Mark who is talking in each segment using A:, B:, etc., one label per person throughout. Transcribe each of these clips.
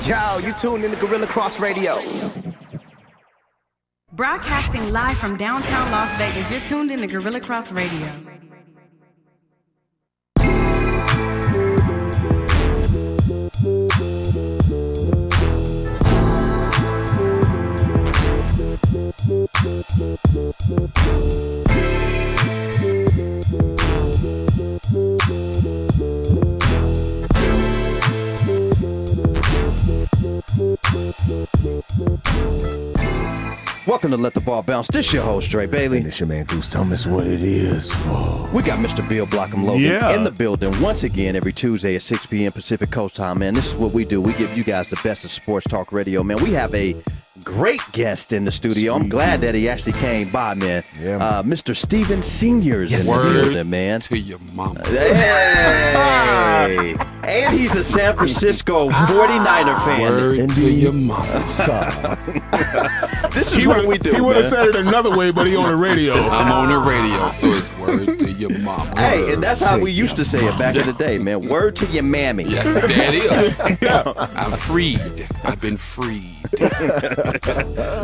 A: Yo, you tuned in to Guerilla Cross Radio.
B: Broadcasting live from downtown Las Vegas, you're tuned in to Guerilla Cross Radio.
C: Welcome to Let the Ball Bounce. This your host, Dre Bailey.
D: And it's your man, Goose. Tell us what it is for.
C: We got Mr. Bill Blockham Logan in the building once again every Tuesday at 6 p.m. Pacific Coast time, man. This is what we do. We give you guys the best of sports talk radio, man. We have a great guest in the studio. I'm glad that he actually came by, man. Yeah, Mr. Steven Senior's in the building, man.
E: To your mama.
C: Hey. And he's a San Francisco 49er fan.
E: Word to your mama.
C: This is what we do.
D: He would have said it another way, but he on the radio.
E: I'm on the radio, so it's word to your mama.
C: Hey, and that's how we used to say it back in the day, man. Word to your mammy.
E: Yes, that is. I'm freed. I've been freed.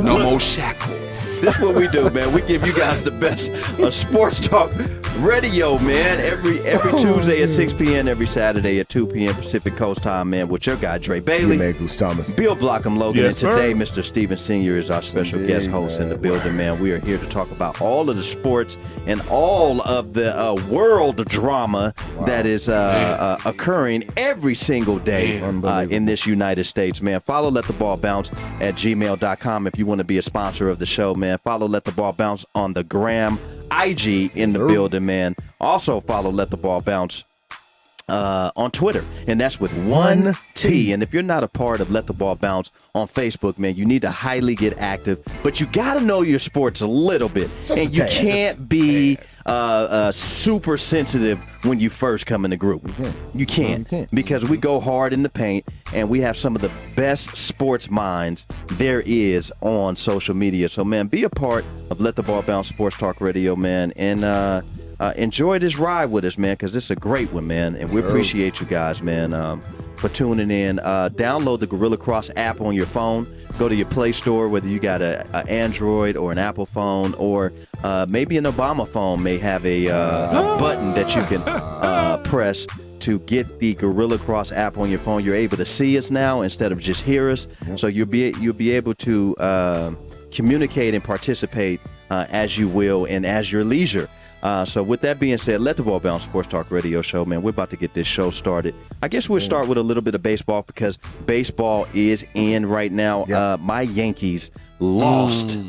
E: No more shackles.
C: This is what we do, man. We give you guys the best of sports talk radio, man. Every Tuesday at 6 p.m., every Saturday at 2 p.m. Pacific Coast time, man, with your guy, Dre Bailey.
D: Man, Goose Thomas.
C: Bill Blockham Logan.
D: Yes,
C: and today,
D: sir.
C: Mr. Steven Senior is our special guest host in the building, man. We are here to talk about all of the sports and all of the world drama that is occurring every single day in this United States, man. Follow Let the Ball Bounce at gmail.com if you want to be a sponsor of the show, man. Follow Let the Ball Bounce on the gram, IG in the building, man. Also follow Let the Ball Bounce on Twitter, and that's with one T. And if you're not a part of Let the Ball Bounce on Facebook, man, you need to highly get active, but you got to know your sports a little bit. And you can't be super sensitive when you first come in the group. You can't, because we go hard in the paint, and we have some of the best sports minds there is on social media. So, man, be a part of Let the Ball Bounce Sports Talk Radio, man, and enjoy this ride with us, man, because it's a great one, man, and we appreciate you guys, man, for tuning in. Download the Guerilla Cross app on your phone. Go to your Play Store, whether you got an Android or an Apple phone, or maybe an Obama phone may have a button that you can press to get the Guerilla Cross app on your phone. You're able to see us now instead of just hear us, so you'll be able to communicate and participate as you will and as your leisure. So with that being said, Let the Ball Bounce Sports Talk Radio Show, man. We're about to get this show started. I guess we'll start with a little bit of baseball because baseball is in right now. My Yankees lost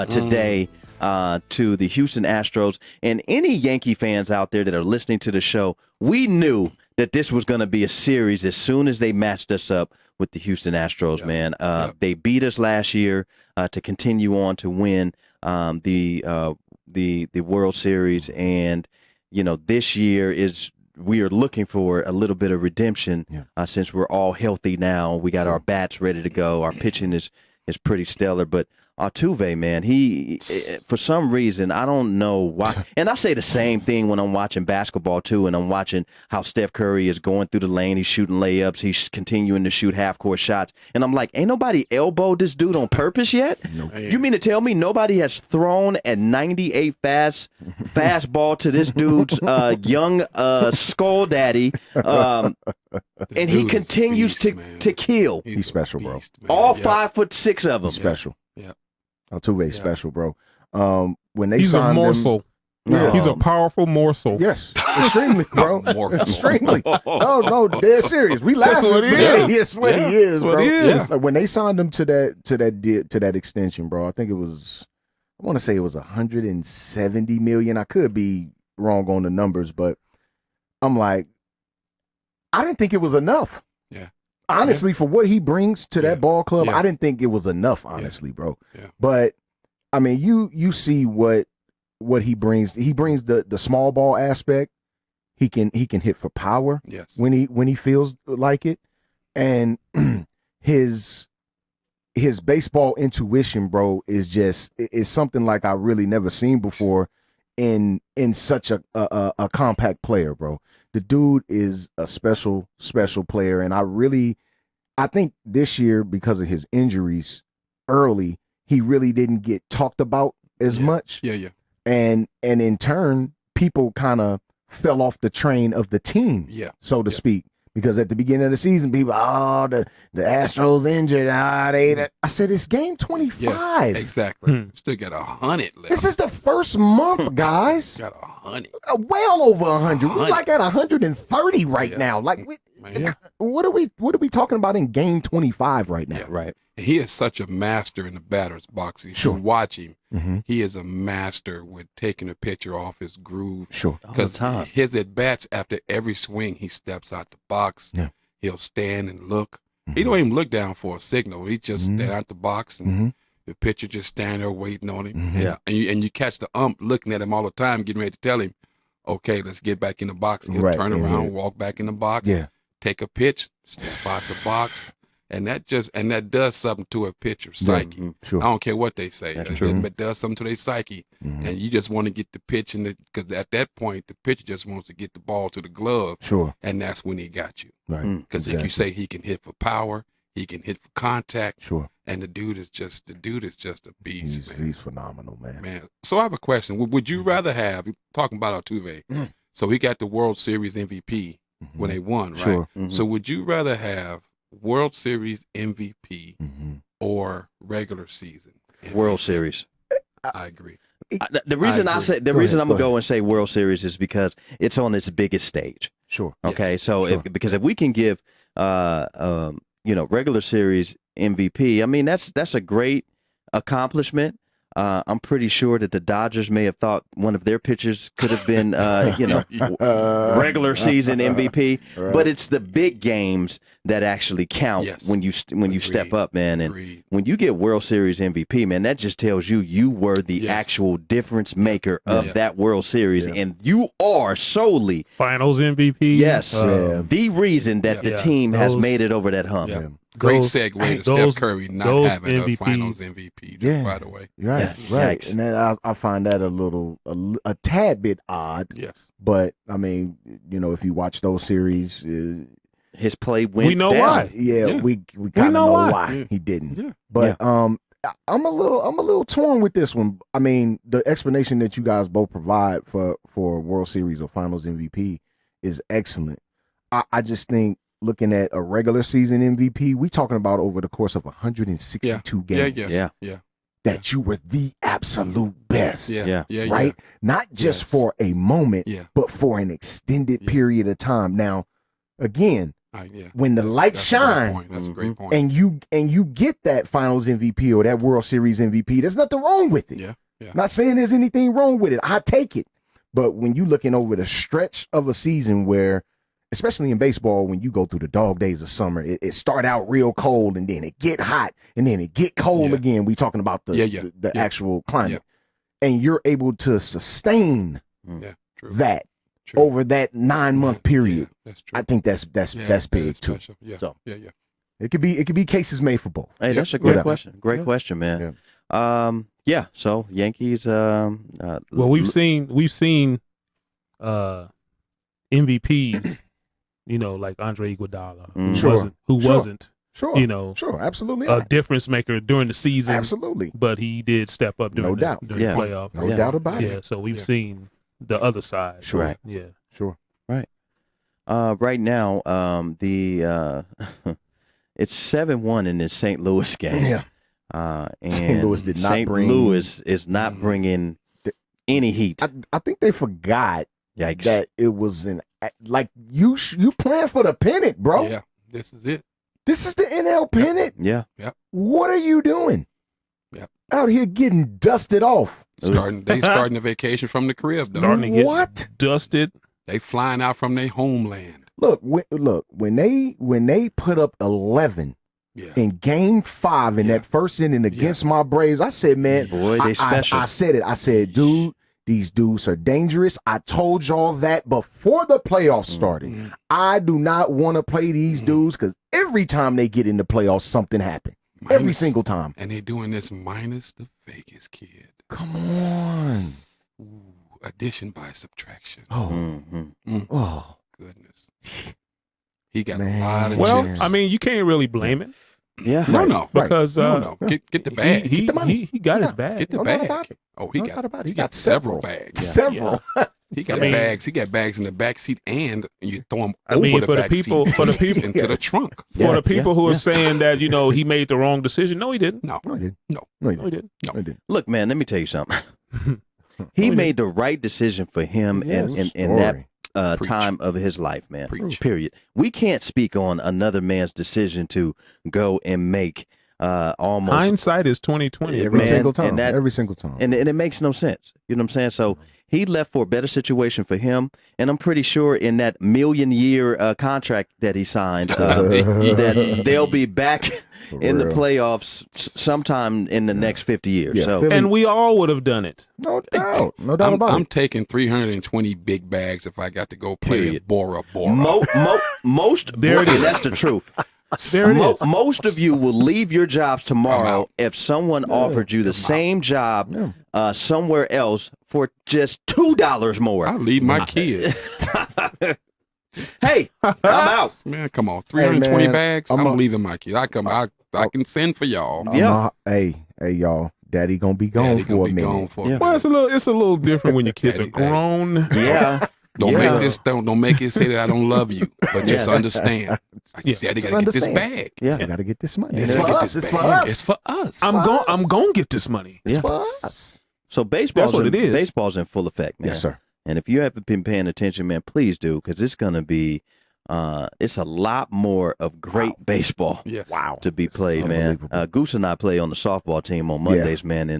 C: today to the Houston Astros. And any Yankee fans out there that are listening to the show, we knew that this was going to be a series as soon as they matched us up with the Houston Astros, man. They beat us last year to continue on to win the World Series, and this year we are looking for a little bit of redemption since we're all healthy now. We got our bats ready to go. Our pitching is pretty stellar, but Altuve, man, he for some reason, I don't know why, and I say the same thing when I'm watching basketball too, and I'm watching how Steph Curry is going through the lane, he's shooting layups, he's continuing to shoot half-court shots, and I'm like, ain't nobody elbowed this dude on purpose yet? Nope. You mean to tell me nobody has thrown a 98 fastball to this dude's young skull daddy, and he continues to kill?
D: He's special, bro.
C: All 5'6" of them.
D: He's special.
E: Yeah.
D: Altuve's special, bro. When they
F: he's a
D: signed
F: morsel.
D: him,
F: He's a powerful morsel.
D: Yes, extremely, bro. Extremely. No, dead serious. We laugh.
F: That's what he is.
D: That's what he is, bro.
F: What he is.
D: Like when they signed him to that extension, bro. I think I want to say it was $170 million. I could be wrong on the numbers, but I'm like, I didn't think it was enough. Yeah. Honestly, for what he brings to that ball club, I didn't think it was enough, honestly, bro. Yeah. But I mean, you see what he brings. He brings the small ball aspect. He can hit for power when he feels like it. And his baseball intuition, bro, is something like I really never seen before in such a compact player, bro. The dude is a special player, and I I think this year, because of his injuries early, he really didn't get talked about as much.
E: Yeah.
D: And in turn, people kind of fell off the train of the team, so to speak. Because at the beginning of the season, people, the Astros injured. I said, it's game 25.
E: Yes, exactly. Still got 100 left.
D: This is the first month, guys.
E: Got 100.
D: Well over 100. We're like at 130 right now. Like, what are we talking about in game 25 right now?
E: Yeah. Right. And he is such a master in the batter's box. If you watch him, he is a master with taking a pitcher off his groove.
D: Sure.
E: Because his at-bats, after every swing, he steps out the box.
D: Yeah.
E: He'll stand and look. He don't even look down for a signal. He just stand out the box, and the pitcher just stand there waiting on him. And you catch the ump looking at him all the time, getting ready to tell him, okay, let's get back in the box. He'll turn around, walk back in the box, take a pitch, step out the box. And that does something to a pitcher's psyche.
D: Sure.
E: I don't care what they say.
C: That's true.
E: It does something to their psyche. And you just want to get the pitch because at that point, the pitcher just wants to get the ball to the glove.
D: Sure.
E: And that's when he got you.
D: Right.
E: Because if you say he can hit for power, he can hit for contact.
D: Sure.
E: And the dude is just a beast, man.
D: He's phenomenal, man.
E: So I have a question. Would you rather have, talking about Altuve, so he got the World Series MVP when they won, right?
D: Sure.
E: So would you rather have World Series MVP or regular season MVP?
C: World Series.
E: I agree.
C: The reason
E: I
C: I
E: agree.
C: say the
D: Go
C: reason
D: ahead,
C: I'm
D: go
C: gonna go
D: ahead.
C: and say World Series is because it's on its biggest stage.
D: Sure.
C: Okay,
E: Yes,
C: so
D: sure.
C: if we can give regular series MVP, I mean that's a great accomplishment. I'm pretty sure that the Dodgers may have thought one of their pitchers could have been regular season MVP, but it's the big games that actually count when you step up, man. And when you get World Series MVP, man, that just tells you were the actual difference maker of that World Series, and you are solely
F: Finals MVP.
C: Yes, the reason that the team has made it over that hump.
E: Yeah. Great segue to Steph Curry not having a
F: MVPs.
E: Finals MVP, just by the way.
D: Right.
C: Yikes.
D: And then I find that a tad bit odd.
E: Yes.
D: But I mean, if you watch those series,
C: His play went
F: We know
C: down.
F: why.
D: we kind of know why he didn't.
E: Yeah.
D: But I'm a little torn with this one. I mean, the explanation that you guys both provide for World Series or Finals MVP is excellent. I just think looking at a regular season MVP, we talking about over the course of 162 games.
E: Yeah.
D: That you were the absolute best.
E: Yeah.
D: Right? Not just for a moment, but for an extended period of time. Now, again, when the lights shine,
E: that's a great point.
D: and you get that Finals MVP or that World Series MVP, there's nothing wrong with it.
E: Yeah.
D: Not saying there's anything wrong with it. I take it. But when you looking over the stretch of a season where, especially in baseball, when you go through the dog days of summer, it start out real cold and then it get hot and then it get cold again. We talking about the actual climate. And you're able to sustain that over that 9-month period.
E: That's true.
D: I think that's big too.
E: Special. Yeah.
D: So
E: yeah.
D: it could be cases made for both.
C: Hey, that's a great question. Great question, man. So Yankees.
F: Well, we've seen MVPs, like Andre Iguodala, who wasn't,
D: Sure, absolutely
F: a
D: not.
F: difference maker during the season.
D: Absolutely.
F: But he did step up during
D: doubt.
F: the playoff.
D: No doubt about it.
F: Yeah, so we've seen the other side.
D: Sure.
C: Right.
F: Yeah.
D: Sure.
C: Right. Right now, it's 7-1 in this St. Louis game.
D: Yeah.
C: And
D: St. Louis did not
C: St.
D: bring-
C: Louis is not bringing any heat.
D: I think they forgot
C: Yikes.
D: that it was you playing for the pennant, bro.
E: Yeah. This is it.
D: This is the NL pennant.
C: Yeah.
D: What are you doing?
E: Yep.
D: Out here getting dusted off.
E: They starting the vacation from the crib, though.
F: Starting to get
D: What?
F: dusted.
E: They flying out from their homeland.
D: Look, when they put up 11 in Game 5 in that first inning against my Braves, I said, man,
C: Boy, they special.
D: I said it. I said, dude, these dudes are dangerous. I told y'all that before the playoffs started. I do not want to play these dudes because every time they get in the playoffs, something happened. Every single time.
E: And they doing this minus the Vegas kid.
D: Come on.
E: Ooh, addition by subtraction.
D: Oh,
C: Mm-hmm.
D: oh.
E: Goodness. He got
D: Man.
E: a lot of
F: Well,
E: chips.
F: I mean, you can't really blame him
C: Yeah.
E: no.
F: because
E: No. Get the bag.
F: he
D: the money.
F: he got his bag.
E: Get the
D: No doubt
E: bag.
D: about it.
E: Oh, he
D: No
E: got
D: doubt about it.
E: he got several bags.
D: Several.
E: He got
F: I mean-
E: bags. He got bags in the back seat, and you throw them
F: I
E: over
F: mean,
E: the
F: for the
E: back
F: people-
E: seat
F: for the people-
E: into the
D: Yes.
E: trunk.
F: For the
D: Yes.
F: people who are
D: Yeah.
F: saying that he made the wrong decision, no, he didn't.
E: No,
D: No, he didn't.
E: No.
D: No, he
F: No, he
D: didn't.
F: didn't.
D: No, he didn't.
C: Look, man, let me tell you something. He
F: he
C: made the right decision for him
D: Yes.
C: in that
D: Story.
E: Preach.
C: time of his life, man.
E: Preach.
C: Period. We can't speak on another man's decision to go and make almost
F: Hindsight is 2020.
D: Every
C: Man,
D: single time.
C: and that-
D: Every single time.
C: and it makes no sense. You know what I'm saying? So he left for a better situation for him, and I'm pretty sure in that million-year contract that he signed, that they'll be back in the
D: real.
C: playoffs sometime in the next 50 years.
D: Yeah,
C: so
D: Philly-
F: And we all would have done it.
D: no doubt. No doubt about
E: I'm
D: it.
E: taking 320 big bags if I got to go play
C: Period.
E: at Bora Bora.
C: most
F: There it is.
C: that's the truth.
F: There it is.
C: Most of you will leave your jobs tomorrow if someone offered you the same job somewhere else for just $2 more.
E: I'll leave my kids.
C: Hey, I'm out.
E: Man, come on. 320
D: man,
E: bags? I'm leaving my kids. I can send for y'all.
C: Yeah.
D: Hey, y'all. Daddy gonna be gone
E: Daddy
D: for
E: gonna
D: a
E: be
D: minute.
E: gone for a
C: Yeah.
F: Well,
E: minute.
F: it's a little different when your kids are
E: Daddy.
F: grown.
C: Yeah.
E: Don't
C: Yeah.
E: make this don't make it say that I don't love you, but just understand.
F: Yeah.
E: Daddy
D: Just
E: gotta get this
D: understand.
E: bag.
C: Yeah.
D: I gotta get this money.
E: Daddy
D: It's
E: gotta
D: for
E: get
D: us.
E: this
D: It's for
E: bag.
D: us.
E: It's for us.
F: I'm gonna get this money.
C: Yeah.
D: For us.
C: So baseball's
F: That's what it is.
C: Baseball's in full effect, man.
D: Yes, sir.
C: And if you haven't been paying attention, man, please do, because it's going to be, it's a lot more of great baseball
E: Yes.
D: Wow.
C: to be played, man.
D: unbelievable.
C: Goose and I play on the softball team on Mondays, man,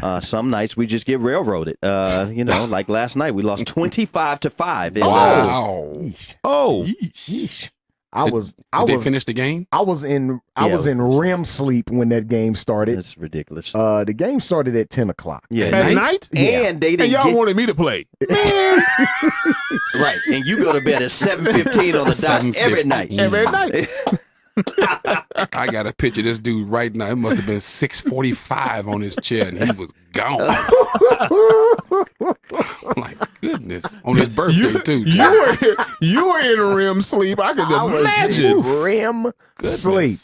C: and some nights we just get railroaded. Like last night we lost 25-5. And,
E: Wow.
F: Oh,
E: Yeesh.
D: Did
E: they finish the game?
D: I was in
C: Yeah.
D: REM sleep when that game started.
C: That's ridiculous.
D: The game started at 10:00.
C: Yeah,
F: at night?
C: and they
F: And
C: didn't
F: y'all
C: get
F: wanted me to play.
C: right. And you go to bed at 7:15 on the dot every
E: 7:15.
C: night.
F: Every night.
E: I got a picture of this dude right now. It must have been 6:45 on his chair, and he was gone. My goodness, on his birthday too.
F: You were in REM sleep. I could
D: I was
F: imagine.
D: in REM sleep.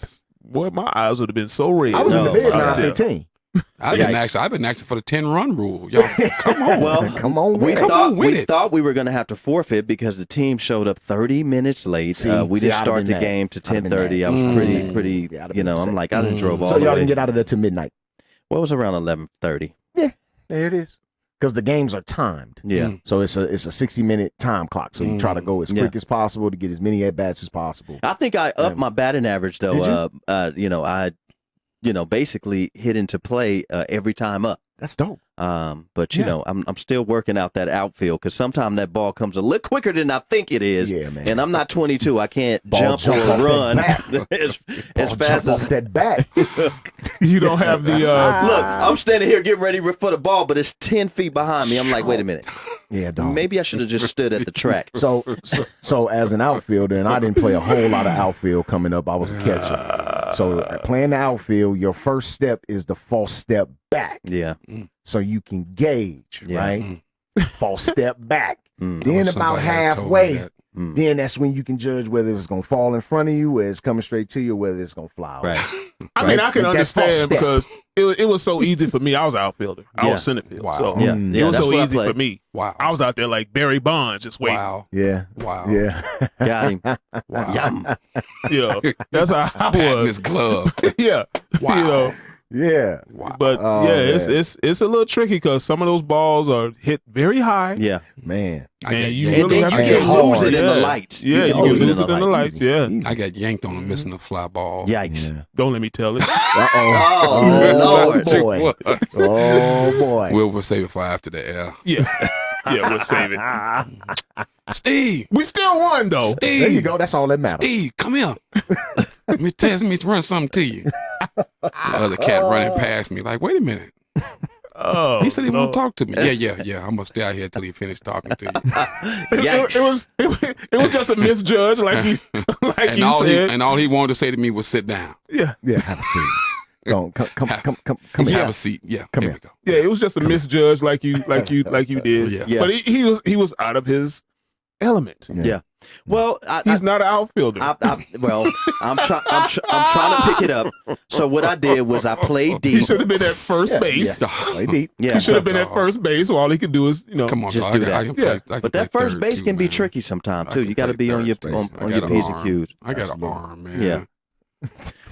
F: Boy, my eyes would have been so red.
D: I was in the
C: No,
D: bed
C: wow.
D: 9:15.
E: I've been asking for the 10-run rule. Y'all, come on.
C: Well,
D: Come on,
C: we
D: with it.
E: Come
C: thought
E: on with
C: we
E: it.
C: thought we were going to have to forfeit because the team showed up 30 minutes late.
D: See,
C: We
D: I'd
C: didn't
D: have
C: start
D: been
C: the
D: mad.
C: game to
D: I'd have been
C: 10:30.
D: mad.
C: I was pretty.
D: Yeah, I'd have been
C: I'm
D: upset.
C: like I done drove all
D: So
C: the
D: y'all
C: way.
D: didn't get out of there till midnight.
C: Well, it was around 11:30.
D: There it is. Because the games are timed.
C: Yeah.
D: So it's a 60-minute time clock. So you try to go as quick
C: Yeah.
D: as possible to get as many at bats as possible.
C: I think I upped my batting average though.
D: Did
C: I basically hit into play every time up.
D: That's dope.
C: But you know, I'm still working out that outfield because sometimes that ball comes a little quicker than I think it is.
D: Yeah, man.
C: And I'm not 22. I can't
D: Ball
C: jump
D: off
C: or
D: that
C: run
D: bat.
C: as
D: Ball
C: fast
D: jump
C: as.
D: off that bat.
F: You don't have the.
C: Look, I'm standing here getting ready for the ball, but it's 10 feet behind me. I'm like, wait a minute.
D: Yeah, dog.
C: Maybe I should have just stood at the track.
D: So as an outfielder, and I didn't play a whole lot of outfield coming up. I was a catcher. So playing the outfield, your first step is the false step back.
C: Yeah.
D: So you can gauge,
C: Yeah.
D: right? False step back. Then
E: Somebody
D: about
E: had told me
D: halfway,
E: that.
D: then that's when you can judge whether it's going to fall in front of you, whether it's coming straight to you, or whether it's going to fly.
C: Right.
F: I mean, I can
D: Like that false
F: understand
D: step.
F: because it was so easy for me. I was outfielder. I
C: Yeah.
F: was center field.
E: Wow.
F: So
C: Yeah.
F: it
C: Yeah,
F: was
C: that's
F: so
C: what I
F: easy
C: played.
F: for me.
E: Wow.
F: I was out there like Barry Bonds, just waiting.
E: Wow.
D: Yeah.
E: Wow.
D: Yeah.
C: Got him.
E: Wow.
C: Yum.
F: Yeah, that's how I
E: Patting his
F: was.
E: glove.
F: Yeah,
E: Wow.
F: you know.
D: Yeah.
E: Wow.
F: But
D: Oh,
F: yeah,
D: man.
F: it's a little tricky because some of those balls are hit very high.
C: Yeah.
D: Man.
F: Man, you
C: And
F: really
C: then
F: have
C: you
F: to
C: can
F: get
C: lose
F: hard.
C: it in the
F: Yeah.
C: lights.
F: Yeah, you
C: can
F: can
C: lose it
F: lose it in the lights. Yeah,
E: I got yanked on him missing a fly ball.
C: Yikes.
D: Yeah.
F: don't let me tell it.
D: Uh-oh.
C: Oh, Lord.
D: boy. Oh, boy.
E: We'll save it for after the air.
F: Yeah, yeah, we'll save it.
E: Steve,
F: We still won though.
E: Steve,
D: There you go. That's all that matters.
E: Steve, come here. Let me run something to you. The other cat running past me, like, wait a minute.
F: Oh,
E: He said he
F: no.
E: want to talk to me. Yeah. I'm gonna stay out here till he finished talking to you.
C: Yikes.
F: It was just a misjudge, like you
E: And
F: you said.
E: all he wanted to say to me was sit down.
F: Yeah,
D: Yeah, have a seat. Come
E: Have
D: here.
E: a seat. Yeah.
D: Come
E: here
D: here.
E: we go.
F: yeah, it was just a misjudge, like you did.
E: Yeah.
C: Yeah.
F: But he was out of his element.
C: Yeah. Well,
F: He's not an outfielder.
C: I'm trying to pick it up. So what I did was I played deep.
F: He should have been at first base.
D: Play deep.
C: Yeah,
F: He should have been at first base. So all he could do is,
E: Come on,
C: Just
E: dog.
C: do that.
E: I can play,
F: Yeah.
E: I can
C: But
E: play
C: that first
E: third
C: base
E: too,
C: can be
E: man.
C: tricky sometimes
E: I
C: too.
E: can
C: You got to
E: play
C: be on
E: third
C: your
E: base.
C: on
E: I
C: your
E: got
C: P's
E: an
C: and
E: arm.
C: Q's.
E: I got an arm, man.
C: Yeah.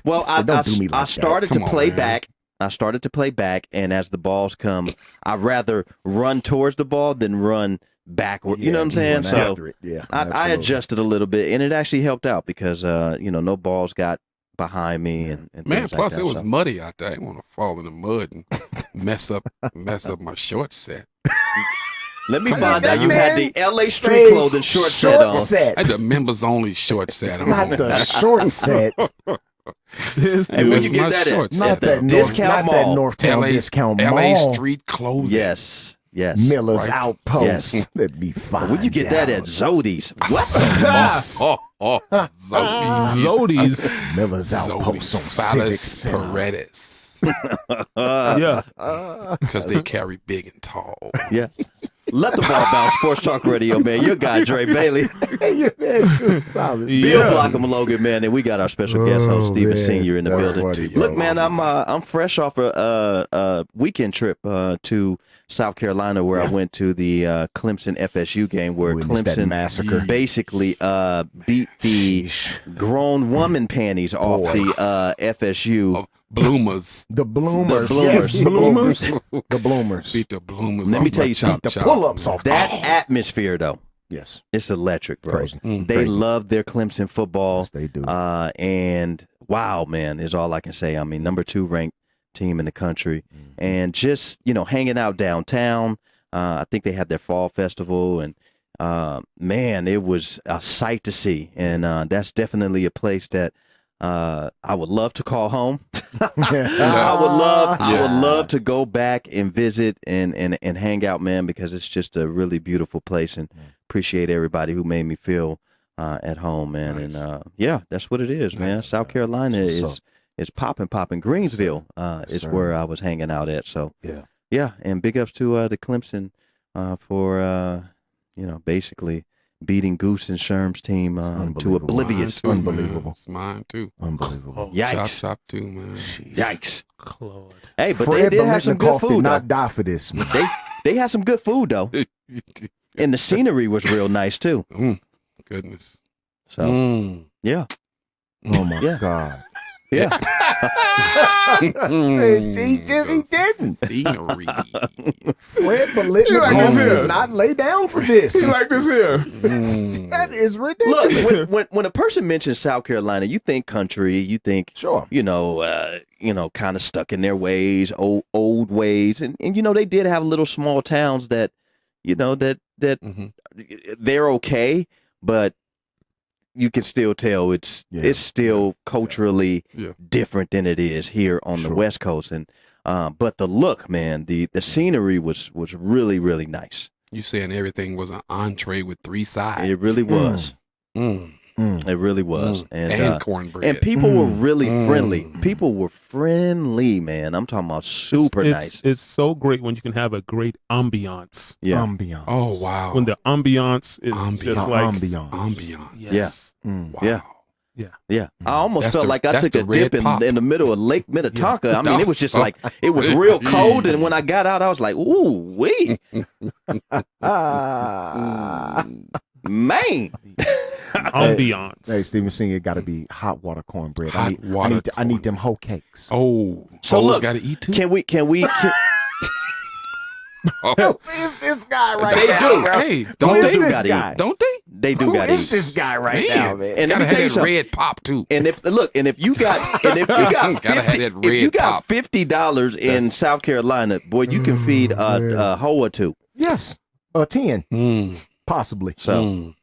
C: Well, I
D: Don't do me like that.
C: started to
E: Come on,
C: play
E: man.
C: back. I started to play back, and as the balls come, I rather run towards the ball than run backward. You know what I'm saying?
D: Run
C: So
D: after it. Yeah,
C: I
D: absolutely.
C: adjusted a little bit, and it actually helped out because no balls got behind me and
E: Man,
C: things
E: plus
C: like that,
E: it was
C: so.
E: muddy out there. I didn't want to fall in the mud and mess up my short set.
C: Let me
D: Come
C: find
D: on,
C: out you
D: that
C: had
D: man
C: the LA
D: say
C: Street Clothing short set on.
D: set.
E: I had the members only short set on.
D: Not the short set.
F: This
C: Hey, where
E: It's
C: you get
E: my
C: that at?
E: shorts.
D: Not
C: At the
D: that
C: discount
D: not that
C: mall.
D: Northtown discount mall.
E: LA Street Clothing.
C: Yes.
D: Miller's
E: Right.
D: Outpost.
C: Yes.
D: That'd be fine.
C: Where'd you get that at? Zodi's. What?
E: Zodi's.
F: Zodi's.
D: Miller's Outpost on Civic
E: Phallus
D: Center.
E: Paredes.
F: Yeah.
E: Because they carry big and tall.
C: Yeah. Let the ball bounce. Sports Talk Radio, man. Your guy, Dre Bailey.
D: Hey, man, good stop it.
F: Yeah.
C: Bill Blockham Logan, man, and we got our special guest host,
D: Oh,
C: Stephen
D: man.
C: Senior, in the
D: That's
C: building.
D: funny,
C: Look,
D: yo.
C: man, I'm fresh off a weekend trip to South Carolina where I went to the Clemson FSU game where
D: Witnessed that
C: Clemson
D: massacre.
C: basically beat the grown woman panties off the FSU.
E: Of bloomers.
D: The Bloomers.
C: The Bloomers.
D: Yes, the Bloomers. The Bloomers.
E: Beat the bloomers.
C: Let
E: off
C: me tell
E: my
C: you something.
D: The
E: chop.
D: pull-ups off.
C: That atmosphere, though,
D: Yes.
C: it's electric, bro.
D: Crazy.
C: They
D: Crazy.
C: love their Clemson football.
D: Yes, they do.
C: And wow, man, is all I can say. I mean, number 2 ranked team in the country, and just hanging out downtown. I think they had their fall festival, and man, it was a sight to see. And that's definitely a place that I would love to call home. I would love to go back and visit and hang out, man, because it's just a really beautiful place, and appreciate everybody who made me feel at home, man.
E: Nice.
C: And yeah, that's what it is, man.
E: Nice.
C: South Carolina
D: That's
C: is popping. Greensville is
D: sir.
C: where I was hanging out at. So
D: Yeah.
C: and big ups to the Clemson for basically beating Goose and Sherm's team to
D: Unbelievable.
C: oblivious.
E: Mine too,
D: Unbelievable.
E: man. It's mine too.
D: Unbelievable.
C: Yikes!
E: Chop too, man.
C: Yikes!
F: Claude.
C: Hey, but
D: Fred
C: they did have some good
D: Biletnikoff did
C: food.
D: not
C: Though.
D: die for this. Man.
C: They had some good food though, and the scenery was real nice too.
E: Goodness.
C: So yeah,
D: Oh my
C: Yeah.
D: God.
C: yeah.
D: He didn't.
E: Scenery.
D: Fred
F: like
D: Biletnikoff
F: this here.
D: did not lay down for this.
F: He's like this here.
D: That is ridiculous.
C: Look, when a person mentions South Carolina, you think country, you think
D: Sure.
C: kind of stuck in their ways, old ways, and they did have little small towns that they're okay, but you can still tell it's still culturally different than it is here on the
D: Sure.
C: West Coast, and but the look, man, the scenery was really, really nice.
E: You saying everything was an entree with 3 sides.
C: It really was.
E: Mm.
C: It really was,
E: And cornbread.
C: and people were really friendly. People were friendly, man. I'm talking about super nice.
F: It's so great when you can have a great ambiance.
C: Yeah.
D: Ambiance.
E: Oh, wow.
F: When the ambiance is
E: Ambiance.
F: just like
D: Ambiance.
E: Ambiance.
F: yes.
D: Mm.
E: Wow.
C: Yeah. Yeah, I almost
E: That's
C: felt
E: the-
C: like I
E: that's
C: took
E: the
C: a
E: red
C: dip
E: pop.
C: in the middle of Lake Minnetonka. I mean, it was just like it was real cold, and when I got out, I was like, "Ooh, wee,
D: Ah.
C: man!"
F: Ambiance.
D: Hey, Stephen Senior got to be hot water cornbread.
E: Hot water
D: I need them whole cakes.
E: Oh,
C: So
E: Cole's
C: look,
E: got to eat too.
C: Can we?
E: Oh,
D: Is this guy right
E: they
D: now?
E: do.
D: bro?
E: Hey,
D: Who
E: don't
D: is
E: they?
C: do
D: this
C: gotta
D: guy?
C: eat.
E: Don't they?
C: They do
D: Who
C: got
D: is
C: eat.
D: this guy right now, man?
C: And let
E: Gotta
C: me tell you
E: have that
C: something.
E: red pop too.
C: And if you got
E: Gotta have that
C: if you
E: red
C: got
E: pop.
C: $50 in South Carolina, boy, you can feed a hoe or two.
D: Yes, 10
E: Mm.
D: possibly.
C: So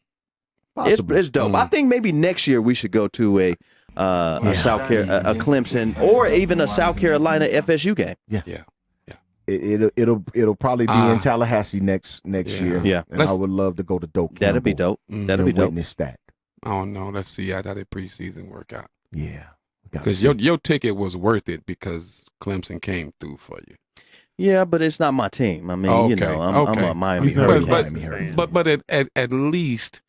D: Possibly.
C: it's dope. I think maybe next year we should go to a Clemson or even a South Carolina FSU game.
E: Yeah.
D: It'll probably be in Tallahassee next
E: Yeah.
D: year.
C: Yeah.
D: and I would love to go to Doak.
C: That'd be
D: Campbell
C: dope. That'd be
D: and
C: dope.
D: witness that.
E: I don't know. Let's see how that preseason work out.
D: Yeah,
E: Because your ticket was worth it because Clemson came through for you.
C: Yeah, but it's not my team. I mean,
E: Okay,
C: I'm
E: okay.
C: a Miami
F: He's not
E: But
C: Hurricane.
F: a
E: but,
F: Miami Hurricane.
E: but at least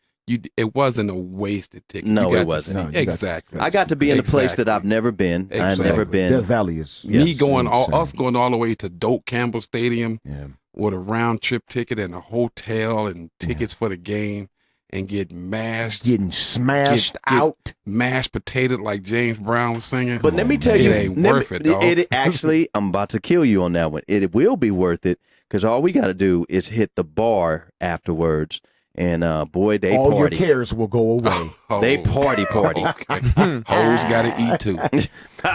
E: it wasn't a wasted ticket.
C: No,
E: You got
C: it
E: to
C: wasn't.
E: see- exactly.
C: I got to be in a place that
E: Exactly.
C: I've never been. I've never
E: Exactly.
C: been.
D: Death Valley is
E: Me going
D: insane.
E: us going all the way to Doak Campbell Stadium
D: Yeah.
E: with a round trip ticket and a hotel and tickets for the game and get mashed,
D: Getting smashed
E: get
D: out.
E: mashed potato like James Brown was singing.
C: But let me tell
E: it
C: you,
E: ain't worth it, dog.
C: It actually, I'm about to kill you on that one. It will be worth it because all we got to do is hit the bar afterwards, and boy, they
D: All
C: party.
D: your cares will go away.
E: Oh,
C: They party.
E: okay. Hoes got to eat too.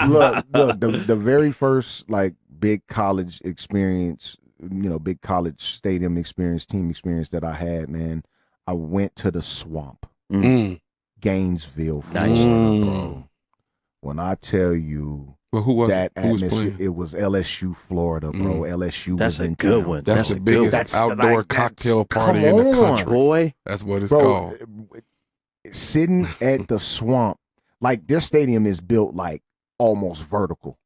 D: Look, the very first like big college experience, big college stadium experience, team experience that I had, man, I went to the Swamp,
E: Mm.
D: Gainesville, Florida,
C: Nice.
D: bro. When I tell you
E: Well, who was
D: that
E: it? Who was
D: atmosphere,
E: playing?
D: it was LSU, Florida, bro. LSU
C: That's
D: was
C: a
D: in
C: good
D: town.
C: one.
E: That's the
C: a good
E: biggest
C: one.
D: That's
E: outdoor
D: like-
E: cocktail
D: that's-
E: party
D: come
E: in the
D: on.
E: country.
C: Boy,
E: That's what it's
D: Bro,
E: called.
D: sitting at the Swamp, like their stadium is built like almost vertical.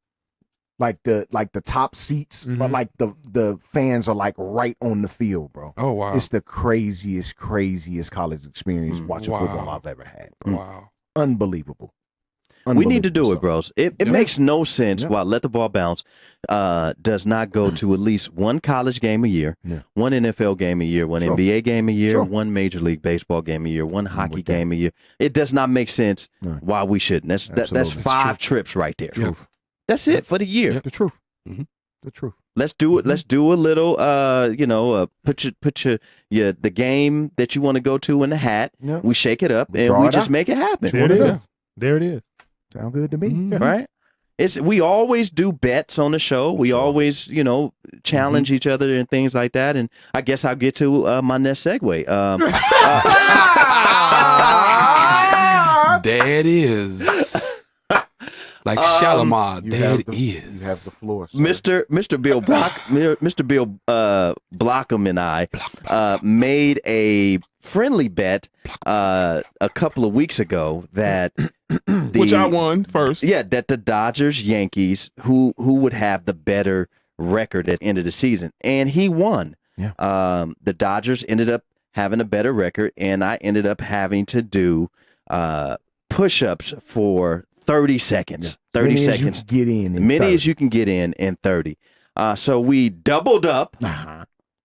D: Like the top seats, but like the fans are like right on the field, bro.
E: Oh wow!
D: It's the craziest college experience watching
E: Wow.
D: football I've ever had, bro.
E: Wow.
D: Unbelievable.
C: we need to do it,
D: stuff.
C: bros. It makes no sense why Let the Ball Bounce does not go to at least one college game a year,
D: Yeah.
C: one NFL game a year, one
D: Sure.
C: NBA game a year,
D: Sure.
C: one Major League Baseball game a year, one hockey
D: with that.
C: game a year. It does not make sense
D: No.
C: why we shouldn't. That's
D: Absolutely.
C: 5 trips right there.
D: Truth.
C: That's it for the year.
E: Yeah.
D: The truth.
E: Mhm.
D: The truth.
C: Let's do it. Let's do a little. Put your the game that you want to go to in the hat.
D: Yeah.
C: We shake it up and
D: Draw
C: we
D: it
C: just
D: out.
C: make it happen.
F: There it is. There it is.
D: Sound good to me.
E: Mhm.
D: Yeah.
C: Right? We always do bets on the show. We always, challenge each other and things like that. And I guess I'll get to my next segue.
E: There it is. Like Shalimar,
D: You
E: there
D: have
E: it
D: the-
E: is.
D: You have the floor, sir.
C: Mr. Bill Blockham and I made a friendly bet a couple of weeks ago that
F: Which I won first.
C: Yeah, that the Dodgers, Yankees, who would have the better record at the end of the season, and he won.
D: Yeah.
C: The Dodgers ended up having a better record, and I ended up having to do push-ups for 30 seconds. 30
D: Many as you
C: seconds.
D: can get in
C: Many
D: 30.
C: as you can get in 30. So we doubled up
D: Uh-huh.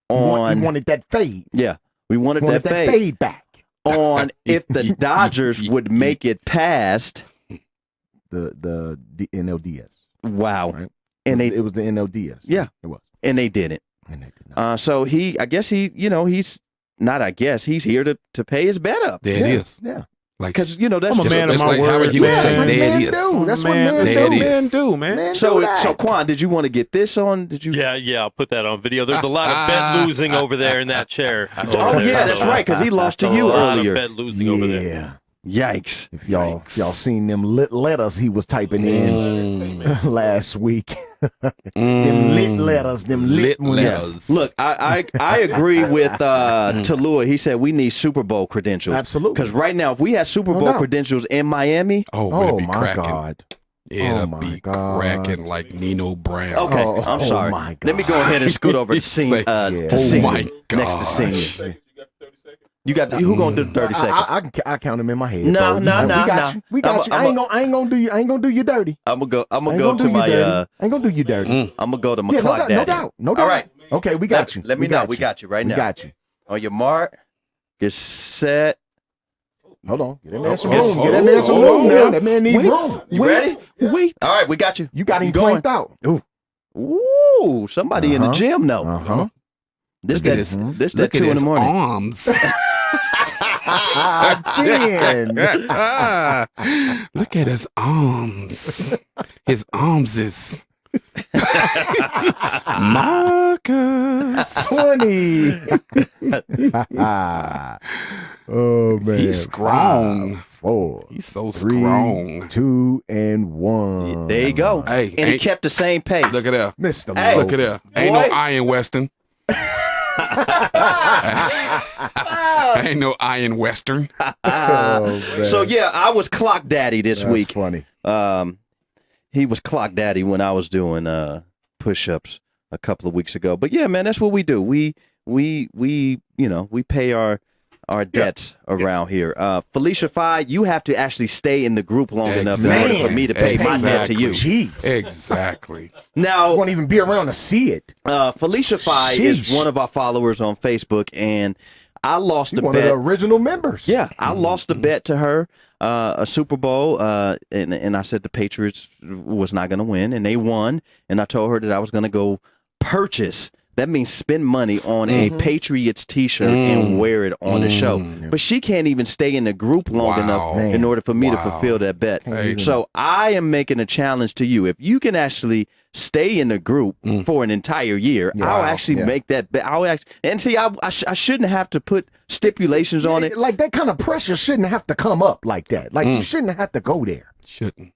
C: on.
D: You wanted that fade.
C: Yeah, we wanted,
D: You wanted
C: that
D: that
C: fade
D: fade back.
C: on if the Dodgers would make it past.
D: The NLDS.
C: Wow,
D: Right.
C: and
D: it was the NLDS.
C: Yeah.
D: It was.
C: and they didn't.
D: And they did not.
C: So he's not. I guess he's here to pay his bet up
E: There it is.
D: Yeah.
E: Like
C: because that's
F: I'm a
C: just
F: man of
E: just
F: my
E: like
F: word.
E: Howard Hughes
F: man.
E: say,
D: what
E: there
D: men
E: it is.
D: do. That's what
F: man,
D: men
E: there
D: do.
E: it is.
F: Men do, man.
D: Men
C: so.
D: do that.
C: So Quan, did you want to get this on? Did you?
G: Yeah, I'll put that on video. There's a lot of bet losing over there in that chair.
C: Oh yeah, that's right. Because he lost to you
G: a lot
C: earlier.
G: Of bet losing over there.
D: Yeah.
C: Yikes!
D: If y'all seen them lit letters he was typing in last week. Them lit letters, them lit ones.
E: letters.
C: Look, I agree with Tallulah. He said we need Super Bowl credentials.
D: Absolutely.
C: Because right now, if we had Super
D: No
C: Bowl
D: doubt.
C: credentials in Miami,
E: Oh, would
D: Oh
E: it be
D: my
E: cracking?
D: God.
E: It'll
D: Oh, my
E: be
D: God.
E: cracking like Nino Brown.
C: okay,
D: Oh,
C: I'm
D: oh
C: sorry.
D: my
C: Let me go ahead and scoot over to senior.
D: Yeah.
C: To
D: Oh
C: senior
E: my
C: next to
E: gosh.
C: senior. You got who gonna do 30 seconds?
D: I count them in my head.
C: No,
D: bro.
C: no,
D: We
C: no,
D: got
C: no.
D: you. We got you. I ain't gonna do you. I ain't gonna do you dirty.
C: I'm gonna go. I'm
D: I
C: gonna
D: ain't
C: go
D: gonna
C: to
D: do you
C: my.
D: dirty. I ain't gonna do you dirty.
C: I'm gonna go to my
D: Yeah,
C: clock
D: no
C: daddy.
D: doubt. No doubt.
C: All right.
D: Okay, we got you.
C: Let me know. We got you right
D: We
C: now.
D: got you.
C: On your mark, get set.
D: Hold on. Get that man some
E: Oh,
D: room.
E: oh,
D: Get that man some
E: oh,
D: room now. That man need
E: Wait.
D: room.
C: You ready?
E: Wait.
C: All right, we got you.
D: You got him
C: going.
D: planked out.
C: Ooh, somebody in the
D: Uh-huh.
C: gym though.
D: Uh-huh.
C: This
E: Look at
C: that
E: his-
C: this
E: Look
C: that
E: at
C: 2 in
E: his
C: the morning.
E: arms.
D: 10.
E: Look at his arms. His arms is Marcus.
D: 20. Oh, man.
E: He's strong.
D: 4,
E: He's so
D: 3,
E: strong.
D: 2, and 1.
C: There you go.
E: Hey,
C: and he
E: ain't-
C: kept the same pace.
E: Look at that.
D: Mr.
C: Hey.
D: Lowe.
E: Look at that. Ain't
C: Boy.
E: no Iron Western. Ain't no Iron Western.
D: Oh, man.
C: So yeah, I was clock daddy this
D: That's
C: week.
D: funny.
C: He was clock daddy when I was doing push-ups a couple of weeks ago. But yeah, man, that's what we do. We pay our our debts around here. Felicia Phi, you have to actually stay in the group long enough in order for me to pay my debt to you.
D: Jeez.
E: Exactly.
C: Now,
D: I won't even be around to see it.
C: Felicia Phi is one of our followers on Facebook, and I lost a bet.
D: One of the original members.
C: Yeah, I lost a bet to her, a Super Bowl, and I said the Patriots was not going to win, and they won. And I told her that I was going to go purchase. That means spend money on a Patriots T-shirt and wear it on the show. But she can't even stay in the group long enough in order for me to fulfill that bet. So I am making a challenge to you. If you can actually stay in the group for an entire year, I'll actually make that bet. And see, I shouldn't have to put stipulations on it.
D: Like that kind of pressure shouldn't have to come up like that. Like you shouldn't have to go there.
E: Shouldn't.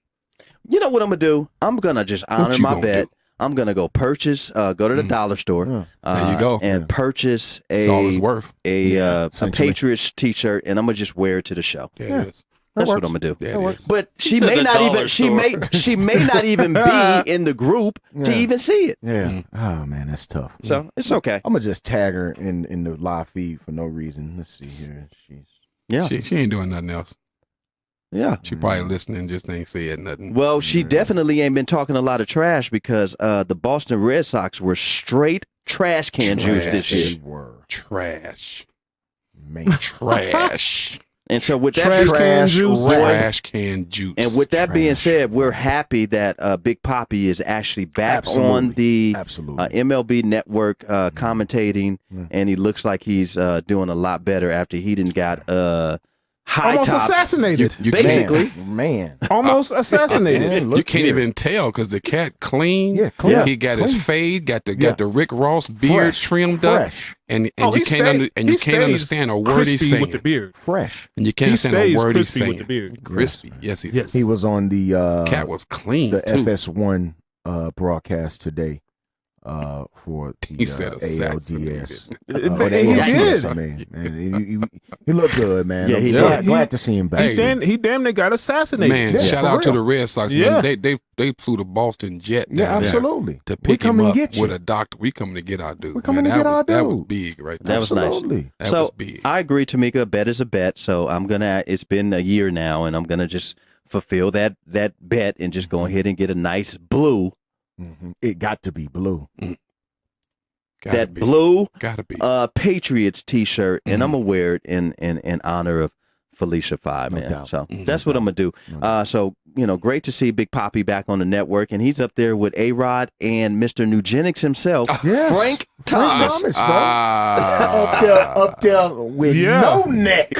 C: You know what I'm going to do? I'm going to just honor my bet. I'm going to go purchase, go to the dollar store.
E: There you go.
C: And purchase
E: That's all it's worth.
C: a Patriots T-shirt, and I'm going to just wear it to the show.
E: Yeah, it is.
C: That's what I'm going to do.
E: Yeah, it is.
C: But she may not even she may not even be in the group to even see it.
D: Yeah. Oh man, that's tough.
C: So it's okay.
D: I'm gonna just tag her in the live feed for no reason. Let's see here.
E: She ain't doing nothing else.
C: Yeah.
E: She probably listening, just ain't saying nothing.
C: Well, she definitely ain't been talking a lot of trash because the Boston Red Sox were straight trash can juice this year.
D: They were
E: Trash.
D: man.
E: Trash.
C: And so with that
E: Trash can juice.
C: And with that being said, we're happy that Big Papi is actually back on the MLB network commentating, and he looks like he's doing a lot better after he didn't got
F: almost assassinated.
C: Basically,
D: man.
F: Almost assassinated.
E: You can't even tell because the cat clean. Yeah, clean. He got his fade, got the Rick Ross beard trimmed up, and you can't understand a word he's saying
F: with the beard.
D: Fresh,
E: and you can't understand a word he's saying.
F: With the beard.
E: Crispy, yes, he is.
D: He was on the
E: cat was clean.
D: The
E: too.
D: FS1 broadcast today. For the
E: he said assassinated.
D: He looked good, man.
C: Yeah, he
D: did. Glad to see him back.
F: He damn near got assassinated.
E: Man, shout out to the Red Sox.
F: Yeah.
E: Man, they flew the Boston jet down
D: absolutely
E: to pick him up with a doctor. We coming to get our dude.
D: We coming to get our dude.
E: That was big, right there.
C: That was nice.
E: That was big.
C: I agree, Tamika. A bet is a bet. So I'm gonna. It's been a year now, and I'm gonna just fulfill that bet and just go ahead and get a nice blue.
D: It got to be blue.
C: Blue
E: gotta be
C: Patriots T-shirt, and I'm gonna wear it in honor of Felicia Phi, man. So that's what I'm gonna do. So great to see Big Papi back on the network, and he's up there with A-Rod and Mr. Nugenics himself, Frank Thomas,
D: bro. up there with no neck.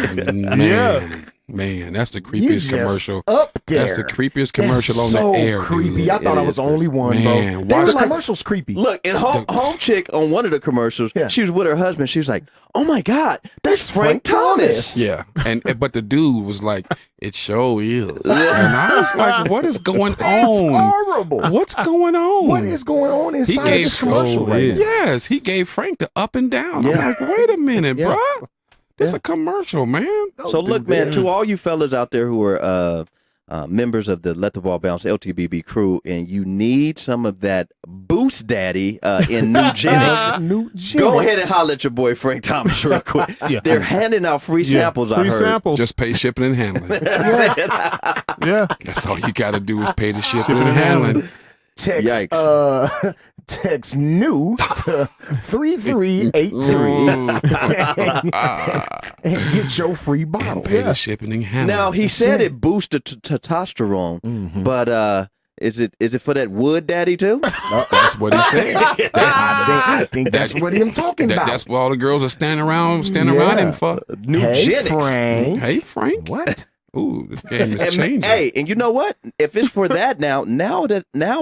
E: Man, that's the creepiest commercial.
D: Up there.
E: That's the creepiest commercial on the air.
D: Creepy.
E: Dude.
D: I thought I was the only one,
E: man,
D: bro. The commercial's creepy.
C: Look, and home chick on one of the commercials, she was with her husband. She was like, "Oh my God, that's Frank Thomas."
E: Yeah, but the dude was like, "It sure is," and I was like, "What is going on?
D: It's horrible.
E: What's going on?
D: What is going on inside this commercial right now?"
E: Yes, he gave Frank the up and down. I'm like, wait a minute, bro. It's a commercial, man.
C: So look, man, to all you fellas out there who are members of the Let the Ball Bounce LTBB crew, and you need some of that Boost Daddy in Nugenics, go ahead and holler at your boy Frank Thomas real quick. They're handing out free samples. I heard.
F: Samples.
E: Just pay shipping and handling. That's all you got to do is pay the shipping and handling.
D: Text new to 3383 and get your free bottle.
E: And pay the shipping and handling.
C: Now he said it boosted testosterone, but is it for that wood daddy too?
E: That's what he said.
D: I think that's what I'm talking about.
E: That's what all the girls are standing around him for.
C: Nugenics.
E: Hey Frank.
D: What?
E: Ooh, this game is changing.
C: Hey, and you know what? If it's for that now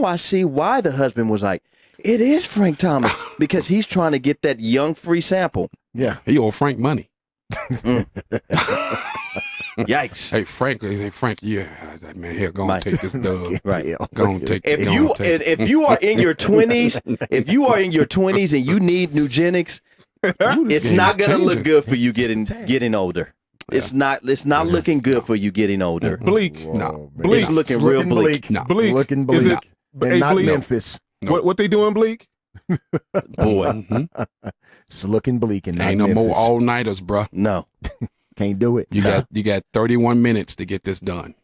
C: I see why the husband was like, it is Frank Thomas, because he's trying to get that young free sample.
D: Yeah.
E: He owe Frank money.
C: Yikes.
E: Hey Frank, yeah, man, here, go on take this dub.
C: Right.
E: Go on take it.
C: If you are in your 20s, and you need Nugenics, it's not gonna look good for you getting older. It's not looking good for you getting older.
F: Bleak.
E: No.
F: Bleak.
C: It's looking real bleak.
E: No.
F: Bleak.
D: Looking bleak.
F: Is it
D: and not
F: Bleak?
D: Memphis.
E: No.
F: What they doing, Bleak?
C: Boy,
D: It's looking bleak and
E: Ain't no more all nighters, bruh.
C: no.
D: Can't do it.
E: You got 31 minutes to get this done.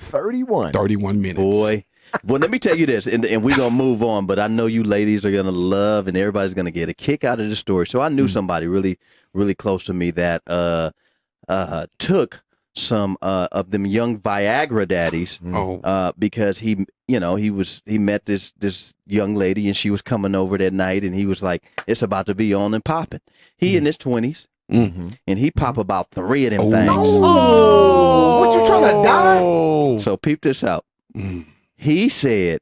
D: 31.
E: 31 minutes.
C: Boy. Well, let me tell you this, and we're going to move on, but I know you ladies are going to love and everybody's going to get a kick out of the story. So I knew somebody really, really close to me that took some of them young Viagra daddies because he met this young lady and she was coming over that night and he was like, it's about to be on and popping. He in his 20s. And he pop about 3 of them things.
D: Oh, what you trying to die?
C: So peep this out. He said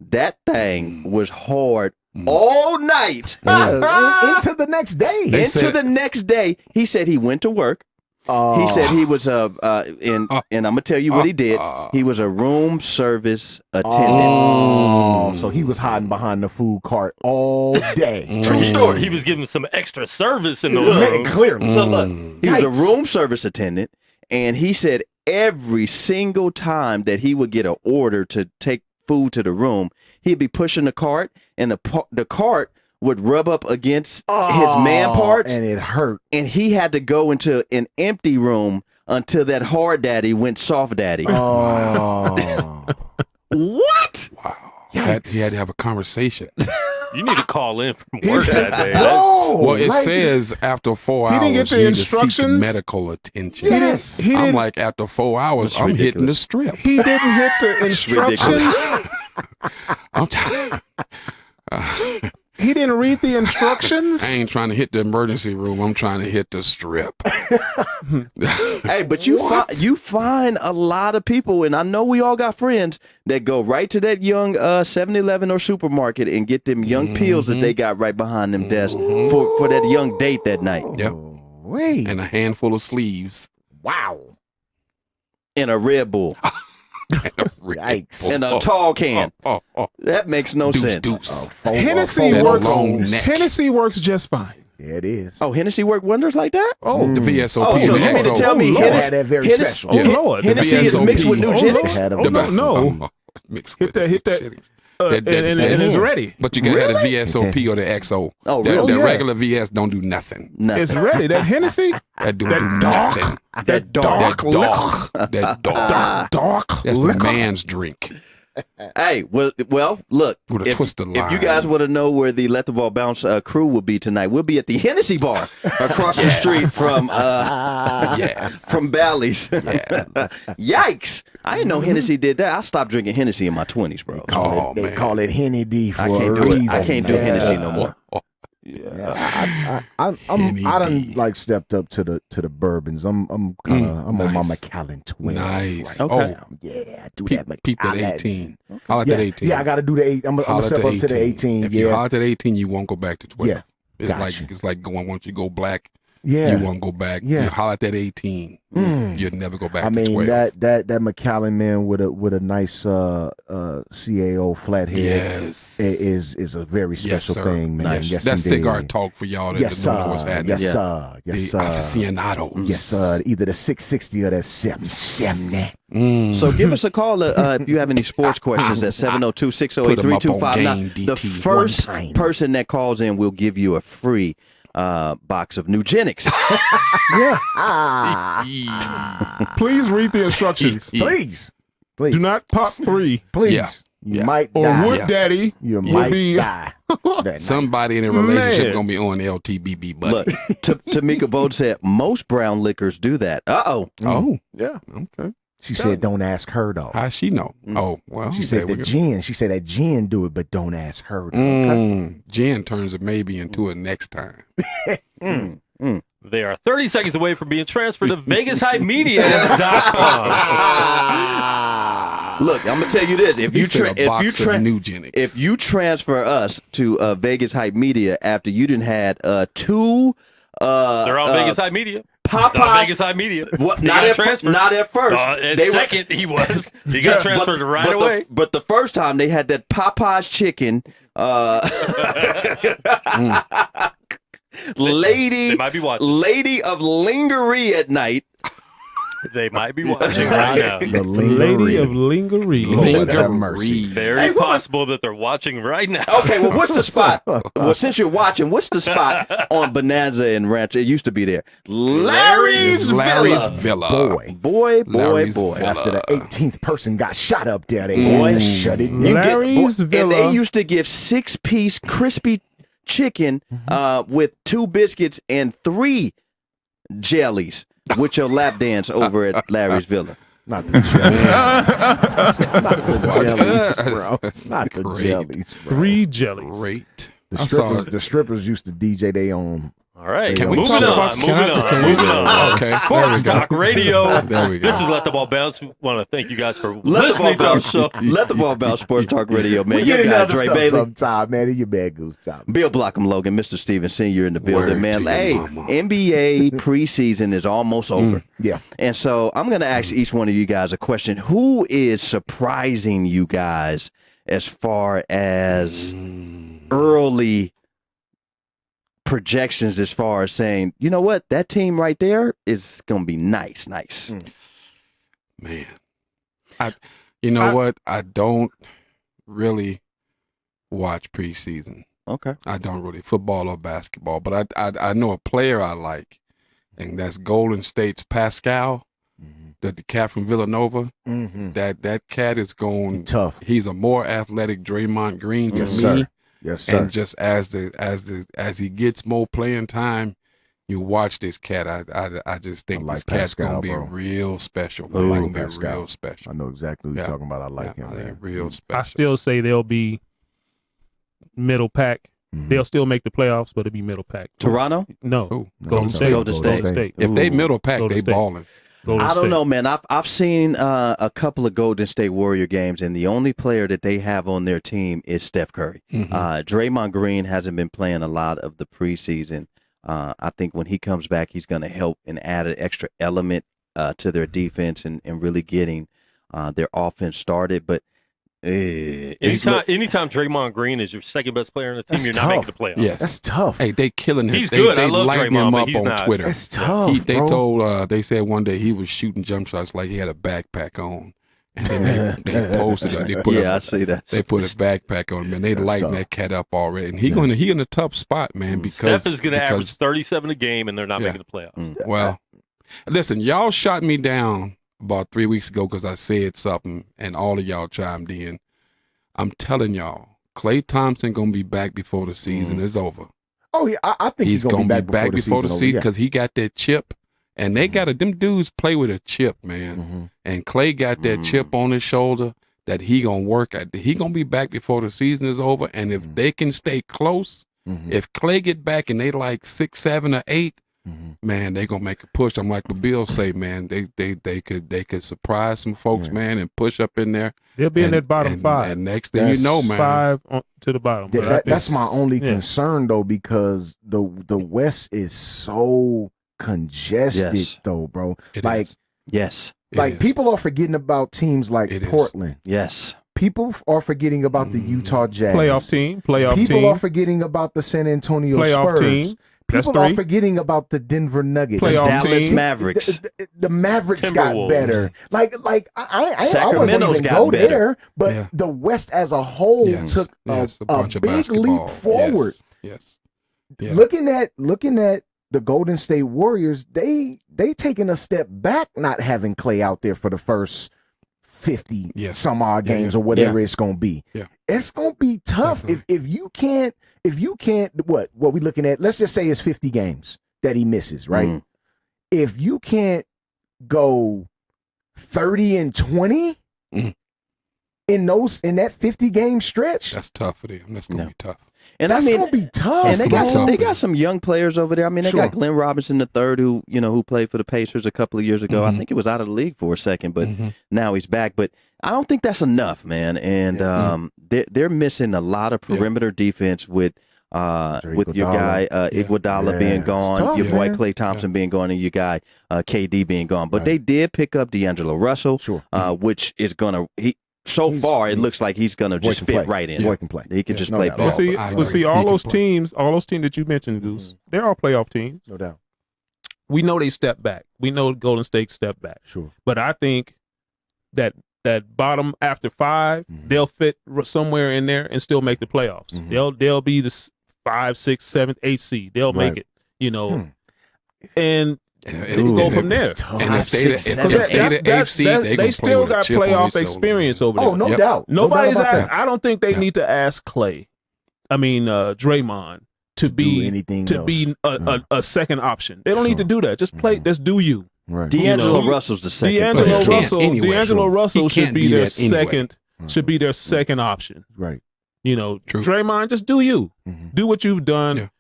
C: that thing was hard all night.
D: Into the next day.
C: The next day. He said he went to work. He said he was and I'm gonna tell you what he did. He was a room service attendant.
D: Oh, so he was hiding behind the food cart all day.
C: True story.
G: He was giving some extra service in the room.
D: Clearly.
C: So look, he was a room service attendant, and he said every single time that he would get an order to take food to the room, he'd be pushing the cart, and the cart would rub up against his man parts,
D: and it hurt.
C: And he had to go into an empty room until that hard daddy went soft daddy.
D: Oh.
C: What?
E: Wow. He had to have a conversation.
G: You need to call in from work that day.
E: Well, it says after 4 hours,
F: didn't get the
E: you need to seek
F: instructions?
E: medical attention.
F: Yes. He
E: I'm
F: didn't,
E: like, after 4 hours, I'm hitting the strip.
F: he didn't hit the instructions.
E: I'm t-
F: He didn't read the instructions.
E: I ain't trying to hit the emergency room. I'm trying to hit the strip.
C: Hey, but you find a lot of people, and I know we all got friends that go right to that young 7-Eleven or supermarket and get them young pills that they got right behind them desks for that young date that night.
E: Yep.
D: Wait.
E: And a handful of sleeves.
D: Wow.
C: In a Red Bull.
D: Yikes.
C: In a tall can. That makes no sense.
E: Deuce.
F: Hennessy works just fine.
D: Yeah, it is.
C: Oh, Hennessy work wonders like that?
E: The VSOP
C: Oh, so
E: and the
C: you mean to
E: XO.
C: tell me
D: Lord.
C: Hennessy,
D: Had that very
C: Hennessy-
D: special.
F: Oh, Lord.
C: Hennessy is
E: VSOP.
C: mixed with Nugenics?
D: Had a-
F: No.
E: Mixed
F: Hit
E: with
F: that.
E: Nugenics.
F: And it's ready.
E: But you got to have the VSOP or the XO.
C: Oh,
E: The
C: really?
E: regular VS don't do nothing.
C: Nothing.
F: It's ready. That Hennessy.
E: That do
F: That
E: nothing.
C: That dark.
E: That dark.
F: Dark.
E: That's the
F: liquor.
E: man's drink.
C: Hey, well, look.
E: With a twist of
C: If you
E: lime.
C: guys want to know where the Let the Ball Bounce crew will be tonight, we'll be at the Hennessy Bar across the street from from Bally's. Yikes! I didn't know Hennessy did that. I stopped drinking Hennessy in my 20s, bro.
D: They call it Henny D for
C: I can't
D: a
C: do it.
D: reason.
C: I can't do Hennessy no more.
D: I done
E: Henny-D.
D: like stepped up to the bourbons. I'm on my
E: Nice.
D: Macallan 12.
E: Nice.
D: Right
C: Okay.
D: now. Yeah, do
E: Peep,
D: that
E: peep that
D: Macallan.
E: 18. Holler at
D: Yeah,
E: that 18.
D: yeah, I got to do the 8. I'm gonna
E: Holler at
D: step
E: the
D: up to the 18.
E: If you
D: Yeah,
E: holler at 18, you won't go back to 12.
D: Yeah,
E: It's
D: gotcha.
E: like going once you go black,
D: yeah.
E: you won't go back.
D: Yeah.
E: You holler at that 18, you'll never go back
D: I
E: to
D: mean
E: 12.
D: that Macallan man with a nice CAO flathead
E: Yes.
D: is a very special
E: sir.
D: thing, man.
E: Nice.
D: Yes,
E: That's
D: indeed.
E: cigar talk for y'all that
D: Yes,
E: don't know what's happening.
D: Yes,
C: Yeah.
D: sir. Yes,
E: The
D: sir.
E: aficionados.
D: Yes, sir. Either the 660 or that 770.
C: So give us a call if you have any sports questions at 702-608-3259. The
E: DT
C: first
D: one time.
C: person that calls in will give you a free box of Nugenics.
F: Please read the instructions.
D: Please.
F: Do not pop 3.
D: Please.
E: Yeah.
D: You
E: Yeah.
D: might
F: Or
D: die.
F: Wood Daddy.
D: You
F: will
D: might
F: be-
D: die. that night.
E: Somebody in a relationship
F: Man.
E: gonna be on LTBB, buddy.
C: Look, Tamika Bode said most brown liquors do that. Uh-oh.
E: Oh,
F: Yeah.
E: okay.
D: She said, "Don't ask her though."
E: How she know? Oh, well.
D: She said
E: there we
D: the
E: go.
D: gin. She said that gin do it, but don't ask her. Though. Okay?
E: Jen turns a maybe into a next time.
G: They are 30 seconds away from being transferred to VegasHypeMedia.com.
C: Look, I'm gonna tell you this: if
E: He
C: you
E: said a box of Nugenics.
C: if you transfer us to Vegas Hype Media after you didn't had 2
G: They're on Vegas Hype Media.
C: Popeye
G: Not Vegas Hype Media.
C: What?
G: He
C: Not
G: got
C: at,
G: transferred.
C: not at first.
G: At
C: They were-
G: second, he was. He got transferred right away.
C: But the first time they had that Popeye's chicken, lady,
G: They might be watching.
C: lady of lingerie at night.
G: They might be watching right now.
D: The
F: Lady of Lingerie.
D: Lord have mercy.
G: Very possible that they're watching right now.
C: Okay, well, what's the spot? Well, since you're watching, what's the spot on Bonanza and Ranch? It used to be there. Larry's Villa. Boy.
E: Larry's Villa.
D: After the 18th person got shot up there, they had to shut it down.
F: Larry's Villa.
C: And they used to give 6-piece crispy chicken with 2 biscuits and 3 jellies with your lap dance over at Larry's Villa.
D: Not the jellies. Not the jellies, bro.
E: That's
D: Not the
E: great.
D: jellies, bro.
F: 3 jellies.
E: Great.
D: The strippers used to DJ their own.
G: All right,
D: Can we
G: moving
D: talk
G: on.
D: about-
G: Moving on.
E: Okay. There
G: Sports
E: we go.
G: Talk Radio.
E: There we go.
G: This is Let the Ball Bounce. We want to thank you guys for
C: Let the
G: listening to
C: ball
G: our show.
C: bounce. Let the ball bounce. Sports Talk Radio, man.
D: We
C: Your
D: get
C: guy,
D: another
C: Dre
D: stuff
C: Bailey.
D: sometime, man. In your bad goose time.
C: Bill Blockham Logan, Mr. Steven Sr. in the building,
E: Word
C: man.
E: to
C: Hey,
E: your mama.
C: NBA preseason is almost over.
D: Yeah.
C: And so I'm going to ask each one of you guys a question. Who is surprising you guys as far as early projections, as far as saying, you know what, that team right there is going to be nice.
E: Man. You know what? I don't really watch preseason.
C: Okay.
E: I don't really football or basketball, but I know a player I like, and that's Golden State's Pascal, the cat from Villanova.
D: Mm-hmm.
E: That cat is going
D: Tough.
E: He's a more athletic Draymond Green to
D: Yes,
E: me.
D: sir. Yes, sir.
E: And just as he gets more playing time, you watch this cat. I just think
D: like
E: this cat's
D: Pascal,
E: gonna be
D: bro.
E: real special.
D: I like
E: Gonna be
D: Pascal.
E: real special.
D: I know exactly what you're talking about. I like him,
E: I think
D: man.
E: real special.
F: I still say they'll be middle pack.
D: Mhm.
F: They'll still make the playoffs, but it'll be middle pack.
C: Toronto?
F: No.
E: Who?
F: Golden State.
C: Golden State.
E: If they
C: Ooh.
E: middle pack,
F: Golden
E: they
F: State.
E: balling.
F: Golden
C: I don't
F: State.
C: know, man. I've seen a couple of Golden State Warrior games, and the only player that they have on their team is Steph Curry.
E: Mhm.
C: Draymond Green hasn't been playing a lot of the preseason. I think when he comes back, he's going to help and add an extra element to their defense and really getting their offense started. But
G: Anytime Draymond Green is your second best player on the team,
D: That's
G: you're
D: tough.
G: not making the playoffs.
E: Yes.
D: That's tough.
E: Hey, they killing him.
G: He's
E: They
G: good. I love
E: lighting
G: Draymond,
E: him
G: but
E: up
G: he's
E: on
G: not.
E: Twitter.
D: That's tough,
E: They
D: bro.
E: told they said one day he was shooting jump shots like he had a backpack on, and then they posted it. They put
C: I see that.
E: They put a backpack on him, and they lighting
D: tough.
E: that cat up already. And he in a tough spot, man. Because
G: Steph is going to average 37 a game, and they're not
E: Yeah.
G: making the playoffs.
E: Well, listen, y'all shot me down about 3 weeks ago because I said something, and all of y'all chimed in. I'm telling y'all, Klay Thompson gonna be back before the season is over.
D: Oh yeah, I think
E: He's
D: gonna
E: gonna be back before the season
D: over,
E: because he got that chip, and they got them dudes play with a chip, man.
D: Mhm.
E: And Klay got that chip on his shoulder that he gonna work at. He gonna be back before the season is over, and if they can stay close,
D: Mhm.
E: if Klay get back and they like 6, 7, or 8.
D: Mhm.
E: Man, they gonna make a push. I'm like what Bill say, man. They could surprise some folks, man, and push up in there.
F: They'll be in
E: And-
F: that bottom
E: and-
F: 5.
E: And next thing
D: That's
E: you know, man,
F: 5 to the bottom. But I think-
D: That's my only
F: yeah.
D: concern though, because the West is so congested
C: Yes.
D: though, bro.
E: it
D: like
E: is.
C: Yes.
E: It
D: like
E: is.
D: people are forgetting about teams like
E: It is.
D: Portland.
C: Yes.
D: People are forgetting about the Utah Jazz.
F: Playoff team.
D: People are forgetting about the San Antonio
F: Playoff
D: Spurs.
F: team. That's
D: People are
F: 3.
D: forgetting about the Denver Nuggets.
F: Playoff
C: Dallas
F: team.
C: Mavericks.
D: The Mavericks got
G: Timberwolves.
D: better. Like I wouldn't
C: Sacramento's
D: even
C: got
D: go
C: better.
D: there, but
E: Yeah.
D: the West as a whole
E: Yes.
D: took
E: Yes,
D: a
E: bunch of
D: big
E: basketball.
D: leap forward.
E: Yes. Yeah.
D: Looking at the Golden State Warriors, they taking a step back, not having Klay out there for the first 50
E: Yes.
D: some odd
E: Yeah,
D: games
E: yeah.
D: or whatever it's gonna be.
E: Yeah.
D: It's gonna be tough if you can't what we looking at. Let's just say it's 50 games that he misses, right?
C: Mm.
D: If you can't go 30-20
E: Mhm.
D: in that 50 game stretch,
E: That's tough for them. That's gonna
C: No.
E: be tough.
C: And
D: that's
C: I mean,
D: gonna be tough.
C: and they got
E: bro.
C: some. They got some young players over there. I mean, they
D: Sure.
C: got Glenn Robinson III, who played for the Pacers a couple of years ago. I
E: Mhm.
C: think he was out of the league for a second, but
E: Mhm.
C: now he's back. But I don't think that's enough, man. And they're missing a lot of perimeter defense with your guy Iguodala
D: Yeah.
C: being
D: It's
C: gone,
D: tough,
C: your boy
D: man.
C: Klay Thompson being gone, and your guy KD being gone. But they did pick up D'Angelo Russell,
D: Sure.
C: which is gonna So
D: He's-
C: far, it looks like he's going to
D: Boy
C: just
D: can
C: fit
D: play.
C: right in.
D: Boy can play.
C: He can
D: Yeah,
C: just
D: no
C: play
D: doubt.
C: ball.
F: Well, see,
E: I
F: all
E: agree. He
F: those
E: can play.
F: teams that you mentioned, Goose, they're all playoff teams.
D: No doubt.
F: we know they step back. We know Golden State step back.
D: Sure.
F: But I think that bottom after 5, they'll fit somewhere in there and still make the playoffs. They'll be the 5, 6, 7, 8 seed. They'll make it. And go from there.
E: And if they the AFC,
F: they still got playoff experience over there.
D: Oh, no doubt.
F: Nobody's.
D: No doubt about that.
F: I don't think they need to ask Draymond to be
D: anything
F: to
D: else.
F: be a second option. They don't need to do that. Just play. Just do you.
D: Right.
C: D'Angelo Russell's the second.
F: D'Angelo Russell
E: He
F: should
E: can't
F: be
E: be
F: their
E: that anyway.
F: second. Should be their second option.
D: Right.
E: True.
F: Draymond, just do you. Do what you've done.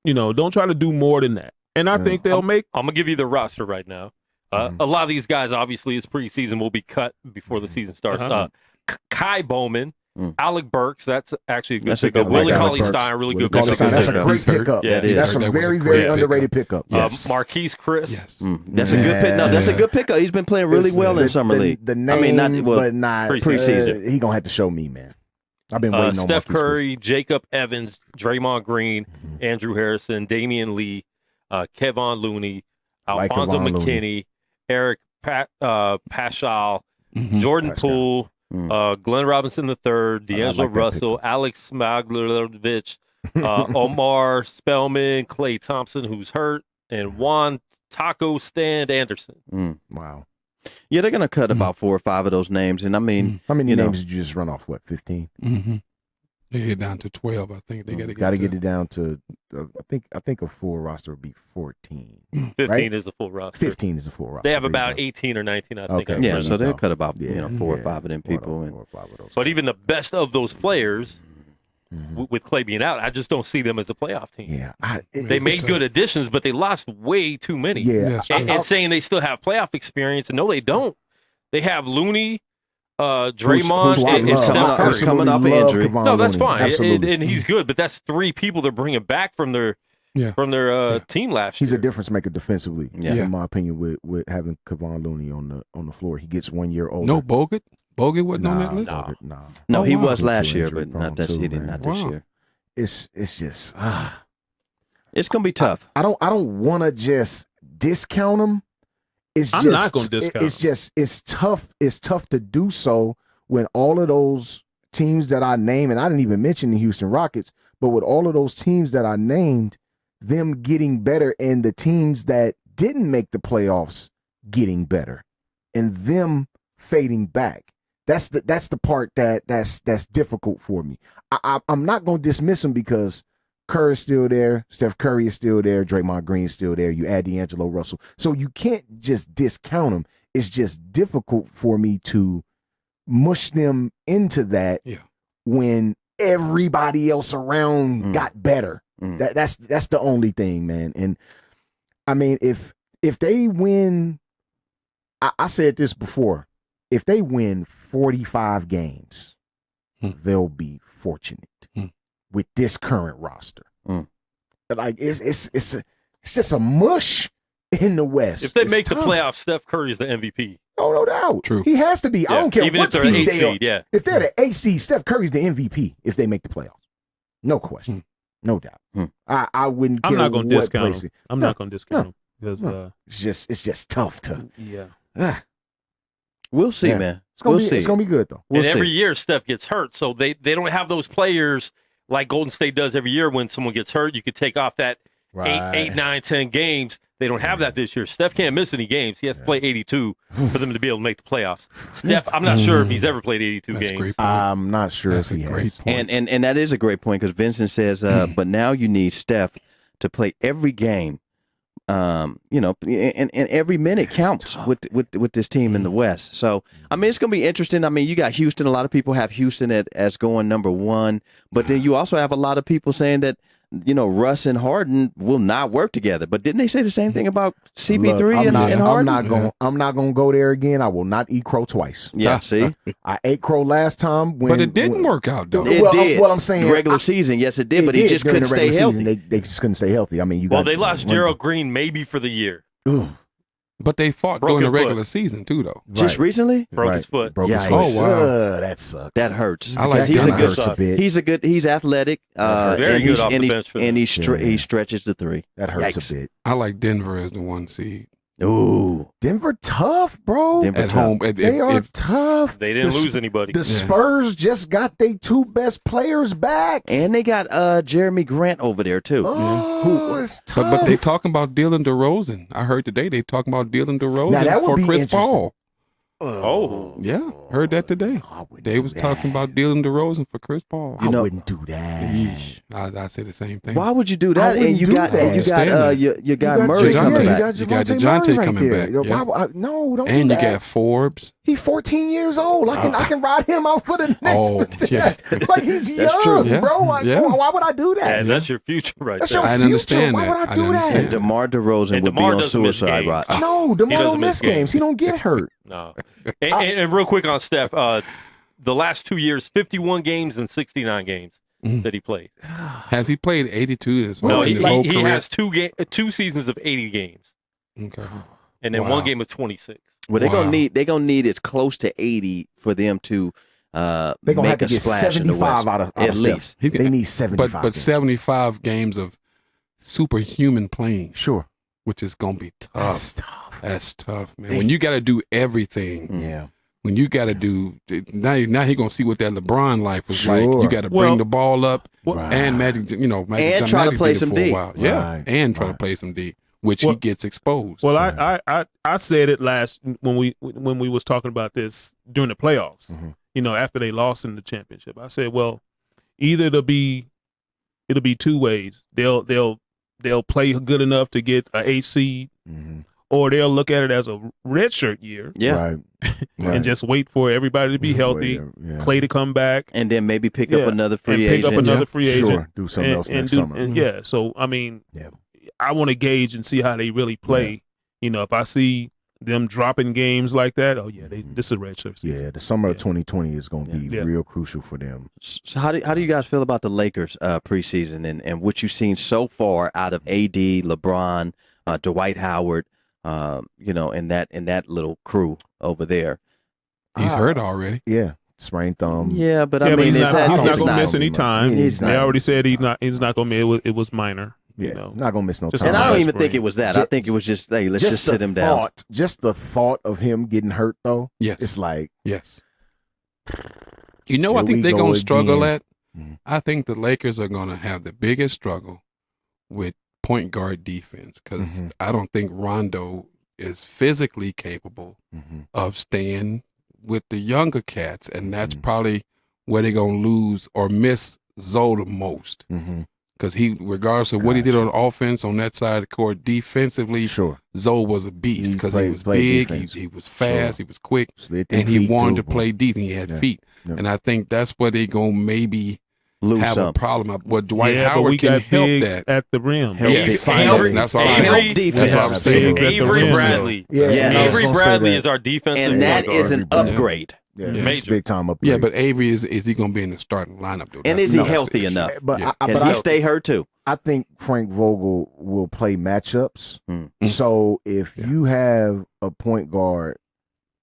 E: Yeah.
F: Don't try to do more than that. And I think they'll make.
G: I'm gonna give you the roster right now. A lot of these guys, obviously, it's preseason, will be cut before the season starts. Kai Bowman, Alec Burks, that's actually a good pickup. Willie Cauley-Stein, really good pickup.
D: That's a great pickup.
G: Yeah,
D: That's a very, very underrated pickup.
G: Marquise Chris.
E: Yes.
C: That's a good pick. No, that's a good pickup. He's been playing really well in summer league.
D: The name, but not
C: preseason.
D: He gonna have to show me, man. I've been waiting on
G: Steph
D: Marquise
G: Curry, Jacob Evans, Draymond Green, Andrew Harrison, Damian Lee, Kevon Looney, Alfonso McKinney, Eric Paschal, Jordan Poole, Glenn Robinson III, D'Angelo Russell, Alex Smaglovich, Omar Spellman, Klay Thompson, who's hurt, and Juan Taco Stand Anderson.
D: Wow.
C: Yeah, they're gonna cut about 4 or 5 of those names, and I mean,
D: how many names did you just run off? What, 15?
E: They get down to 12. I think they
D: got to get it down to. I think a full roster would be 14.
G: 15
D: right?
G: is a full roster.
D: 15 is a full roster.
G: They have about 18 or 19, I think.
D: Okay.
C: Yeah, so they'll cut about 4 or 5 of them people.
D: 4 or 5 of those.
G: But even the best of those players, with Klay being out, I just don't see them as a playoff team.
D: Yeah,
G: they made good additions, but they lost way too many.
D: Yeah,
G: and saying they still have playoff experience, and no, they don't. They have Looney, Draymond, and Steph Curry.
C: Coming off an injury.
G: No, that's fine,
D: Absolutely.
G: and he's good. But that's 3 people they're bringing back from their team last year.
D: He's a difference maker defensively,
C: Yeah.
D: in my opinion. With having Kevon Looney on the floor, he gets 1 year older.
E: No, Bogut wasn't on that list.
C: No, he was
D: Too
C: last year,
D: injury
C: but
D: prone
C: not this.
D: too,
C: He did
D: man.
C: not this year.
D: It's just
C: It's gonna be tough.
D: I don't want to just discount him.
F: I'm not gonna discount him.
D: It's tough. It's tough to do so when all of those teams that I named, and I didn't even mention the Houston Rockets, but with all of those teams that I named, them getting better, and the teams that didn't make the playoffs getting better, and them fading back. That's the part that's difficult for me. I'm not going to dismiss them because Kerr is still there, Steph Curry is still there, Draymond Green is still there. You add D'Angelo Russell, so you can't just discount them. It's just difficult for me to mush them into that when everybody else around got better. That's the only thing, man. And I mean, if they win, I said this before. If they win 45 games, they'll be fortunate with this current roster. Like it's just a mush in the West.
G: If they make the playoffs, Steph Curry is the MVP.
D: Oh, no doubt.
E: True.
D: He has to be.
G: Yeah.
D: I don't care
G: Even
D: what
G: if they're
D: seed
G: an 8
D: they are.
G: seed, yeah.
D: If they're the 8 seed, Steph Curry's the MVP if they make the playoffs. No question. No doubt. I wouldn't care.
F: I'm not going to discount
D: place
F: him. I'm not going to discount him because
D: it's just tough to.
F: Yeah.
C: We'll see, man.
D: It's gonna be good though.
C: We'll
G: and
C: see.
G: every year Steph gets hurt, so they don't have those players like Golden State does every year. When someone gets hurt, you could take off that 8, 9, 10 games. They don't have that this year. Steph can't miss any games. He has to play 82 for them to be able to make the playoffs. Steph, I'm not sure if he's ever played 82
E: That's
G: games.
E: a great point.
D: I'm not sure
E: That's
D: if he
E: a great
D: has.
E: point.
C: And that is a great point because Vincent says, but now you need Steph to play every game. And every minute counts with this team in the West. So I mean, it's going to be interesting. I mean, you got Houston. A lot of people have Houston as going number 1, but then you also have a lot of people saying that Russ and Harden will not work together. But didn't they say the same thing about CP3 and Harden?
D: I'm not gonna go there again. I will not eat crow twice.
C: Yeah, see,
D: I ate crow last time,
E: but it didn't work out though.
C: It did.
D: What I'm saying,
C: regular season, yes, it did, but he just
D: during
C: couldn't
D: the regular
C: stay healthy.
D: season, they just couldn't stay healthy. I mean,
G: They lost Gerald Green maybe for the year.
E: But they fought
G: Broke
E: during the
G: his foot.
E: regular season too, though.
C: Just recently?
G: Broke his foot.
D: Broke his
C: Yikes.
D: foot.
E: Oh, wow.
D: That sucks.
C: That hurts.
E: I like
C: Because
E: Denver.
D: hurts a bit.
C: He's athletic.
G: Very
C: and
G: good off the bench for them.
C: he stretches the three.
D: That hurts
C: Yikes.
D: a bit.
E: I like Denver as the 1 seed.
C: Ooh.
D: Denver tough, bro.
C: Denver
E: At
C: tough.
E: home.
D: They are tough.
G: They didn't
D: The-
G: lose anybody.
D: The Spurs just got their 2 best players back.
C: And they got Jeremy Grant over there too.
D: Oh, it's tough.
E: But they talking about Dylan DeRozan. I heard today they talking about Dylan
D: Now, that
E: DeRozan
D: would
E: for
D: be
E: Chris
D: interesting.
E: Paul.
G: Oh.
E: Yeah, heard that today.
D: I wouldn't
E: They
D: do
E: was
D: that.
E: talking about Dylan DeRozan for Chris Paul.
D: I
C: know-
D: wouldn't do that.
E: Yeesh. I say the same thing.
C: Why would you do
D: I
C: that?
D: wouldn't
C: And you
D: do
C: got
D: that.
C: and you got
E: Understand
C: you got
E: DeJounte.
C: Murray coming
E: Yeah,
C: back.
E: You got
D: Javonte
E: DeJounte
D: Murray right
E: coming
D: there.
E: back,
D: Yo,
E: yeah.
D: no, don't
E: And
D: do
E: you
D: that.
E: got Forbes.
D: He's 14 years old. I can ride him out for the next.
E: Oh, yes.
D: Like he's
C: That's
D: young,
C: true.
E: Yeah,
D: bro. Like,
E: yeah.
D: why would I do that?
G: And that's your future right
D: That's
G: there.
D: your
E: I
D: future.
E: understand
D: Why
E: that.
D: would I
E: I
D: do
E: understand.
C: And
D: that?
C: DeMar DeRozan
G: And
C: would be
G: DeMar
C: on
G: doesn't miss
C: suicide
G: games.
C: watch.
D: No, DeMar
G: doesn't
D: don't
G: miss
D: miss games.
G: games.
D: He don't get hurt.
G: No. And real quick on Steph, the last 2 years, 51 games and 69 games that he played.
E: Has he played 82 in his
G: No,
E: whole,
G: he,
E: in his whole
G: he
E: career?
G: has two seasons of 80 games,
E: Okay.
G: and then
E: Wow.
G: one game of 26.
C: Well, they're
E: Wow.
C: gonna need as close to 80 for them to
D: They're gonna
C: make
D: have to
C: a
D: get
C: splash in the
D: 75
C: West.
D: out of
C: at
D: Steph.
C: least.
E: He can-
D: They need 75.
E: But
D: games.
E: 75 games of superhuman playing,
D: Sure.
E: which is gonna be
D: That's
E: tough.
D: tough.
E: That's tough, man. When you got to do everything,
D: Yeah.
E: when you got to do now he gonna see what that LeBron life was like.
D: Sure.
E: You got to
F: Well-
E: bring the ball up
D: Right.
E: and Magic, Magic
C: And
E: Johnson
C: try to
E: Magic
C: play
E: did it
C: some
E: for
C: D.
E: a while. Yeah,
D: Right.
E: and try to
D: Right.
E: play some D, which
F: Well-
E: he gets exposed.
F: Well, I said it last when we was talking about this during the playoffs.
D: Mhm.
F: You know, after they lost in the championship, I said, well, either it'll be 2 ways. They'll play good enough to get an 8 seed,
D: Mhm.
F: or they'll look at it as a redshirt year
C: Yeah.
D: Right.
F: and just wait for everybody to be healthy,
D: Yeah.
F: Clay to come back,
C: And then maybe pick
F: Yeah.
C: up another
F: and
C: free
F: pick
C: agent.
F: up another free agent.
D: Sure. Do something else next
F: do-
D: summer.
F: and yeah, so I mean,
D: Yeah.
F: I want to gauge and see how they really play. You know, if I see them dropping games like that, oh yeah, this is a redshirt season.
D: Yeah, the summer of
F: Yeah.
D: 2020 is going to be
F: Yeah.
D: real crucial for them.
C: So how do you guys feel about the Lakers preseason and what you've seen so far out of AD, LeBron, Dwight Howard, and that little crew over there?
E: He's hurt already.
D: Yeah, sprained thumb.
C: Yeah, but
F: Yeah,
C: I
F: but
C: mean,
F: he's
C: it's
F: not
C: it's
F: going to
C: not-
F: miss any time.
C: He's
F: They
C: not.
F: already said he's not going to miss. It was minor.
D: Yeah,
F: You know,
D: not gonna miss no
F: Just
D: time.
C: And I don't
F: That's
C: even think
F: spring.
C: it was that. I think it was just, hey, let's just sit
D: the
C: him down.
D: thought, Just the thought of him getting hurt, though.
E: Yes.
D: It's like,
E: Yes. You know, I
D: Here
E: think
D: we
E: they're
D: go
E: going to struggle
D: again.
E: at.
D: Mhm.
E: I think the Lakers are going to have the biggest struggle with point guard defense because
D: Mhm.
E: I don't think Rondo is physically capable
D: mhm.
E: of staying with the younger cats, and that's
D: Mhm.
E: probably where they're going to lose or miss Zoe the most
D: Mhm.
E: because he, regardless of what he did
D: Gotcha.
E: on offense on that side of the court, defensively,
D: Sure.
E: Zoe was a beast
D: He
E: because he
D: played-
E: was
D: played
E: big,
D: defense.
E: he was fast,
D: Sure.
E: he was quick,
D: Slid them
E: and he
D: feet,
E: wanted
D: too,
E: to play
D: boy.
E: decent. He had
D: Yeah.
E: feet,
D: Yeah.
E: and I think that's where they gonna maybe
C: Lose
E: have
C: some.
E: a problem. But Dwight
F: yeah, but
E: Howard
F: we
E: can
F: got
E: help
F: bigs
E: that.
F: at the rim.
D: Help
E: Yes,
D: defense.
E: that's what I'm
G: Avery-
E: saying.
C: Help defense.
E: That's what I'm saying.
F: Bigs at the
G: Avery
F: rim.
G: Bradley.
D: Yeah,
C: Yes.
D: I was
G: Avery
D: gonna say
G: Bradley
D: that.
G: is our defensive
C: And that
G: point
C: is an
G: guard.
C: upgrade.
D: Yeah,
E: Yeah.
D: it's
G: Major.
D: big time upgrade.
E: Yeah, but Avery is he gonna be in the starting lineup though?
C: And
E: That's-
C: is he
E: that's the
C: healthy
E: issue.
C: enough?
D: But
E: Yeah.
D: I,
C: Can
D: but
C: he
D: I,
C: stay hurt too?
D: I think Frank Vogel will play matchups.
C: Mm.
D: So if
E: Yeah.
D: you have a point guard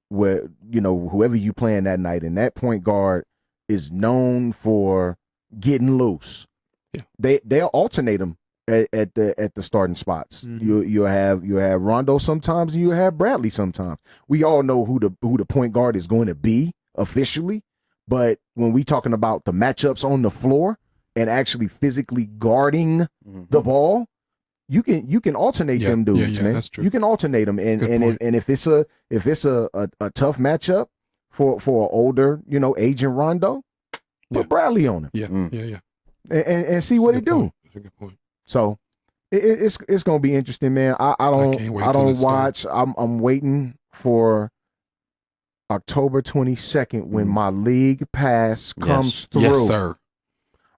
D: where, whoever you playing that night, and that point guard is known for getting loose,
E: Yeah.
D: they'll alternate them at the starting spots.
F: Mhm.
D: You have Rondo sometimes, and you have Bradley sometimes. We all know who the point guard is going to be officially, but when we talking about the matchups on the floor and actually physically guarding the ball, you can alternate
E: Yeah,
D: them dudes,
E: yeah,
D: man.
E: that's true.
D: You can alternate them, and
E: Good
D: and
E: point.
D: if it's a tough matchup for an older agent Rondo, put
E: Yeah.
D: Bradley on him
E: Yeah,
C: Mm.
E: yeah.
D: and see what he
E: That's a good
D: do.
E: point. That's a good point.
D: So it's gonna be interesting, man. I
E: can't wait till
D: don't
E: it starts.
D: watch. I'm waiting for October 22nd when my league pass comes through.
E: Yes, sir.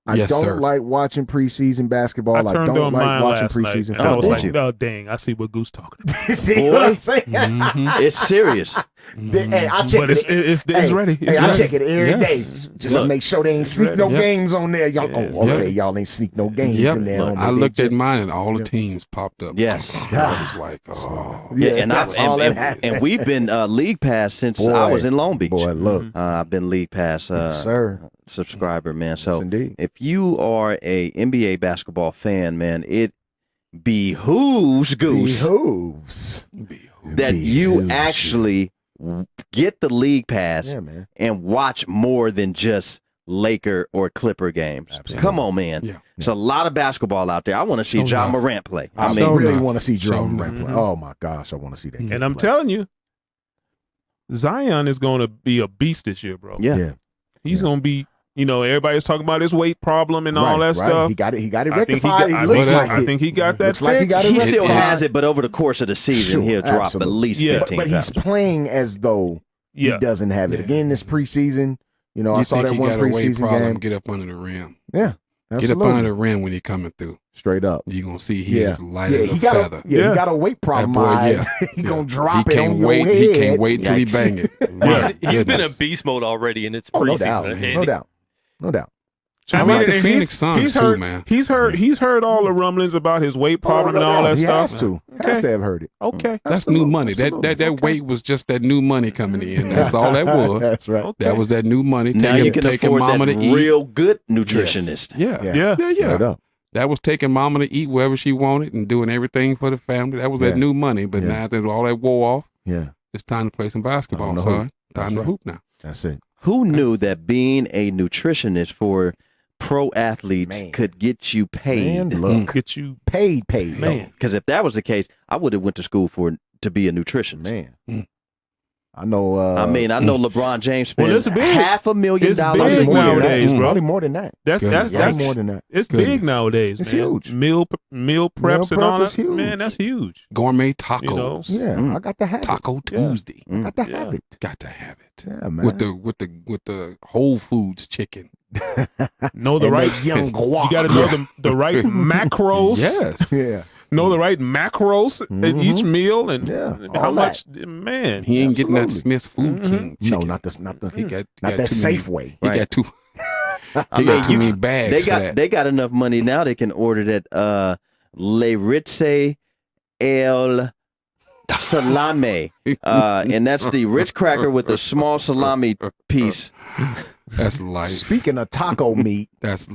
D: I
E: Yes,
D: don't
E: sir.
D: like watching preseason basketball.
F: I
D: I
F: turned
D: don't
F: on
D: like
F: mine
D: watching
F: last night,
D: preseason
F: and I was
D: football.
F: like,
C: Did you?
F: "Oh dang, I see what Goose talking about."
D: See what I'm saying?
C: It's serious.
D: Hey, I check
F: But it's ready. It's
D: I
F: ready.
D: check it every day
E: Yes.
D: just to make sure they ain't sneak no
E: Yep.
D: games on there. Y'all,
F: Yes.
D: okay, y'all ain't sneak no games
E: Yep.
D: in there.
E: Look,
D: on
E: I
D: there.
E: looked
D: They
E: at mine and all the teams popped up.
C: Yes.
E: I was like, oh.
C: Yeah, and
D: that's all that
C: and
D: happened.
C: we've been League Pass since
D: Boy.
C: I was in Long Beach.
D: Boy, look,
C: I've been League Pass
D: sir.
C: subscriber, man.
D: Yes,
C: So
D: indeed.
C: if you are a NBA basketball fan, man, it behooves Goose
D: Behooves.
C: that you
D: Behooves
C: actually get the League Pass
D: Yeah, man.
C: and watch more than just Laker or Clipper games.
D: Absolutely.
C: Come on, man.
E: Yeah.
C: There's a lot of basketball out there. I want to see
E: Oh,
C: John
E: no.
C: Morant play.
D: I
E: So
D: really
E: enough.
D: want to see
E: So
D: Jerome
E: enough.
D: Grant play. Oh my gosh, I want to see that. kid
F: And I'm
D: play.
F: telling you, Zion is going to be a beast this year, bro.
C: Yeah.
D: Yeah.
F: He's going to be. Everybody's talking about his weight problem and all that stuff.
D: He got it. He got it
F: I think he
D: rectified.
F: got-
D: He looks like
F: I
D: it.
F: think he got that
D: Looks like he
F: fixed.
D: got it
C: He
D: rectified.
C: still has it, but over the course of the season,
D: Sure,
C: he'll drop
D: absolutely.
C: at least
F: Yeah.
C: 15
D: But he's
C: pounds.
D: playing as though he
F: Yeah.
D: doesn't have it.
E: Yeah.
D: Again, this preseason, I
E: You
D: saw
E: think
D: that
E: he
D: one
E: got a weight
D: preseason
E: problem?
D: game.
E: Get up under the rim.
D: Yeah,
E: Get up
D: absolutely.
E: under the rim when he coming through.
D: Straight up.
E: You're going to see he is light
D: yeah,
E: as a
D: he got
E: feather.
D: he got a weight problem.
E: That boy,
D: mind.
E: yeah.
D: he
E: Yeah.
D: gonna drop
E: he
D: it
E: can't
D: on
E: wait.
D: your head.
E: He can't wait till he
D: Yikes.
E: bang it.
G: He's
E: My
G: been in
E: goodness.
G: beast mode already, and it's
D: Oh, no
G: preseason.
D: doubt.
G: And
D: No doubt. No doubt.
E: I like the
F: and
E: Phoenix Suns
F: he's
E: too,
F: heard,
E: man.
F: He's heard all the rumblings about his weight problem
D: no
F: and all
D: doubt.
F: that
D: He
F: stuff.
D: has to. Has
F: Okay.
D: to have heard it.
F: Okay,
E: That's new money. That
D: Okay.
E: weight was just that new money coming in. That's all that was.
D: That's right.
F: okay.
E: That was that new money.
C: Now
E: taking,
C: you can
E: taking
C: afford
E: mama
C: that
E: to eat.
C: real good
E: Yes.
C: nutritionist.
E: Yeah.
F: Yeah.
D: Straight up.
E: That was taking mama to eat wherever she wanted and doing everything for the family. That was
D: Yeah.
E: that new money. But
D: Yeah.
E: now that all that wore off,
D: Yeah,
E: it's time to play some basketball,
D: Time to
E: son.
D: hoop.
E: Time
D: That's
E: to
D: right.
E: hoop now.
D: that's it.
C: Who knew that being a nutritionist for pro athletes
D: Man.
C: could get you
D: Man,
C: paid?
D: look,
F: Get you,
D: paid,
F: man.
C: Because if that was the case, I would have went to school to be a nutritionist.
D: man.
E: Mm.
D: I know.
C: I know LeBron James spent
F: Well, it's big.
C: $500,000
F: It's
C: on
F: big
C: a year.
F: nowadays, bro.
D: Probably more than that.
F: That's
E: Goodness.
F: that's
D: Way more than that.
F: it's
E: Goodness.
F: big nowadays.
D: It's
F: man.
D: huge.
F: Meal preps and
D: prep
F: all
D: is
F: that.
D: huge.
F: Man, that's huge.
E: Gourmet
F: You know?
E: tacos.
D: Yeah,
C: Mm.
D: I got to have it.
E: Taco Tuesday.
D: I got to
F: Yeah.
D: have it.
E: Got to have it.
D: Yeah, man.
E: With the Whole Foods chicken.
F: Know the
D: And
F: right.
D: that young guac.
F: You got to know the right macros.
E: Yes.
D: Yeah.
F: Know the right macros in each meal and
D: Yeah,
F: how
D: all
F: much. Man,
E: He ain't getting that
D: Absolutely.
E: Smith's Food King
D: No,
E: chicken.
D: not the
E: He got
D: not that
E: too many-
D: Safeway.
E: He
C: Right.
E: got too.
C: I
E: He
C: mean,
E: got too
C: you-
E: many bags
C: They
E: for
C: got
E: that.
C: they got enough money now. They can order that Le Ritze El Salame, and that's the Ritz cracker with the small salami piece.
E: That's life.
D: Speaking of taco meat,
E: That's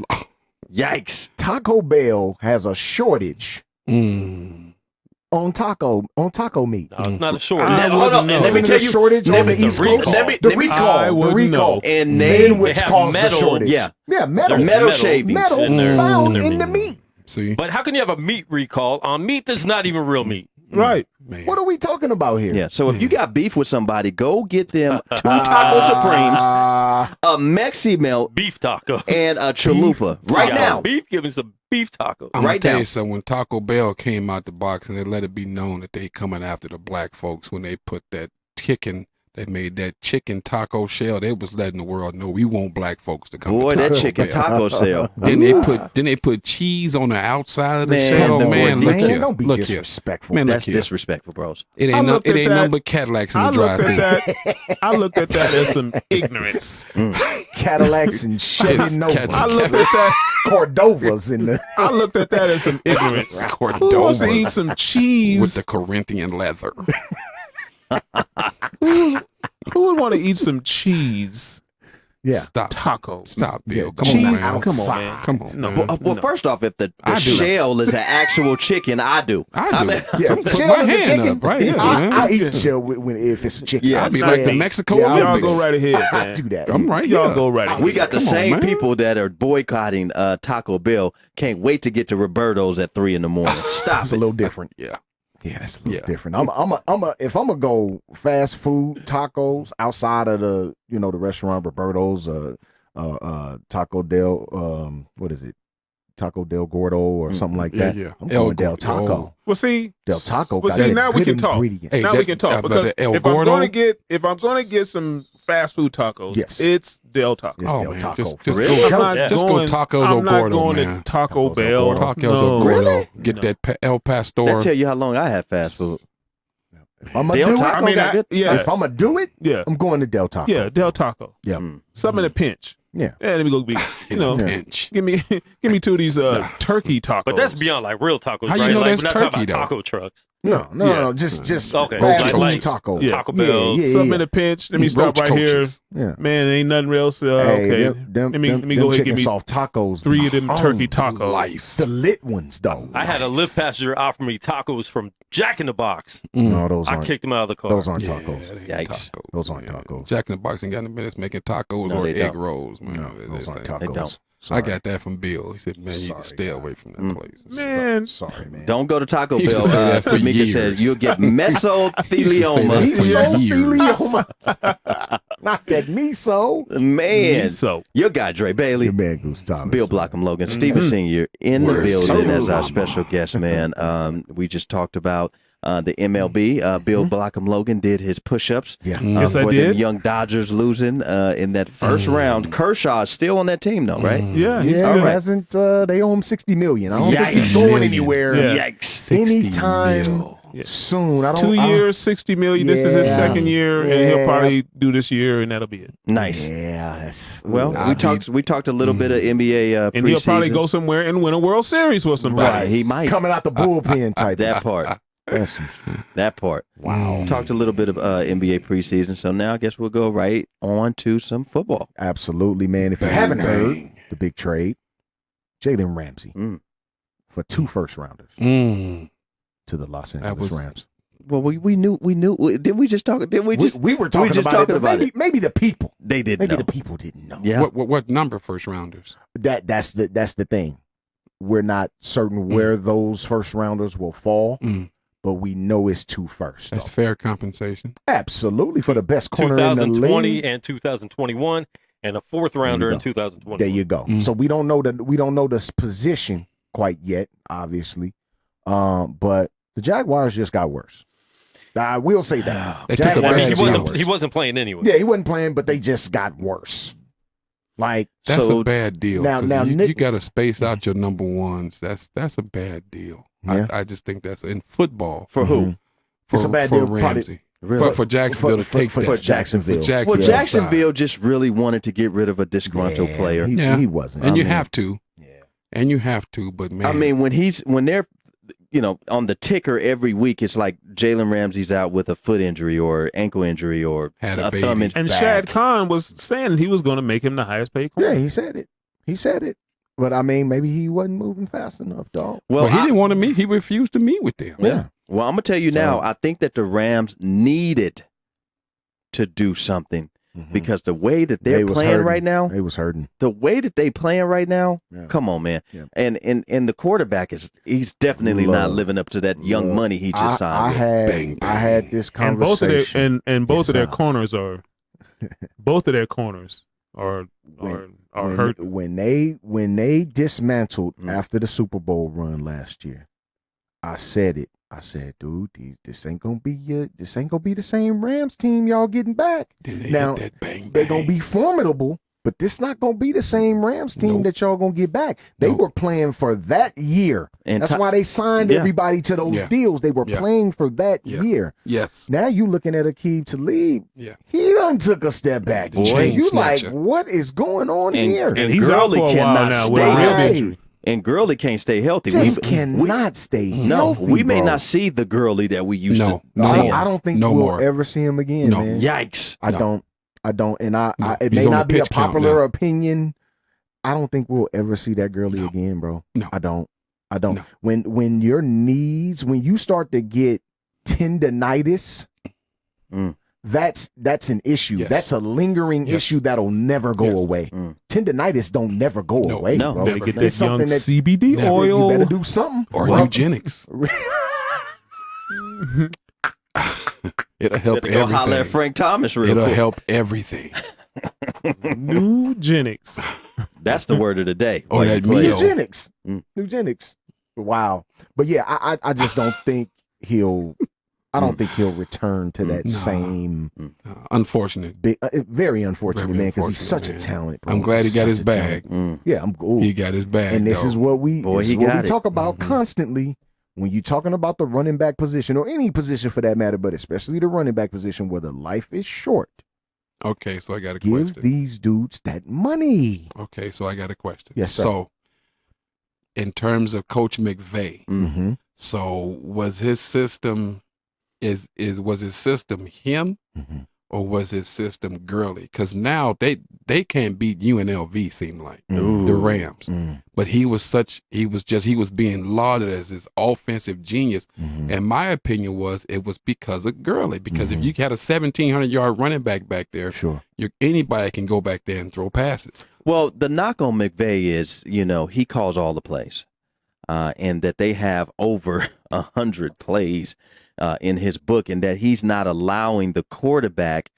C: Yikes!
D: Taco Bell has a shortage
E: mm.
D: on taco meat.
G: No, it's not a shortage.
F: I
C: Hold on,
F: wouldn't
C: and
F: know.
C: let me
D: Isn't
C: tell
D: it a
C: you.
D: shortage
C: let
D: on
C: me-
D: the East
G: recall.
D: Coast.
C: Let me-
D: The
C: let me-
D: recall.
F: I
D: The
F: wouldn't
D: recall.
F: know.
C: And
D: Then
C: they
D: which
G: have
D: caused the
G: metal.
D: shortage.
C: Yeah.
D: Yeah, metal.
G: There's
C: metal
G: metal
C: shavings
D: Metal
G: in their-
D: found
G: in their
D: in the
G: meat.
D: meat.
E: See,
G: But how can you have a meat recall on meat that's not even real meat?
F: right.
E: man.
D: What are we talking about here?
C: Yeah. So if you got beef with somebody, go get them 2 taco supremes, a Mexi melt,
G: Beef taco.
C: and a chalupa right
G: Yeah,
C: now.
G: Beef, give me some beef taco.
E: I'm gonna
C: right
E: tell
C: now.
E: you something. When Taco Bell came out the box and they let it be known that they coming after the black folks when they put that chicken, they made that chicken taco shell. They was letting the world know we want black folks to come.
C: Boy,
E: to
C: that
E: Taco
C: chicken
E: Bell.
C: taco sale.
E: Then they put cheese on the outside of the
C: Man,
E: shell.
C: the
E: Man,
C: boy,
E: look
C: man,
E: here,
D: don't be
E: look here.
D: disrespectful.
E: Man, look
C: That's
E: here.
C: disrespectful, bros.
E: It
F: I
E: ain't
F: looked at
E: nothing
F: that-
E: but Cadillacs in the
F: I looked
E: drive-thru.
F: at that. I looked at that as some ignorance.
D: Cadillacs and Chevy
E: Yes,
D: Novas.
F: I looked at that.
D: Cordovas in the.
F: I looked at that as some ignorance. Who wants to
E: Cordovas
F: eat some cheese?
E: with the Corinthian leather.
F: Who would want to eat some cheese
D: Yeah.
E: Stop.
F: tacos?
E: Stop, Bill.
D: Yeah,
E: Come
F: cheese.
E: on, man.
F: Come on, man.
E: Come on,
F: No.
E: man.
C: Well, first off, if the
E: I do.
C: shell is an actual chicken, I do.
E: I do.
C: mean,
D: Yeah,
E: So put
D: shell
E: my
D: is a
E: hand
D: chicken.
E: up right here, man.
D: I eat shell if it's a chicken.
C: Yeah,
E: I'd be like the Mexico
D: Yeah,
F: Y'all
E: Olympics.
F: go right ahead,
D: I
F: man.
D: do that.
E: I'm right
F: Y'all
E: here.
F: go right ahead.
C: we got the
E: Come on,
C: same
E: man.
C: people that are boycotting Taco Bell. Can't wait to get to Roberto's at 3 a.m. Stop
D: It's
C: it.
D: a little different.
E: Yeah.
D: Yeah, that's a little
E: Yeah.
D: different. If I'm gonna go fast food tacos outside of the the restaurant Roberto's, Taco Del, what is it? Taco Del Gordo or something like
E: Yeah,
D: that.
E: yeah.
D: I'm
E: El
D: going Del
E: Gordo.
D: Taco.
F: Well, see,
D: Del Taco.
F: Well,
D: got
F: see,
D: that
F: now we
D: good
F: can talk.
D: ingredient.
E: Hey,
F: now
E: that-
F: we can talk
E: but
F: because
E: the El
F: if I'm
E: Gordo-
F: going to get some fast food tacos,
D: Yes.
F: it's Del Taco.
D: It's
E: Oh,
D: Del
E: man,
D: Taco.
E: just
D: for
E: go-
D: real.
F: I'm not
E: Just
F: going,
E: go tacos
F: I'm
E: or
F: not
E: Gordo,
F: going
E: man.
F: to Taco
D: Tacos or
F: Bell.
D: Gordo.
E: Tacos
F: No.
E: or Gordo. Get
F: No.
E: that El
C: That
E: Pastor.
C: tell you how long I had fast food.
D: If I'm
C: Del
D: gonna do
C: Taco
F: I mean,
C: got good.
F: yeah,
D: if I'm gonna do it,
F: yeah,
D: I'm going to Del Taco.
F: yeah, Del Taco.
D: Yeah.
F: Something in a pinch.
D: Yeah.
F: Yeah, let me go be, you know,
E: Pinch.
F: give me two of these turkey tacos.
G: But that's beyond like real tacos,
E: How you
G: right?
E: know
G: Like
E: that's
G: we're not talking
E: turkey,
G: about
E: though?
G: taco trucks.
D: No, just
G: Okay.
D: fast
G: Like-
D: food
G: like-
D: taco.
F: Yeah.
G: Taco Bell.
D: Yeah,
F: something in a pinch. Let me stop
E: Roach
F: right
E: coaches.
D: Yeah.
F: here. Man, ain't nothing else.
D: Hey,
F: Okay,
D: them,
F: let me go
D: them
F: ahead and
D: chicken
F: give me
D: soft tacos.
F: 3 of them turkey
D: tacos.
F: tacos.
E: Life.
D: The lit ones, though.
G: I had a Lyft passenger offer me tacos from Jack in the Box.
D: No, those
G: I
D: aren't.
G: kicked him out of the car.
D: Those aren't
E: Yeah,
D: tacos.
E: they ain't
C: Yikes.
E: tacos,
D: Those aren't
E: man.
D: tacos.
E: Jack in the Box ain't got in the minutes making tacos
C: No,
E: or
C: they
E: egg
C: don't.
E: rolls, man.
D: No,
E: They
D: those aren't
E: say-
D: tacos.
C: They don't.
E: I got that from Bill. He said, man, you need to
D: Sorry,
E: stay
D: God.
E: away from that place.
F: Man,
D: Sorry, man.
C: Don't go to Taco
E: He used
C: Bell.
E: to say that for
C: Tamika
E: years.
C: said you'll get
E: He used to say
C: mesothelioma.
E: that for years.
D: Mesothelioma. Not that miso.
C: Man,
F: so
C: your guy Dre Bailey.
D: Your man Goose Thomas.
C: Bill Blockham Logan, Steven Sr. in the
E: Word
C: building
E: sir.
C: as our special guest, man. We just talked about the MLB. Bill Blockham Logan did his push-ups.
D: Yeah.
F: Yes, I
C: for
F: did.
C: them young Dodgers losing in that first round. Kershaw is still on that team, though, right?
F: yeah, he's
D: Yeah,
F: still
D: he
C: right.
D: hasn't. They owe him $60 million. I don't think he's
C: 60
D: going
E: million.
D: anywhere
F: Yeah.
C: Yikes.
D: anytime
F: Yeah.
D: soon. I don't.
F: 2 years, 60 million. This is his
D: Yeah.
F: second year, and he'll
D: Yeah.
F: probably do this year, and that'll be it.
C: Nice.
D: Yeah, that's
C: Well, we talked a little bit of NBA
F: And
C: preseason.
F: he'll probably go somewhere and win a World Series for somebody.
C: Right, he might.
D: coming out the bullpen type.
C: That part.
D: That's some shit.
C: That part. Wow. Talked a little bit of NBA preseason, so now I guess we'll go right on to some football.
D: Absolutely, man. If you
E: Bang,
D: haven't
E: bang.
D: heard the big trade, Jalen Ramsey for 2 first rounders to the Los Angeles
E: was-
D: Rams.
C: Well, we knew. Didn't we just talk? Didn't we just?
D: We were talking
C: just
D: about
C: talking
D: it, but
C: about
D: maybe the people.
C: They didn't
D: Maybe
C: know.
D: the people didn't know.
C: Yeah.
E: What number first rounders?
D: That's the thing. We're not certain where those first rounders will fall, but we know it's 2 first.
E: That's
D: though.
E: fair compensation.
D: Absolutely for the best corner in the
G: 2020
D: league.
G: and 2021, and a fourth rounder in 2020.
D: There you go. So we don't know this position quite yet, obviously. But the Jaguars just got worse. I will say that.
E: They took a
D: Jaguars
E: bad
G: he
D: just got
E: deal.
G: wasn't.
D: worse.
G: He wasn't playing anyway.
D: Yeah, he wasn't playing, but they just got worse. Like
E: That's
C: So,
E: a bad deal.
D: now-
E: 'cause
D: now
E: you
D: Nick-
E: got to space out your number ones. That's a bad deal.
D: Yeah.
E: I just think that's in football
C: For who?
E: for,
D: It's a bad
E: for
D: deal, probably-
E: Ramsey. For Jacksonville to take
D: for
E: that.
D: Jacksonville.
E: For Jacksonville.
C: Well,
E: to
C: Jacksonville just really wanted to get rid of a disgruntled player.
D: He wasn't.
E: And
D: I
E: you
D: mean,
E: have to.
D: Yeah.
E: And you have to, but man.
C: I mean, when they're on the ticker every week, it's like Jalen Ramsey's out with a foot injury or ankle injury or
E: Had a
C: a
E: baby.
C: thumb injury.
F: And Shad Khan was saying he was going to make him the highest paid corner.
D: Yeah, he said it. He said it. But I mean, maybe he wasn't moving fast enough, dog.
C: Well,
E: he didn't want to meet. He refused to meet with them.
C: Yeah. Well, I'm gonna tell you now.
D: So-
C: I think that the Rams needed to do something because the way that they're
D: They was
C: playing
D: hurting.
C: right now,
D: They was hurting.
C: the way that they playing right now,
D: Yeah.
C: come on, man.
D: Yeah.
C: And the quarterback he's definitely not
D: Look,
C: living up to that young
D: look,
C: money he just signed.
D: I
C: with.
D: had
E: Bang,
D: I had this
F: And both of
D: conversation.
F: their both of their
D: Yes,
F: corners are are hurt.
D: when they dismantled after the Super Bowl run last year. I said it. I said, dude, this ain't gonna be the same Rams team y'all getting back.
E: Then they
D: Now,
E: hit that bang,
D: They're
E: bang.
D: gonna be formidable, but this not gonna be the same Rams team
E: Nope.
D: that y'all gonna get back. They
E: Nope.
D: were playing for that year.
C: And
D: That's
C: ti-
D: why they signed
C: Yeah.
D: everybody to those
E: Yeah.
D: deals. They were
E: Yeah.
D: playing for that
E: Yeah.
D: year.
E: Yes.
D: Now you looking at Aqib Talib.
E: Yeah.
D: He done took a step back.
E: The
D: Boy,
E: chain
D: you like,
E: snatcher.
D: what is going on
C: And-
D: here?
F: And he's out for
C: Gurley
F: a while
C: cannot
F: now with a
C: stay
F: rib
D: healthy.
F: injury.
C: And Gurley can't stay healthy.
D: Just
C: We-
D: cannot stay
C: No,
D: healthy,
C: we may
D: bro.
C: not see the Gurley that we used
E: No.
C: to
E: No
C: see.
E: more.
D: I don't think
E: No
D: we'll
E: more.
D: ever see him again,
E: No.
D: man.
C: Yikes.
D: I
E: No.
D: don't. And
E: No.
D: it
E: He's
D: may
E: on
D: not
E: the
D: be a
E: pitch count
D: popular
E: now.
D: opinion. I don't think we'll ever see that Gurley
E: No.
D: again, bro.
E: No.
D: I don't.
E: No.
D: When your needs, when you start to get tendonitis, that's an issue.
E: Yes.
D: That's a lingering
E: Yes.
D: issue that'll never go
E: Yes.
D: away. Tendonitis don't never go
E: No.
D: away,
C: No.
D: bro.
E: Never.
F: Get
D: It's
F: that young
D: something that
F: CBD
E: Never.
F: oil.
D: you better do something.
E: Or
D: Well,
E: eugenics. It'll help
C: Better go holler at
E: everything.
C: Frank Thomas real
E: It'll
C: quick.
E: help everything.
F: Nugenics.
C: That's the word of the day.
E: Or
C: While
E: that
C: you play.
E: meal.
D: Eugenics. Eugenics. Wow. But yeah, I just don't think he'll I don't think he'll return to that
E: Nah.
D: same.
E: Unfortunate.
D: Big, very unfortunate,
E: Very
D: man, because he's
E: unfortunate,
D: such a
E: man.
D: talent. Bro.
E: I'm glad he got
D: Such
E: his
D: a
E: bag.
D: talent. Yeah, I'm cool.
E: He got his bag.
D: And this
E: though.
D: is what we
C: Boy, he
D: what
C: got
D: we
C: it.
D: talk about constantly when you're talking about the running back position or any position for that matter, but especially the running back position where the life is short.
E: Okay, so I got a
D: Give
E: question.
D: these dudes that money.
E: Okay, so I got a question.
D: Yes, sir.
E: So, in terms of Coach McVay,
D: Mm-hmm.
E: so was his system was his system him
D: Mm-hmm.
E: or was his system Gurley? Because now they can't beat UNLV. Seem like
D: Ooh.
E: the Rams,
D: Mm.
E: but he was being lauded as this offensive genius.
D: Mm-hmm.
E: And my opinion was it was because of Gurley. Because if you had a 1,700-yard running back there,
D: Sure.
E: anybody can go back there and throw passes.
C: Well, the knock on McVay is, he calls all the plays, and that they have over 100 plays in his book, and that he's not allowing the quarterback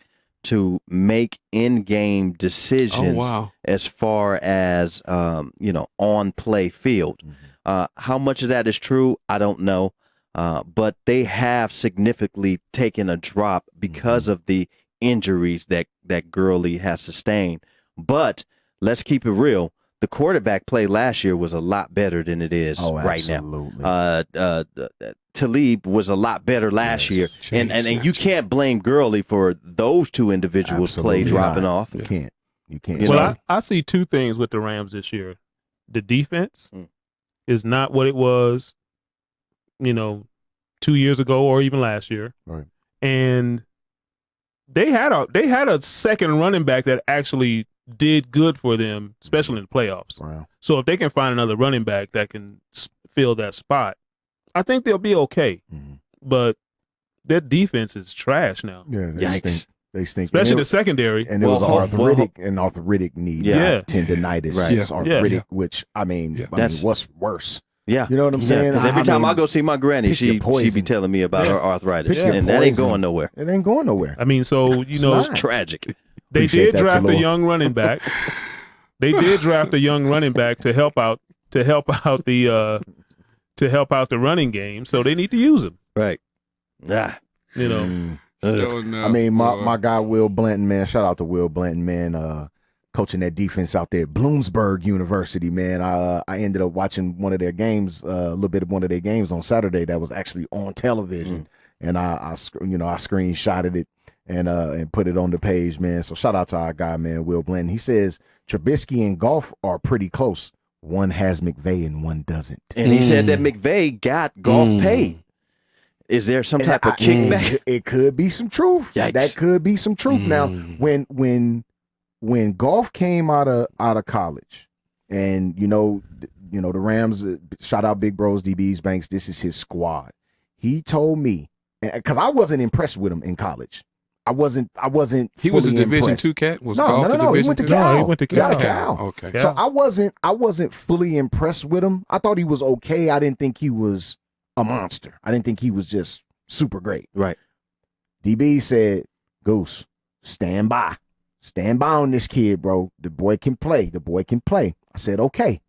C: to make in-game decisions as far as, on play field. How much of that is true, I don't know, but they have significantly taken a drop because of the injuries that Gurley has sustained. But let's keep it real. The quarterback play last year was a lot better than it is right now. Talib was a lot better last year, and you can't blame Gurley for those two individuals' play dropping off.
D: You can't.
F: Well, I see two things with the Rams this year. The defense is not what it was, 2 years ago or even last year.
D: Right.
F: And they had a second running back that actually did good for them, especially in the playoffs.
D: Wow.
F: So if they can find another running back that can fill that spot, I think they'll be okay.
D: Mm-hmm.
F: But their defense is trash now.
D: Yeah.
C: Yikes.
D: They stink.
F: Especially the secondary.
D: And it was arthritic knee, tendonitis.
C: Right.
D: It's arthritic, which what's worse?
C: Yeah.
D: You know what I'm saying?
C: Because every time I go see my granny, she be telling me about her arthritis, and that ain't going nowhere.
D: It ain't going nowhere.
F: I mean, so
C: It's tragic.
F: They
D: Appreciate
F: did
D: that,
F: draft a
D: Tallulah.
F: young running back. They did draft a young running back to help out the running game. So they need to use him.
C: Right. Yeah.
D: I mean, my guy Will Blanton, man. Shout out to Will Blanton, man. Coaching that defense out there at Bloomsburg University, man. I ended up watching one of their games, a little bit of one of their games on Saturday that was actually on television, and I screenshotted it and put it on the page, man. So shout out to our guy, man, Will Blanton. He says Trubisky and Goff are pretty close. One has McVay and one doesn't.
C: And he said that McVay got Goff paid. Is there some type of kickback?
D: It could be some truth.
C: Yikes.
D: That could be some truth. Now, when Goff came out of college, and the Rams, shout out Big Bros, DBs, Banks. This is his squad. He told me, because I wasn't impressed with him in college. I wasn't.
E: He was a
D: fully
E: Division
D: impressed.
E: II cat. Was
D: No.
E: Division
D: He went to
E: II?
D: Cal.
F: No, he went to Cal.
D: Cal.
E: Okay.
D: So I wasn't fully impressed with him. I thought he was okay. I didn't think he was a monster. I didn't think he was just super great.
C: Right.
D: DB said, Goose, stand by. Stand by on this kid, bro. The boy can play. I said, okay.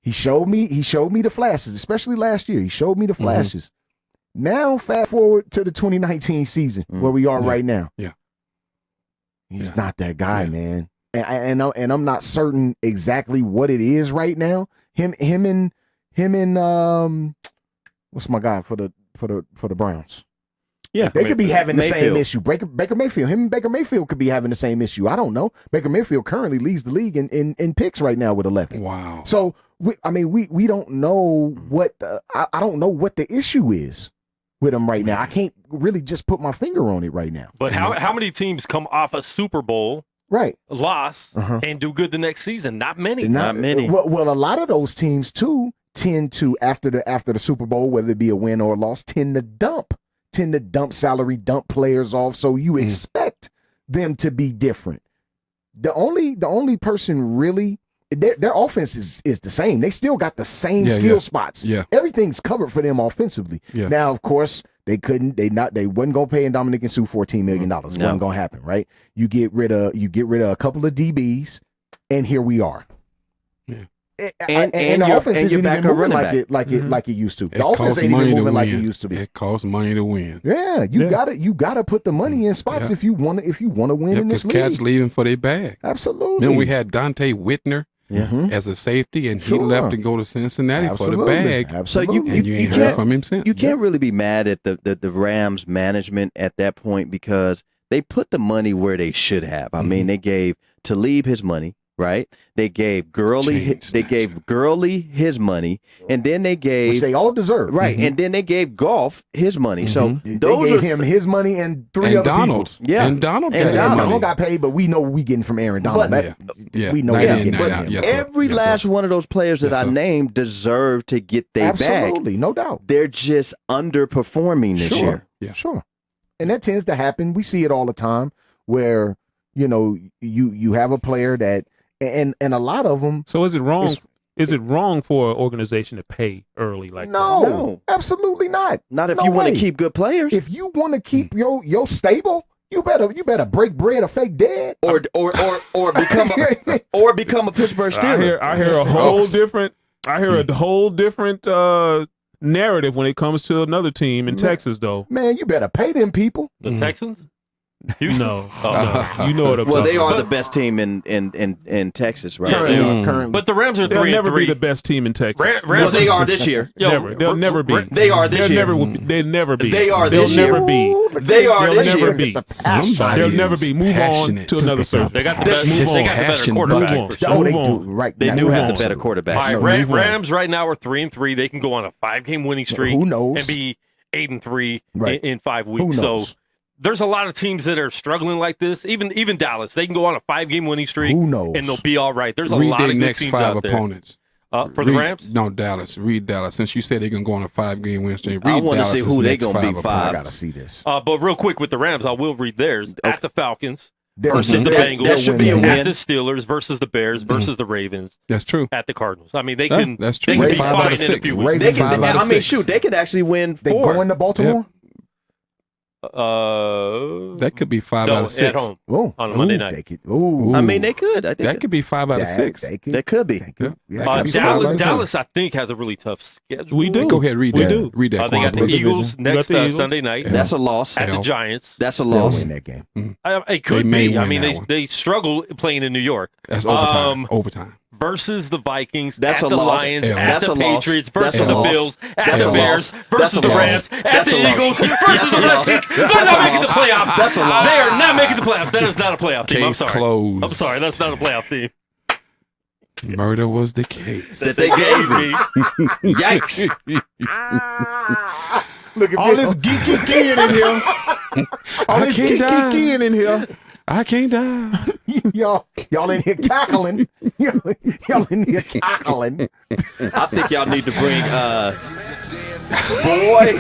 D: He showed me the flashes, especially last year. He showed me the flashes. Now, fast forward to the 2019 season where we are right now.
E: Yeah.
D: He's not that guy, man. And I'm not certain exactly what it is right now. Him and what's my guy for the Browns?
C: Yeah.
D: They could be having the same
C: Mayfield.
D: issue. Baker Mayfield. Him and Baker Mayfield could be having the same issue. I don't know. Baker Mayfield currently leads the league in picks right now with 11.
E: Wow.
D: So we don't know what I don't know what the issue is with him right now. I can't really just put my finger on it right now.
G: But how many teams come off a Super Bowl
D: Right.
G: loss and do good the next season? Not many.
C: Not many.
D: Well, a lot of those teams too tend to after the Super Bowl, whether it be a win or a loss, tend to dump salary, dump players off. So you expect them to be different. The only person really their offense is the same. They still got the same skill spots.
E: Yeah.
D: Everything's covered for them offensively.
E: Yeah.
D: Now, of course, they wasn't gonna pay Dominic and Sue $14 million. It wasn't gonna happen, right? You get rid of a couple of DBs, and here we are.
E: Yeah.
D: And the offense isn't even moving like it used to. The offense ain't even moving like it used to be.
E: It costs money to win.
D: Yeah, you gotta put the money in spots if you want to win in this league.
E: Because cats leaving for their bag.
D: Absolutely.
E: Then we had Dante Whitner as a safety, and he left to go to Cincinnati for the bag.
D: Absolutely.
C: So
E: you ain't heard from him since.
C: You can't really be mad at the Rams management at that point because they put the money where they should have. I mean, they gave Talib his money. Right, they gave Gurley his money, and then they gave
D: which they all deserve.
C: Right, and then they gave Goff his money. So
D: they gave him his money and three other
E: Donald.
D: people's.
E: Yeah, and Donald
D: got paid, but we know we getting from Aaron Donald. We know we getting from him.
C: Every last one of those players that I named deserve to get their bag.
D: Absolutely, no doubt.
C: They're just underperforming this year.
D: Yeah, sure, and that tends to happen. We see it all the time where you have a player that. And a lot of them.
F: So is it wrong? Is it wrong for an organization to pay early like that?
D: No, absolutely not.
C: Not if you want to keep good players.
D: If you want to keep your stable, you better break bread or fake dead,
C: or become a Pittsburgh Steeler.
F: I hear a whole different. I hear a whole different narrative when it comes to another team in Texas, though.
D: Man, you better pay them people.
G: The Texans.
F: No, you know what I'm
C: well,
F: talking
C: they are
F: about.
C: the best team in Texas, right?
G: Yeah, they are currently. But the Rams are
F: They'll
G: 3-3.
F: never be the best team in Texas.
C: Well, they are this year.
F: They'll never be.
C: They are this year.
F: They'll never be.
C: They are this year.
F: They'll never be.
C: They are this
F: They'll
C: year.
F: never be. They'll never be. Move on to another circle.
G: They got the better quarterback.
C: They do have the better quarterback.
G: All right, Rams right now are 3-3. They can go on a 5-game winning streak.
D: Who knows?
G: And be 8-3
D: Right.
G: in 5 weeks.
D: Who knows?
G: So there's a lot of teams that are struggling like this. Even Dallas, they can go on a 5-game winning streak.
D: Who knows?
G: And they'll be all right. There's a
E: Read
G: lot
E: their
G: of good
E: next
G: teams
E: 5
G: out there.
E: opponents.
G: For the Rams?
E: No, Dallas. Read Dallas. Since you said they're going to go on a 5-game win streak,
C: I
E: read
C: want to see
E: Dallas's
C: who they
E: next
C: going to be
E: 5
C: 5.
D: I gotta see this.
G: But real quick with the Rams, I will read theirs. At the Falcons
D: They'll
G: versus
D: win.
G: the Bengals.
C: That should be a
G: At
C: win.
G: the Steelers versus the Bears versus the Ravens.
E: That's true.
G: At the Cardinals. I mean, they can.
E: That's true.
G: They can be
E: 5 out
G: fine
E: of
G: in a
E: 6.
G: few weeks.
C: They can,
E: 5 out of
C: I mean,
E: 6.
C: shoot, they could actually win 4.
D: They going to Baltimore?
E: That could be 5 out of 6.
G: At home
D: Oh,
G: on a Monday night.
D: They could,
C: I mean, they could. I think
E: That could be 5 out of 6.
C: They could be.
G: Dallas, I think, has a really tough schedule.
F: We do.
E: Go ahead, read
F: We
E: that.
F: do.
E: Read that.
G: They got the
E: Quan, please.
G: Eagles next
F: the Eagles.
G: Sunday night.
C: That's a loss.
G: At the Giants.
C: That's a
D: They'll
C: loss.
D: win that game.
G: It could
E: may
G: be. I
E: win
G: mean,
E: that one.
G: they struggle playing in New York.
E: That's overtime. Overtime.
G: Versus the Vikings,
C: That's
G: at
C: a
G: the
C: loss.
G: Lions,
E: Yeah.
G: at
C: That's
G: the
C: a loss.
G: Patriots,
C: That's
G: versus
C: a
G: the
C: loss.
G: Bills, at
C: That's
G: the
C: a
G: Bears,
C: loss.
G: versus
C: That's a
G: the
C: loss.
G: Rams, at
C: That's
G: the
C: a loss.
G: Eagles, versus
C: That's
G: the
C: a loss.
G: Redskins.
C: That's
G: They're
C: a
G: not making the
C: loss.
G: playoffs.
C: That's a loss.
G: They are not making the playoffs. That is not a playoff team. I'm
E: Case
G: sorry.
E: closed.
G: I'm sorry. That's not a playoff team.
E: Murder was the case.
C: That they gave me. Yikes.
D: Look at
F: All this geeky kid in here. All this
E: can't
F: geeky
E: die.
F: kid in here.
E: I can't die.
D: y'all in here cackling. y'all in here cackling.
C: I think y'all need to bring boy.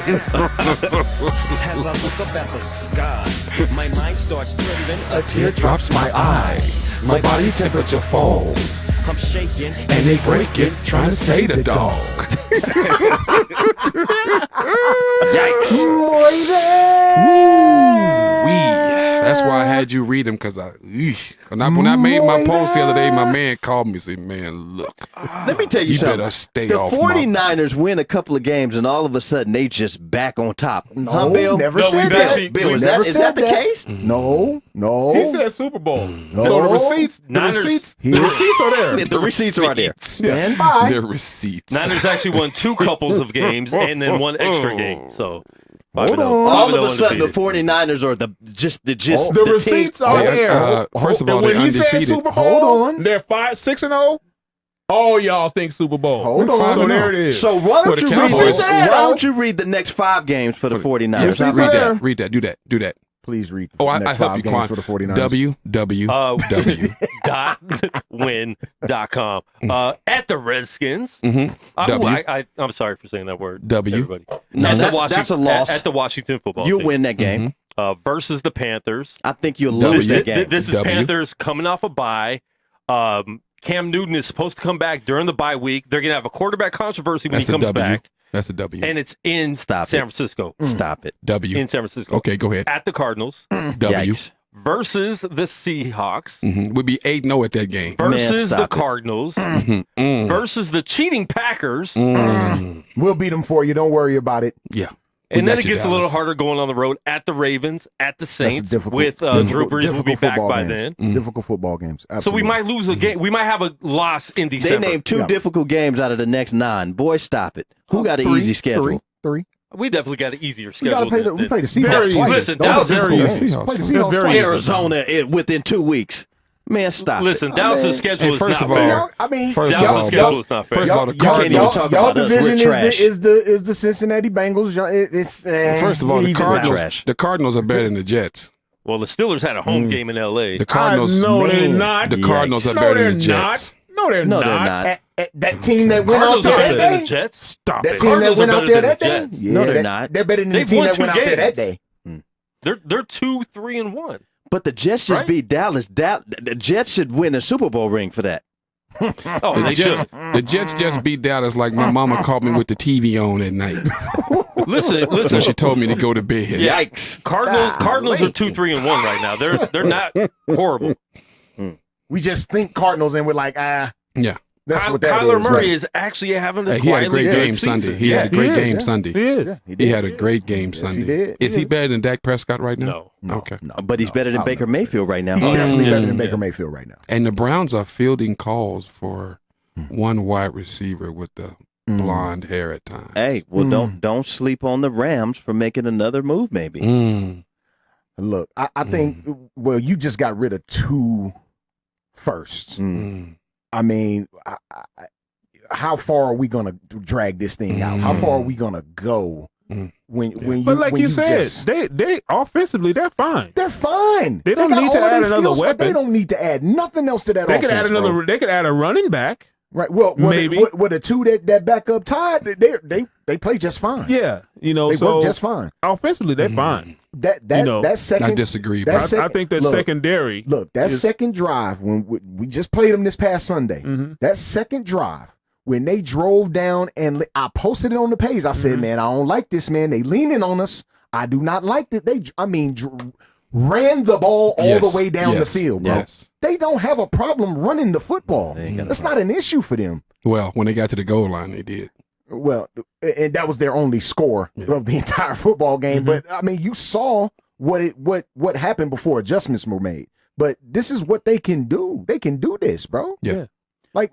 A: As I look up at the sky, my mind starts trembling.
E: A tear drops my eye. My body temperature falls.
A: I'm shaking.
E: And they break it, trying to say the dog.
C: Yikes.
E: That's why I had you read them, because when I made my post the other day, my man called me and said, man, look.
C: Let me tell you something.
E: Better stay
C: the
E: off
C: 49ers win a couple of games, and all of a sudden they just back on top.
D: No,
C: Bill?
D: never
G: No,
D: said
G: we've
D: that.
G: actually-
C: Bill,
D: We
C: is
D: never
C: that
D: said
C: the case?
D: No.
F: He said Super Bowl.
D: No.
F: So the receipts
G: Niners-
F: are there.
C: The receipts are there.
D: Stand by.
E: Their receipts.
G: Niners actually won 2 couples of games and then 1 extra game. So, 5-0.
C: All of a
G: 5-0
C: sudden, the
G: undefeated.
C: 49ers are the
F: The receipts are there.
E: First of all,
F: And when
E: they're
F: he said
E: undefeated.
F: Super Bowl,
D: Hold on.
F: they're 5-6-0. All y'all think Super Bowl.
D: Hold on.
F: So there it is.
C: So why don't
E: the
C: you
E: Cowboys-
C: read the next 5 games for the 49ers?
F: Yes,
E: Read that. Read that. Do that.
D: Please read the
E: Oh, I
D: next
E: help
D: 5
E: you,
D: games
E: Quan.
D: for the 49ers.
G: www.win.com. At the Redskins.
E: W.
G: I'm sorry for saying that word.
E: W.
G: Everybody.
C: No,
G: At the
C: that's a loss.
G: At the Washington football
C: You'll
G: team.
C: win that game.
G: Versus the Panthers.
C: I think you'll lose that game.
G: This is
E: W.
G: Panthers coming off a bye. Cam Newton is supposed to come back during the bye week. They're going to have a quarterback controversy when
E: That's
G: he
E: a
G: comes
E: W.
G: back.
E: That's a W.
G: And it's in
C: Stop
G: San
C: it.
G: Francisco.
C: Stop it.
E: W.
G: In San Francisco.
E: Okay, go ahead.
G: At the Cardinals.
E: W.
C: Yikes.
G: versus the Seahawks
E: We'd be 8-0 at that game.
G: versus the
C: stop it.
G: Cardinals versus the cheating Packers.
D: We'll beat them for you. Don't worry about it.
E: Yeah.
G: And then it
E: got you,
G: gets a little
E: Dallas.
G: harder going on the road at the Ravens, at the Saints,
D: difficult-
G: with Drew
D: difficult-
G: Brees will be
D: difficult
G: back
D: football
G: by
D: games.
G: then.
D: Difficult football games.
G: So we
D: Absolutely.
G: might lose a game. We might have a loss in
C: They
G: December.
C: named 2
D: Yeah.
C: difficult games out of the next 9. Boy, stop it. Who got an
D: Three,
C: easy schedule?
D: Three.
G: We definitely got an easier
D: We
G: schedule.
D: gotta play the,
G: than-
D: we play the
F: Very
D: Seahawks
F: easy.
D: twice.
G: Listen,
D: Those are
G: Dallas is
D: difficult
F: very
D: games.
F: easy.
D: Play the
F: That's
D: Seahawks
F: very
D: twice.
F: easy.
C: Arizona within 2 weeks. Man, stop
G: Listen,
C: it.
G: Dallas' schedule
E: Hey,
G: is
E: first
G: not
E: of all,
G: fair.
D: I mean,
E: First of
G: Dallas'
E: all,
G: schedule is not fair.
E: first of all, the
C: y'all can't even
E: Cardinals.
C: talk
D: y'all
C: about us.
D: division
C: We're trash.
D: is the Cincinnati Bengals.
E: First of all, the
D: even
E: Cardinals.
C: trash.
E: The Cardinals are better than the Jets.
G: Well, the Steelers had a home game in L.A.
E: The Cardinals.
F: No, they're
D: Man.
F: not.
E: The Cardinals are
F: No,
E: better
F: they're
E: than the Jets.
F: not. No, they're
C: No,
F: not.
C: they're not.
D: That team that went out
G: Cardinals are
D: there
G: better
D: that
G: than the
D: day.
G: Jets.
F: Stop
D: That
F: it.
D: team that
G: Cardinals
D: went
G: are
D: out
G: better
D: there
G: than
D: that
G: the
D: day.
G: Jets.
C: No, they're not.
D: They're better than the
G: They've
D: team
G: won
D: that
G: 2
D: went out there that
G: games.
D: day.
G: They're 2-3-1.
C: But the Jets just
G: Right?
C: beat Dallas. The Jets should win a Super Bowl ring for that.
G: Oh, they should.
E: The Jets just beat Dallas like my mama caught me with the TV on at night.
G: Listen.
E: So she told me to go to bed.
C: Yikes.
G: Cardinals are 2-3-1 right now. They're not horrible.
D: We just think Cardinals and we're like,
E: Yeah.
D: that's what that
G: Kyler
D: is.
G: Murray
D: right.
G: is actually having a
E: He had a great
G: quietly
E: game
G: good
E: Sunday.
G: season.
E: He had a
F: He
E: great
F: is,
E: game
F: yeah.
E: Sunday.
F: He is.
E: He had a great game
D: Yes,
E: Sunday.
D: he did.
E: Is he better than Dak Prescott right now?
G: No.
E: Okay.
C: But he's better than
D: I'll
C: Baker
D: never say
C: Mayfield right now.
D: He's definitely better than
G: Yeah.
D: Baker Mayfield right now.
E: And the Browns are fielding calls for one wide receiver with the blonde hair at times.
C: Hey, well, don't sleep on the Rams for making another move, maybe.
D: Look, I think, well, you just got rid of 2 firsts. I mean, how far are we going to drag this thing out? How far are we going to go when you
F: But like
D: when
F: you said,
D: just,
F: they offensively they're fine.
D: they're fine.
F: They don't
D: got
F: need to
D: all of
F: add
D: their
F: another
D: skills, but
F: weapon.
D: They don't need to add nothing else to that
F: They
D: offense,
F: could add
D: bro.
F: another. They could add a running back.
D: Right. Well,
F: Maybe.
D: what the 2 that back up Todd, they play just fine.
F: Yeah,
D: They
F: so
D: work just fine.
F: offensively they're fine.
D: That
F: know,
D: second.
E: I disagree.
D: that
E: But
F: I think that
D: look,
F: secondary.
D: Look, that
F: is-
D: second drive when we just played them this past Sunday. That second drive when they drove down and I posted it on the page. I said, "Man, I don't like this. Man, they leaning on us. I do not like that. Ran the ball all the way down the field, bro.
E: Yes.
D: They don't have a problem running the football. That's not an issue for them.
E: Well, when they got to the goal line, they did.
D: Well, and that was their only score of the entire football game. But I mean, you saw what happened before adjustments were made. But this is what they can do. They can do this, bro.
E: Yeah.
D: Like,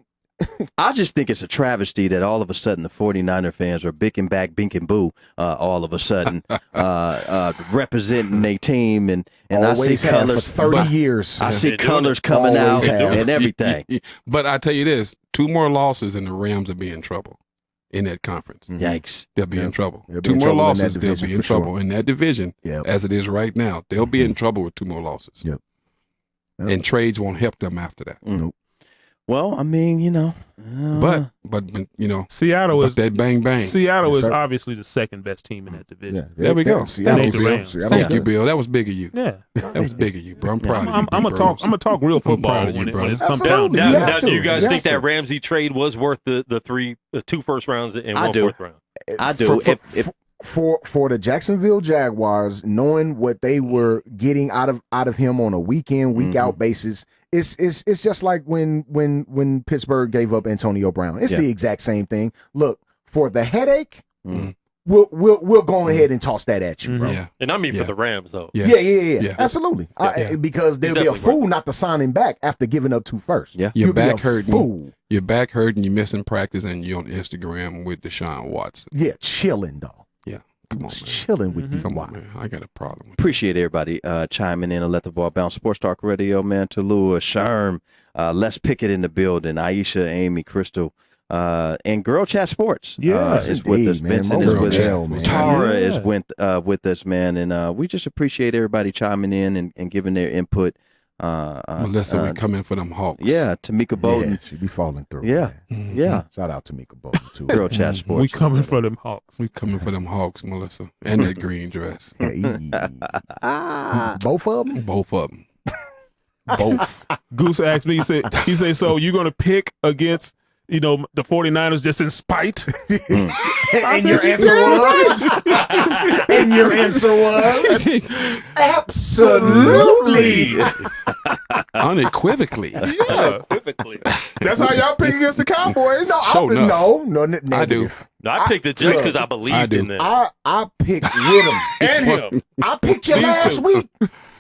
C: I just think it's a travesty that all of a sudden the 49er fans are bicking back, binking boo, all of a sudden, representing their team. And I
D: always
C: see
D: have
C: colors.
D: for 30 years.
C: I see
G: They're doing
C: colors
G: it.
C: coming out
D: Always have.
C: and everything.
E: But I tell you this, 2 more losses and the Rams will be in trouble in that conference.
C: Yikes.
E: They'll be in trouble.
D: They'll be
E: 2
D: in
E: more
D: trouble in that
E: losses, they'll
D: division
E: be in
D: for sure.
E: trouble in that division
D: Yep.
E: as it is right now. They'll be in trouble with 2 more losses.
D: Yep.
E: And trades won't help them after that.
D: Nope.
C: Well, I mean,
E: But
F: Seattle
E: but
F: is
E: that bang bang.
F: Seattle
D: Yes,
F: is
D: sir.
F: obviously the second best team in that division.
E: There we go.
D: Seattle,
F: Thank you,
D: Bill.
F: Rams.
D: Seattle,
E: Thank you,
D: good.
E: Bill. That was big of you.
F: Yeah,
E: That was big of you, bro. I'm proud of you.
F: I'm gonna
E: big
F: talk.
E: bros.
F: I'm gonna talk real football
E: proud of you,
F: when it
E: bro.
F: comes down.
D: Absolutely.
F: to
D: You
F: it.
D: have
G: Now,
D: to.
G: do you guys
D: You
G: think
D: have
G: that
D: to.
G: Ramsey trade was worth the 2 first rounds and
C: I
G: 1
C: do.
G: fourth round?
C: I do.
D: For the Jacksonville Jaguars, knowing what they were getting out of him on a week in, week out basis, it's just like when Pittsburgh gave up Antonio Brown. It's the exact same thing. Look, for the headache, we'll go ahead and toss that at you, bro.
E: Yeah.
G: And I mean
E: Yeah.
G: for the Rams, though.
E: Yeah.
D: Yeah. Absolutely.
E: Yeah.
D: Because they'll be a
G: definitely
D: fool not to sign him back after giving up 2 firsts.
C: Yeah.
E: Your
D: You'll be
E: back
D: a
E: hurting.
D: fool.
E: Your back hurting. You're missing practice, and you're on Instagram with Deshaun Watson.
D: Yeah, chilling though.
E: Yeah, come on, man.
D: Chilling with
E: Come
D: DY.
E: on, man. I got a problem. With
C: Appreciate everybody chiming in and let the ball bounce. Sports Talk Radio, man. Tallulah, Sherm, Les Pickett in the building, Aisha, Amy, Crystal, and Girl Chat Sports.
D: Yes,
C: is with us.
D: indeed, man.
C: Vincent is
D: Girl
C: with
D: Chat,
C: us.
D: man.
C: Tara
F: Yeah.
C: is with us, man. And we just appreciate everybody chiming in and giving their input.
E: Melissa, we come in for them Hawks.
C: Yeah, Tamika Bowden.
D: Yeah, she be falling through.
C: Yeah,
D: man.
C: yeah.
D: Shout out to Mika Bowden too.
C: Girl Chat Sports.
F: We coming for them Hawks.
E: We coming for them Hawks, Melissa, and that green dress.
D: Hey. Both of them.
E: Both of them.
F: Both. Goose asked me. He said, "So you gonna pick against the 49ers just in spite.
D: And your answer was? And your answer was? Absolutely.
E: Unequivocally.
F: Yeah.
G: Typically.
F: That's how y'all pick against the Cowboys.
E: Sure enough.
D: No, negative.
E: I do.
G: No, I picked the Jets because I believed in them.
D: I picked with him.
F: And him.
D: I picked you
F: These
D: last
F: two.
D: week.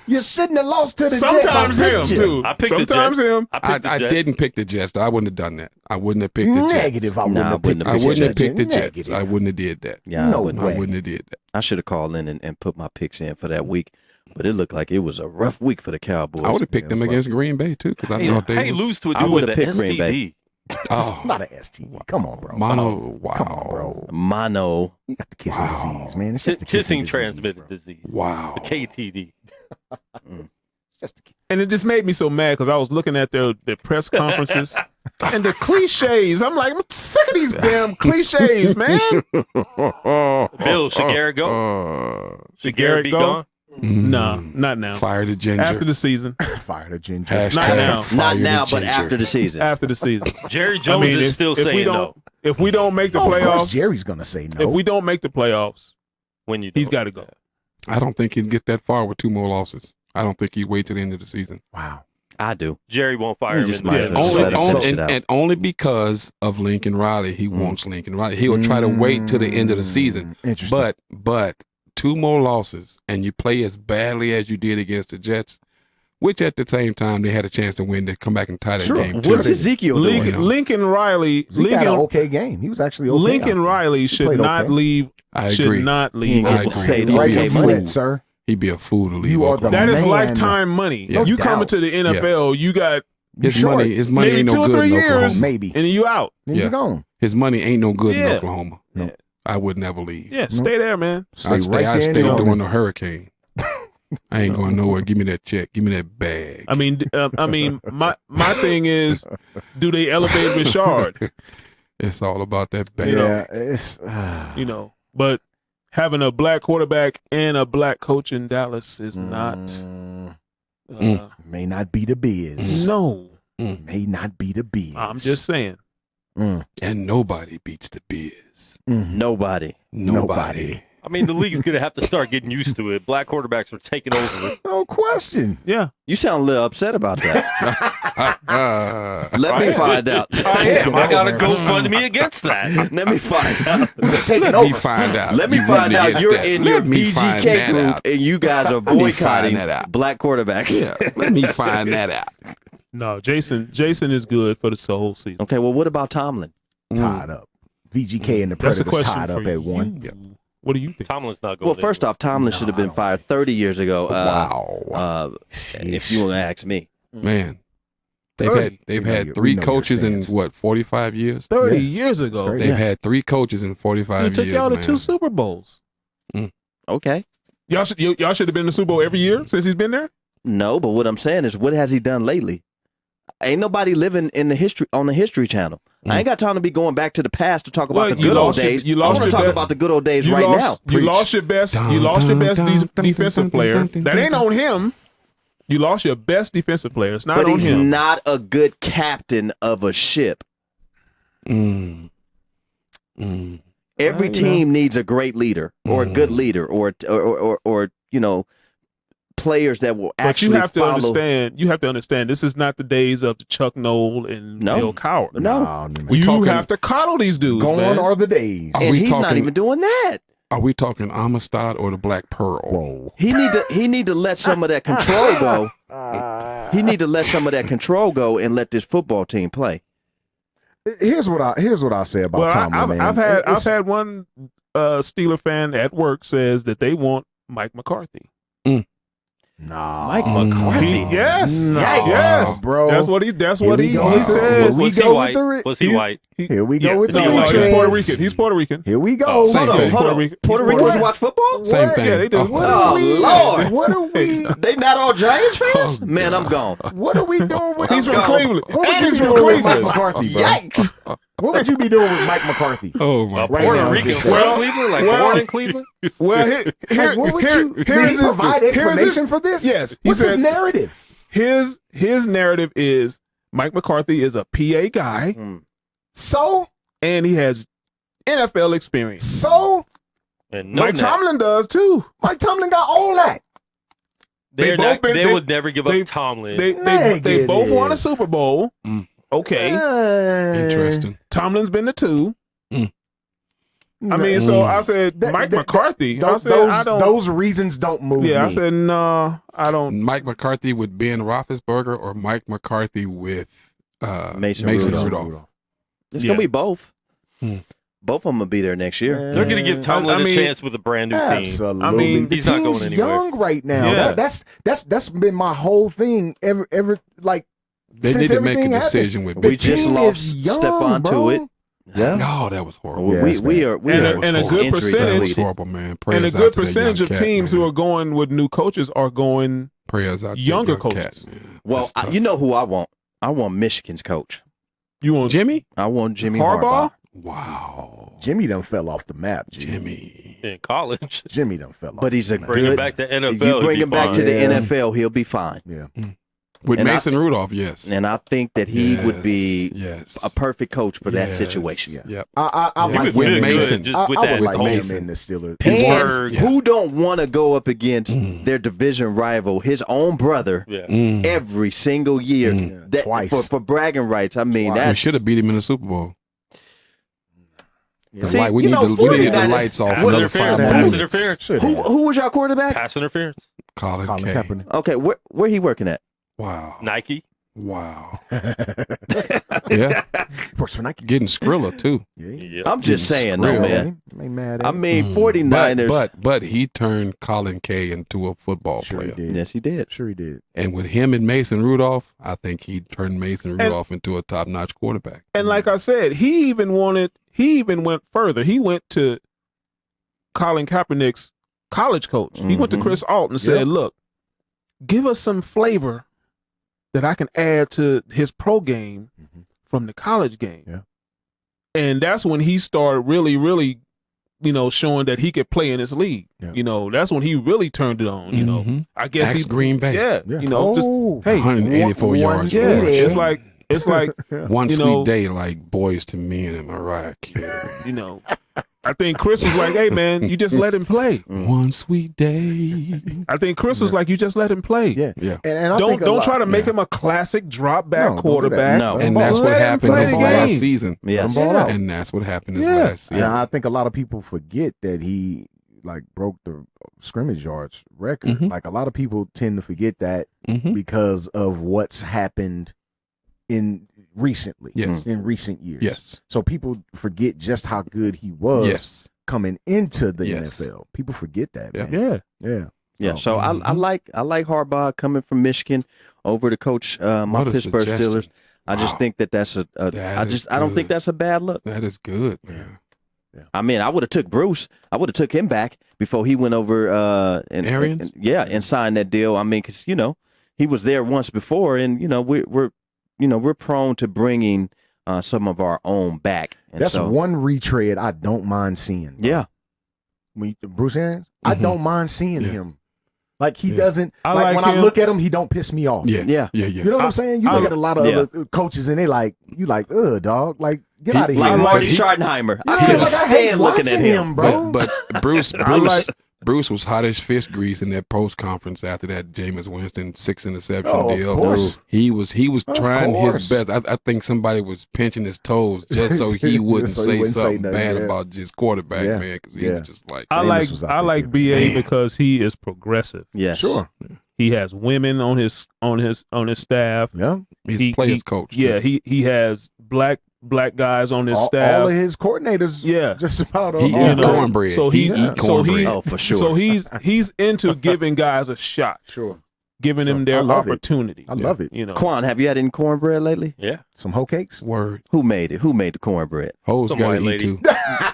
D: You shouldn't have lost to the
F: Sometimes
D: Jets.
F: him, too.
G: I picked the
F: Sometimes
G: Jets.
F: him.
G: I picked the
E: I
G: Jets.
E: didn't pick the Jets. Though. I wouldn't have done that. I wouldn't have picked the Jets.
D: Negative. I wouldn't
C: Nah,
D: have picked
C: I
E: I
D: the
E: wouldn't have
D: Jets.
E: picked the Jets.
D: Negative.
E: I wouldn't have did that.
C: Yeah,
D: No
C: I wouldn't.
D: way.
E: I wouldn't have did that.
C: I should have called in and put my picks in for that week, but it looked like it was a rough week for the Cowboys.
E: I would have picked them against Green Bay too, because I thought they was,
G: lose to a
C: I
G: dude with
C: would've
G: an
C: picked Green Bay.
G: STD.
E: Oh,
D: Not an STD. Come on, bro.
E: mono. Wow.
D: Come on, bro.
C: Mono.
D: You got the kissing disease, man. It's just a
G: Kissing
D: disease,
G: transmitted
D: bro.
G: disease.
E: Wow.
G: The KTD.
D: Just a
F: And it just made me so mad because I was looking at their press conferences and the cliches. I'm like, I'm sick of these damn cliches, man.
G: Bill, should Garrett go? Should Garrett be
F: go?
G: gone?
F: Nah, not now.
E: Fire the ginger.
F: After the season.
D: fire the ginger.
E: Hashtag
F: Not now.
E: fire
C: Not
E: the
C: now, but
E: ginger.
C: after the season.
F: After the season.
G: Jerry Jones
F: I mean,
G: is still
F: if we
G: saying
F: don't,
G: no.
F: If we don't make the
D: Of
F: playoffs,
D: course, Jerry's gonna say no.
F: if we don't make the playoffs,
G: When you
F: he's
G: don't.
F: got to go.
E: I don't think he'd get that far with 2 more losses. I don't think he'd wait to the end of the season.
D: Wow.
C: I do.
G: Jerry won't fire
C: You
G: him.
C: just
G: in the
C: might
G: end.
C: as well let him finish it out.
E: And only because of Lincoln Riley, he wants Lincoln Riley. He'll try to wait to the end of the season.
D: Interesting.
E: But 2 more losses and you play as badly as you did against the Jets, which at the same time they had a chance to win, to come back and tie that
D: Sure.
E: game too.
C: What's Ezekiel doing?
F: Lincoln Riley.
D: Zeke had an okay game. He was actually okay.
F: Lincoln
D: out there.
F: Riley should
D: played
F: not
D: okay.
F: leave.
E: I
F: should
E: agree.
F: not
C: He
F: leave.
C: ain't
E: I
C: getting
E: agree.
C: paid
E: He'd
D: Right
E: be
C: okay
E: a
D: in
E: fool.
D: front, sir.
E: He'd be a fool to leave.
D: You are the
E: Oklahoma.
F: That is
D: Man.
F: lifetime money.
E: Yeah.
F: You
D: No
F: coming
D: doubt.
F: to the NFL, you got
E: His
D: Short.
E: money ain't
F: maybe
E: no
F: 2 or
E: good
F: 3
E: in
F: years,
E: Oklahoma.
D: Maybe.
F: and you out.
D: Then
E: Yeah.
D: you're gone.
E: His money ain't no good in
F: Yeah.
E: Oklahoma.
F: No.
E: I would never leave.
F: Yeah, stay there, man.
E: I'd stay,
D: right
E: I'd
D: there in
E: stay
D: the
E: during the hurricane. I ain't going nowhere. Give me that check. Give me that bag.
F: I mean, my thing is, do they elevate Richard?
E: It's all about that bag.
D: Yeah, it's
F: But having a black quarterback and a black coach in Dallas is not.
D: may not be the biz.
F: No,
D: May not be the biz.
F: I'm just saying.
E: And nobody beats the biz.
C: Nobody.
E: Nobody.
G: I mean, the league's going to have to start getting used to it. Black quarterbacks are taking over.
D: No question.
F: Yeah,
C: You sound a little upset about that. Let me
G: Right.
C: find out.
G: I am. I got to go fund me against that.
C: Let me find out.
D: Taking
E: Let me
D: over.
E: find out.
C: Let me
E: You
C: find
E: running
C: out
E: against
C: you're
E: that.
C: in
E: Let
C: your
E: me find
C: BGK
E: that
C: group
E: out.
C: and you guys are
E: me find
C: boycotting
E: that out.
C: black quarterbacks.
E: Yeah, let me find that out.
F: no, Jason is good for the whole season.
C: Okay, well, what about Tomlin?
D: Tied up. VGK and the
F: That's a
D: Predators
F: question
D: tied
F: for
D: up at 1.
F: you. What do you think?
G: Tomlin's not going
C: Well, first off, Tomlin should have been fired 30 years ago.
E: Wow.
C: If you want to ask me.
E: Man, they've
F: 30.
E: had
D: We know
E: 3
D: your
E: coaches in
D: stance.
E: what 45 years.
F: 30
D: Yeah.
F: years ago,
D: That's
E: They've
D: Yeah.
E: had 3 coaches in 45
F: he took
E: years.
F: y'all to
E: man.
F: 2 Super Bowls.
C: Okay.
F: Y'all should have been in the Super Bowl every year since he's been there.
C: No, but what I'm saying is, what has he done lately? Ain't nobody living in the history on the History Channel. I ain't got time to be going back to the past to talk about
F: Well,
C: the
F: you
C: good old
F: lost your-
C: days.
F: you
C: I
F: lost
C: want to
F: your
C: talk
F: best-
C: about the good old days
F: You
C: right
F: lost,
C: now.
F: You lost your best. You lost your best defensive player. That ain't on him. You lost your best defensive player. It's not
C: But
F: on
C: he's
F: him.
C: not a good captain of a ship.
E: Mm.
C: Every team needs a great leader or a good leader or players that will
F: But
C: actually
F: you have to
C: follow.
F: understand. You have to understand. This is not the days of the Chuck Noll and
C: No.
F: Bill Cowher.
C: No.
F: You
E: talking-
F: have to coddle these dudes,
D: Gone
F: man.
D: are the days.
E: Are
C: And
E: we
C: he's not
E: talking-
C: even doing that.
E: Are we talking Amistad or the Black Pearl?
D: Whoa.
C: He need to let some of that control go. He need to let some of that control go and let this football team play.
D: Here's what I say about
F: Well,
D: Tomlin, man.
F: I've
D: It's-
F: had one Steeler fan at work says that they want Mike McCarthy.
D: Nah.
C: Mike McCarthy.
F: Yes,
D: No,
F: yes,
D: bro.
F: That's what he
D: Here we go.
F: he says.
D: We
G: Was he
D: go with
G: white?
D: the ri-
G: Was he
F: He-
G: white?
D: Here we go
F: Yeah,
D: with the
F: no, he's
D: retreads.
F: Puerto Rican. He's Puerto Rican.
D: Here we go.
E: Same
C: Hold on,
E: thing.
C: hold
F: Puerto
C: on.
F: Rican.
C: Puerto
F: He's
C: Ricans
F: Puerto
C: watch football?
E: Same
D: What?
E: thing.
F: Yeah, they do.
D: What
C: Oh,
D: are we?
C: Lord.
D: What are we?
C: They not all Giants fans?
E: Oh,
C: Man, I'm gone.
D: What are we doing with?
F: He's from
C: Go.
F: Cleveland.
D: What would
F: And
D: you
F: he's
D: be
F: from
D: doing with Mike
F: Cleveland.
D: McCarthy, bro?
C: Yikes.
D: What would you be doing with Mike McCarthy?
E: Oh my
D: Right
G: Puerto
D: now,
G: Rican
D: just-
G: from
F: well-
G: Cleveland? Like
F: well-
G: born in Cleveland?
F: Well,
D: Like, what would you?
F: here
D: Did
F: is
D: he
F: his
D: provide
F: here's
D: explanation for this?
F: Yes, he
D: What's his
F: said-
D: narrative?
F: His narrative is Mike McCarthy is a PA guy,
H: So
F: and he has NFL experience.
H: so
G: And
F: Mike Tomlin does too.
H: Mike Tomlin got all that.
G: They
F: they-
G: would never give up
F: they-
G: Tomlin.
F: They both won a Super Bowl.
E: Mm.
F: Okay,
E: Interesting.
F: Tomlin's been the 2. I mean,
H: Mm.
F: so I said Mike McCarthy. I
H: Those,
F: said I don't.
H: those reasons don't move me.
F: I said no. I don't.
E: Mike McCarthy with Ben Roethlisberger or Mike McCarthy with
C: Mason
E: Rudolph.
C: It's gonna be both.
E: Hmm.
C: Both of them will be there next year.
G: They're going to give Tomlin a chance with a brand new team.
H: Absolutely.
F: I mean,
H: the
G: he's not going
H: team's
G: anywhere.
H: young right now.
F: Yeah.
H: That's been my whole thing. Ever like
E: They
H: since
E: need to make a
H: everything happened.
E: decision with
H: The
C: We just
H: team
C: lost
H: is young,
C: Stephon
H: bro.
C: Tuitt.
H: Yeah.
E: No, that was horrible.
H: Yeah.
C: we are
F: And a good
C: injury
F: percentage-
E: That was
C: depleted.
E: horrible, man.
F: And a
E: Prayers
F: good
E: out to that
F: percentage
E: young
F: of
E: cat,
F: teams
E: man.
F: who are going with new coaches are going.
E: Prayers out to that
F: younger
E: young
F: coaches.
E: Cat, man.
C: Well,
E: That's tough.
C: you know who I want? I want Michigan's coach.
F: You want
E: Jimmy?
C: I want Jimmy
F: Harbaugh?
C: Harbaugh.
E: Wow.
H: Jimmy done fell off the map.
E: Jimmy.
G: In college.
H: Jimmy done fell off.
C: But he's a
H: the map.
G: Bring him
C: good.
G: back to NFL.
C: You bring
G: he'll
C: him
G: be
C: back
G: fine.
C: to the
H: Yeah.
C: NFL, he'll be fine.
H: Yeah.
E: With
C: And
E: Mason Rudolph, yes.
C: And I think that he would be
E: yes.
C: a perfect coach for that
E: Yes.
C: situation.
E: Yep.
H: I
E: Yeah.
G: He
H: like
G: would
E: With
G: fit
H: him.
G: good
E: Mason.
G: just with
H: I
G: that
H: would like
G: whole-
H: him
E: Mason.
H: in the Steelers.
C: And
G: Yeah.
C: who don't want to go up against their division rival, his own brother,
G: Yeah.
E: Mm.
C: every single year? That,
H: Twice.
C: for bragging rights. I mean,
H: Twice.
E: We
C: that's
E: should have beat him in the Super Bowl.
H: Yeah.
C: See,
E: We
C: you
E: need
C: know,
E: to we need the
C: 49
E: lights off
G: Pass
E: another
G: interference.
E: 5 more
G: Pass
E: minutes.
G: interference.
H: Should
C: who
H: have.
C: who was your quarterback?
G: Pass interference.
E: Colin
H: Colin
E: K.
H: Kaepernick.
C: Okay, where he working at?
E: Wow.
G: Nike.
E: Wow. Yeah.
H: Works for Nike.
E: Getting Skrilla, too.
G: Yeah.
C: I'm just saying, though,
E: Skrilla.
C: man.
H: Ain't mad at
C: I
H: him.
C: mean, 49ers.
E: But he turned Colin K into a football
H: Sure he
E: player.
H: did.
C: Yes, he did.
H: Sure he did.
E: And with him and Mason Rudolph, I think he turned Mason Rudolph into a top-notch quarterback.
F: And like I said, he even went further. He went to Colin Kaepernick's college coach. He went to Chris Alton and said,
H: Yep.
F: look, give us some flavor that I can add to his pro game from the college game.
H: Yeah.
F: And that's when he started really, really, showing that he could play in this league.
H: Yeah.
F: That's when he really turned it on,
E: Mhm.
F: I guess
E: Ask
F: he's
E: Green Bay.
F: Yeah.
H: Yeah.
F: Just hey,
E: 184 yards.
F: yeah.
E: rush.
F: It's like
E: One
F: you
E: sweet
F: know-
E: day like Boys to Men and Mariah Carey.
F: I think Chris was like, hey man, you just let him play.
E: One sweet day.
F: I think Chris was like, you just let him play.
H: Yeah.
E: Yeah.
H: And I
F: Don't
H: think a lot-
F: try to make him a classic drop back
H: No, don't do that.
F: quarterback.
C: No.
E: And
H: Let
E: that's
H: him
E: what
F: play
E: happened this
F: the
E: last
F: game.
E: season.
C: Yes.
H: Let him ball out.
E: And that's what happened this
F: Yeah.
E: last season.
H: And I think a lot of people forget that he broke the scrimmage yards record.
E: Mhm.
H: Like a lot of people tend to forget that
E: Mhm.
H: because of what's happened in recent years.
E: Yes.
H: So people forget just how good he was
E: Yes.
H: coming into the
E: Yes.
H: NFL. People forget that,
E: Yeah.
H: man.
F: Yeah.
H: Yeah.
C: Yeah, so I like Harbaugh coming from Michigan over to coach my
E: What a
C: Pittsburgh
E: suggestion.
C: Steelers. I just
E: Wow.
C: think that's
E: That is
C: I don't think
E: good.
C: that's a bad look.
E: That is good, man.
C: I mean, I would have took Bruce. I would have took him back before he went over
E: Arians?
C: and signed that deal. I mean, because he was there once before, and we're prone to bringing some of our own back. And
H: That's
C: so,
H: one retread I don't mind seeing. bro.
C: Yeah,
H: Bruce Arians, I
E: Mhm.
H: don't mind seeing
E: Yeah.
H: him. Like he
E: Yeah.
H: doesn't
F: I
H: like
F: like
H: when I
F: him.
H: look at him, he don't piss me off.
E: Yeah.
C: Yeah.
E: Yeah.
H: You know what I'm saying? You
F: I-
H: look at a lot of
C: yeah.
H: other coaches and they like dog. Like get
E: He-
H: out of here.
C: like
E: Like
C: Marty
E: he-
C: Schottenheimer. I
H: Yeah,
C: couldn't
H: like, I hate
C: stand looking at
H: watching
C: him.
H: bro.
E: But Bruce
F: like-
E: Bruce was hot as fish grease in that post conference after that Jameis Winston 6 interception
H: Oh, of
E: deal.
H: course.
E: He was
H: Of
E: trying
H: course.
E: his best. I think somebody was pinching his toes just so he wouldn't
H: So he
E: say
H: wouldn't say
E: something
H: nothing,
E: bad
H: yeah.
E: about just quarterback,
H: Yeah.
E: man, because he
H: Yeah.
E: was just like,
F: I
H: Jameis was out
F: like
H: there
F: BA
E: getting-
F: because he is progressive.
C: Yes,
H: Sure.
F: He has women on his staff.
H: Yeah.
E: he's
F: He-
E: a player's
F: he-
E: coach.
F: Yeah, he has black guys on his staff.
H: All of his coordinators.
F: Yeah.
H: Just about
E: He
H: all
E: eat
H: of them.
E: cornbread.
F: So
E: He
F: he's
E: eat
F: so
E: cornbread.
F: he's
C: Oh, for sure.
F: so he's into giving guys a shot,
H: Sure.
F: giving them
H: Sure.
F: their
H: I love it.
F: opportunity.
H: I love it.
F: You know,
C: Quan, have you had any cornbread lately?
G: Yeah.
H: Some hoe cakes.
E: Word.
C: Who made it? Who made the cornbread?
E: Hoes
G: Some
E: got to
G: white
E: eat
G: lady.
E: too.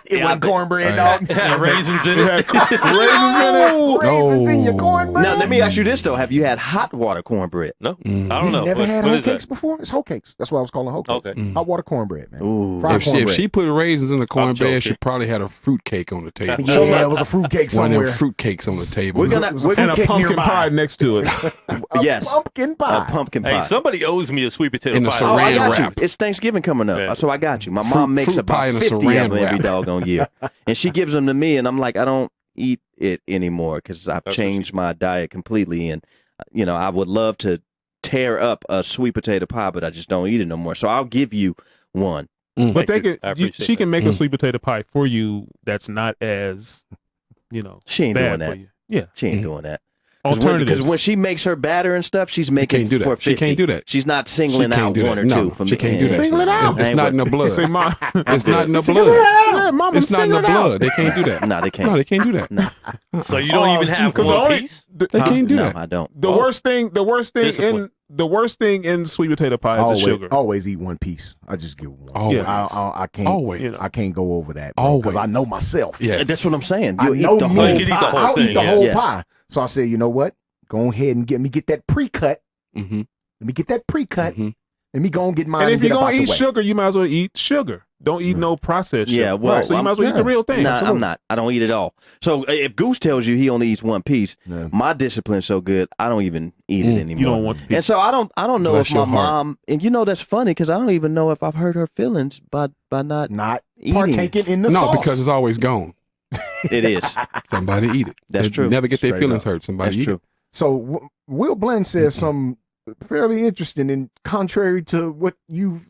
H: It wasn't cornbread,
E: Right.
H: dog.
G: It had raisins in
F: It
G: it.
F: had raisins in it.
H: Raisins in your
E: Oh.
H: cornbread.
C: Now, let me ask you this though: have you had hot water cornbread?
G: No,
E: Mm.
G: I don't know.
H: You never
G: What-
H: had
G: what
H: hoe
G: is that?
H: cakes before? It's hoe cakes. That's what I was calling hoe cakes.
G: Okay.
E: Mm.
H: Hot water cornbread, man.
C: Ooh,
H: Fried
E: If
H: cornbread.
E: she put raisins in the cornbread, she
G: joking.
E: probably had a fruit cake on the table.
H: Yeah, it was a fruit cake
E: One of
H: somewhere.
E: them fruit cakes on the table.
C: We're gonna
H: It was a
C: we're
F: And
C: gonna
F: a
H: cake
F: pumpkin
H: nearby.
F: pie next to it.
H: A
C: yes,
H: pumpkin pie.
C: a pumpkin
G: Hey,
C: pie.
G: somebody owes me a sweet potato
E: In a
G: pie.
E: saran
C: I got got you.
E: wrap.
C: It's Thanksgiving coming up,
G: Yeah.
C: so I got you. My mom makes
E: fruit pie
C: about
E: in a
C: 50 of
E: saran
C: them every
E: wrap.
C: doggone year, and she gives them to me, and I'm like, I don't eat it anymore because I've
G: That's what
C: changed my diet completely, and I would love to tear up a sweet potato pie, but I just don't eat it no more. So I'll give you one.
F: But they
G: Thank you. I
F: could.
G: appreciate
F: She can
G: that.
F: make a sweet potato pie for you. That's not as,
C: She ain't
F: bad
C: doing
F: for
C: that.
F: you. Yeah.
C: She ain't doing that.
F: Alternatives.
C: Because when she makes her batter and stuff, she's making
E: can't do that.
C: for 50.
E: She can't do that.
C: She's not singling
E: She can't
C: out
E: do
C: one
E: that.
C: or
E: No,
C: two from
E: she
C: the
E: can't do that.
F: Single it out.
E: It's not in the blood.
F: Say, Mom.
E: It's not in the
F: Single it
E: blood.
F: out. Yeah, Mama,
E: It's not in the
F: single it out.
E: blood. They can't do that.
C: No, they can't.
E: No, they can't do that.
G: So you don't even have
F: 'cause the
G: one
F: only-
G: piece?
E: They can't do
C: no,
E: that.
C: I don't.
F: The worst thing
G: Discipline.
F: in sweet potato pie is the sugar.
H: Always eat one piece. I just give one.
E: Always.
H: I can't.
E: Always.
H: I can't go over that because I
E: Always.
H: know myself.
E: Yes.
C: That's what I'm saying.
H: I
C: You'll
H: know
C: eat the
H: me.
C: whole
G: You can eat the
C: pie.
G: whole
H: I'll
G: thing,
H: eat the
G: yes.
H: whole
C: Yes.
H: pie. So I said, you know what? Go ahead and get that pre-cut.
E: Mm-hmm.
H: Let me get that pre-cut.
E: Mm-hmm.
H: Let me go and get mine.
F: And if
H: get
F: you're
H: up out
F: gonna
H: the
F: eat
H: way.
F: sugar, you might as well eat sugar. Don't eat no processed sugar.
C: Yeah, well,
F: so you might as well eat the real thing.
C: No,
F: Absolutely.
C: I'm not. I don't eat it all. So if Goose tells you he only eats one piece,
H: Yeah.
C: my discipline's so good, I don't even eat it anymore.
F: You don't want the piece.
C: And so I don't know
E: Bless
C: if my
E: your heart.
C: mom, and that's funny because I don't even know if I've hurt her feelings by not.
H: Not
C: eating.
H: partaking in the
E: No,
H: sauce.
E: because it's always gone.
C: It is.
E: Somebody eat it.
C: That's
E: They
C: true.
E: Never get their
H: Straight
E: feelings
H: up.
E: hurt. Somebody
C: That's
E: eat
C: true.
E: it.
H: So Will Blend says something fairly interesting and contrary to what you've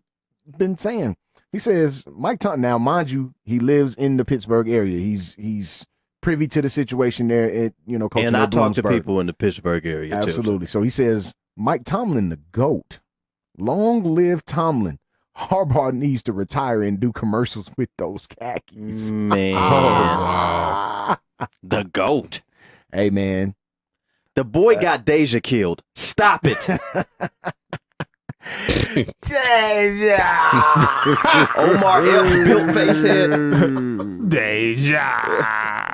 H: been saying. He says Mike Thompson. Now, mind you, he lives in the Pittsburgh area. He's privy to the situation there. At coaching
C: And I
H: at
C: talk to
H: Bloomsburg.
C: people in the Pittsburgh area too.
H: Absolutely. So he says Mike Tomlin, the GOAT. Long live Tomlin. Harbaugh needs to retire and do commercials with those khakis.
C: Man,
E: wow.
C: the GOAT.
H: Hey man,
C: The boy got Deja killed. Stop it. Omar F. built face head.
F: Deja.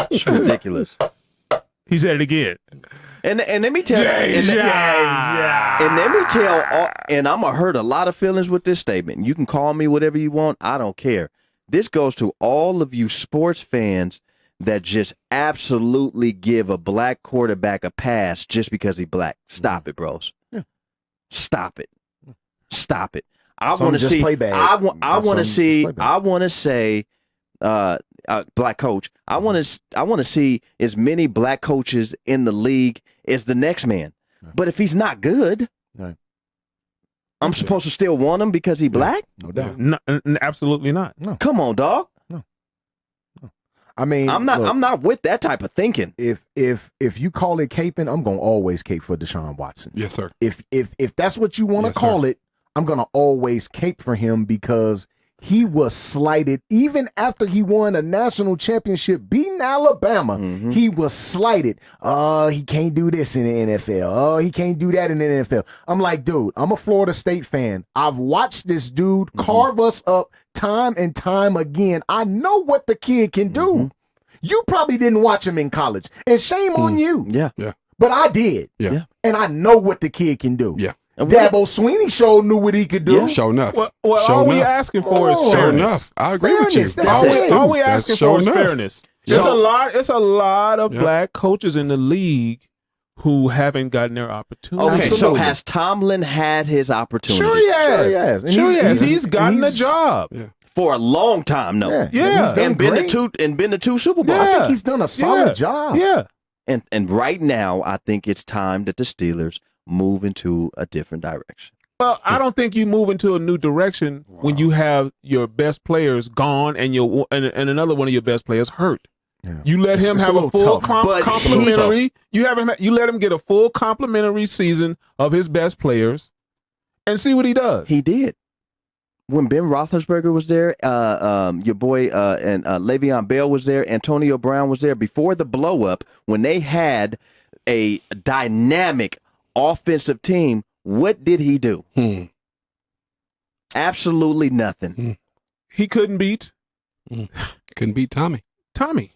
C: It's ridiculous.
F: He said it again.
C: And let me tell and let me tell, and I'm gonna hurt a lot of feelings with this statement. You can call me whatever you want. I don't care. This goes to all of you sports fans that just absolutely give a black quarterback a pass just because he's black. Stop it, bros.
H: Yeah.
C: Stop it. Stop it. I
H: Some
C: want to
H: just
C: see.
H: play bad.
C: I want
H: Some
C: to
H: just
C: see.
H: play bad.
C: I want to say. Black coach. I want to see as many black coaches in the league as the next man. But if he's not good,
H: Right.
C: I'm supposed to still want him because he black?
H: No doubt.
F: No, absolutely not.
C: Come on, dog.
H: I mean,
C: I'm not.
H: look,
C: I'm not with that type of thinking.
H: If you call it caping, I'm gonna always cape for Deshaun Watson.
E: Yes, sir.
H: If that's what you want to
E: Yes,
H: call
E: sir.
H: it, I'm gonna always cape for him because he was slighted even after he won a national championship beating Alabama. He was slighted. Oh, he can't do this in the NFL. Oh, he can't do that in the NFL. I'm like, dude, I'm a Florida State fan. I've watched this dude carve us up time and time again. I know what the kid can do. You probably didn't watch him in college, and shame on you.
C: Yeah.
H: But I did.
E: Yeah.
H: And I know what the kid can do.
E: Yeah.
H: Dabo Sweeney sure knew what he could do.
E: Yeah. Show enough.
F: Well,
E: Show
F: all we
E: enough.
F: asking for is
H: Oh.
E: Show
F: fairness.
E: enough. I agree with you.
H: Fairness, that's it.
F: All we
E: That's
F: asking
E: show
F: for is
E: enough.
F: fairness.
C: So-
F: It's a lot of
E: Yeah.
F: black coaches in the league who haven't gotten their opportunity.
C: Okay. So
H: Absolutely.
C: has Tomlin had his opportunity?
F: Sure he has.
H: Sure he has. And
F: Sure he has.
H: he's-
F: He's gotten
H: he's-
F: a job.
E: Yeah.
C: For a long time, no.
H: Yeah.
F: Yeah.
H: He's done
C: And been
H: great.
C: to two Super Bowls.
H: I
F: Yeah.
H: think he's done a solid
F: Yeah.
H: job.
F: Yeah.
C: And right now, I think it's time that the Steelers move into a different direction.
F: Well, I don't think you move into a new direction when you have your best players gone and and another one of your best players hurt.
H: Yeah.
F: You let him
H: It's a
F: have a
H: little
F: full
H: tough.
C: But
F: complimentary. You let him get a full complimentary season of his best players, and see what he does.
C: He did. When Ben Roethlisberger was there, your boy and Le'Veon Bell was there, Antonio Brown was there before the blow up. When they had a dynamic offensive team, what did he do? Absolutely nothing.
F: He couldn't beat
E: Couldn't beat Tommy.
F: Tommy.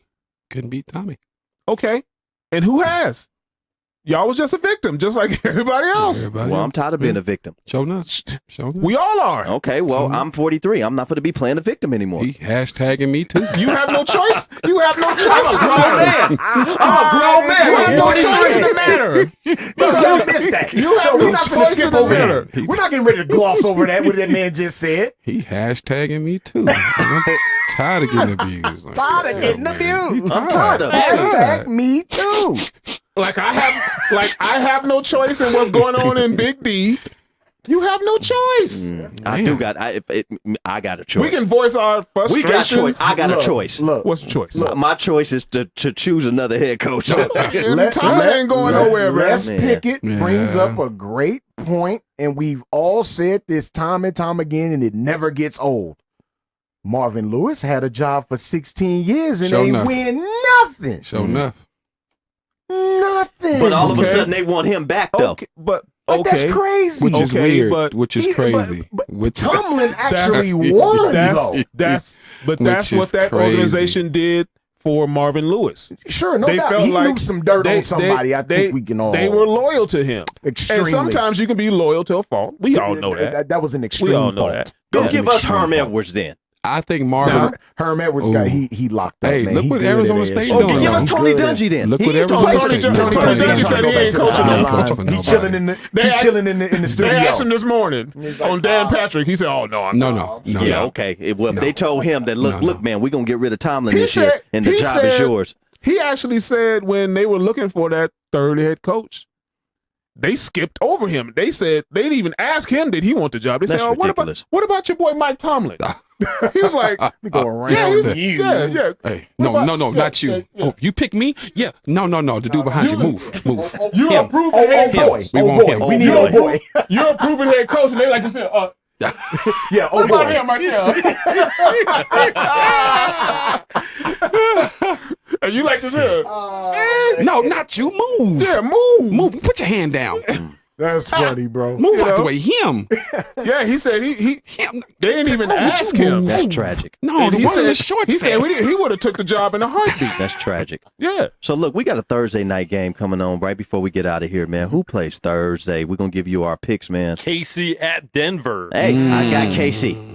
E: Couldn't beat Tommy.
F: Okay, and who has? Y'all was just a victim, just like everybody else.
C: Well, I'm tired of being a victim.
E: Show enough.
F: We all are.
C: Okay, well, I'm 43. I'm not going to be playing the victim anymore.
E: He hashtagging me too.
F: You have no choice. You have no choice.
C: I'm a grown man.
F: You have
C: I'm
F: no
C: 43.
F: choice in the matter.
H: Y'all missed that.
F: You have
H: We're
F: no
H: not gonna
F: choice
H: skip
F: in the
H: over
F: matter.
H: that. We're not getting ready to gloss over that. What that man just said.
E: He hashtagging me too. I'm tired of getting abused. Like
H: Tired of getting abused.
C: I'm tired of it.
H: Hashtag me too.
F: Like I have no choice in what's going on in Big D. You have no choice.
C: I got a choice.
F: We can voice our
C: We
F: frustrations.
C: got choice. I got a choice.
H: Look,
F: What's the choice?
C: My choice is to choose another head coach.
F: Tyler ain't going nowhere, man.
H: Les Pickett
E: Yeah.
H: brings up a great point, and we've all said this time and time again, and it never gets old. Marvin Lewis had a job for 16 years and
E: Sure
H: they
E: enough.
H: win nothing.
E: Sure enough.
H: Nothing.
C: But all of a
F: Okay.
C: sudden they want him back though.
F: Okay, but
H: But
F: okay.
H: that's crazy.
E: Which is
F: Okay,
E: weird.
F: but-
E: Which is
H: He-
E: crazy.
H: But
E: Which is
H: Tomlin actually
E: That's-
H: won,
F: That's
H: though.
F: that's
E: Which
F: what
E: is
F: that
E: crazy.
F: organization did for Marvin Lewis.
H: Sure, no
F: They
H: doubt.
F: felt
H: He
F: like
H: knew some dirt on somebody. I think we can all.
F: They were loyal to him.
H: Extremely.
F: And sometimes you can be loyal to a fault. We all know that.
H: That was an extreme
F: We all know
H: fault.
F: that.
C: Go
H: That was
C: give
H: an
C: us
H: extreme
C: Herm
H: fault.
C: Edwards then.
E: I think Marvin.
H: Herm Edwards got
E: Ooh.
H: he locked up.
E: Hey,
H: man.
E: look
H: He
E: what
H: good
E: Arizona
H: at
E: State
H: that
E: doing
H: shit.
C: Okay, give
E: now.
C: us Tony
H: Good at
C: Dungy then.
E: Look what
H: He ain't
E: Arizona
H: Tony
E: State
H: Dungy.
E: doing.
H: Tony Dungy said he ain't coaching
E: no.
H: nobody. He chilling in the
F: They
H: studio.
F: asked him this morning on Dan Patrick. He said, "Oh no, I'm
E: No,
F: not."
E: no, no.
C: Yeah,
E: no.
C: okay. Well, they told him that look,
E: No.
C: look, man, we're gonna get rid of Tomlin
F: He
C: this year,
F: said-
C: and the
F: he
C: job is
F: said-
C: yours.
F: He actually said when they were looking for that third head coach, they skipped over him. They said they didn't even ask him did he want the job. They
C: That's
F: said, "Oh,
C: ridiculous.
F: what about your boy Mike Tomlin?" He was like,
H: We go around
F: "Yeah, he's-
H: you.
F: yeah."
E: Hey,
F: What
E: no,
F: about-
E: not you.
F: yeah, yeah.
E: Oh, you pick me? Yeah. No. The dude behind you. Move.
F: You
E: Him.
F: approve
H: Oh,
F: head
H: boy.
F: coach.
E: We
H: Oh,
E: want
H: boy.
E: him.
H: We need
C: Oh,
H: a boy.
F: You're a proven head coach, and they like to say,
H: Yeah, oh
F: "What about
H: boy.
F: him right there?" And you like to say,
E: No, not you. Move.
F: "Yeah, move."
E: Move. Put your hand down.
H: That's funny, bro.
E: Move out the
F: know?
E: way. Him.
F: Yeah, he said he
E: Him.
F: they didn't even
E: Oh, would you
F: ask him.
E: move?
C: That's tragic.
E: No,
F: And
E: the
F: he
E: one in
F: said,
E: the short
F: he said he would have took the job in a heartbeat.
C: That's tragic.
F: Yeah.
C: So look, we got a Thursday night game coming on right before we get out of here, man. Who plays Thursday? We're gonna give you our picks, man.
G: KC at Denver.
C: Hey, I got KC.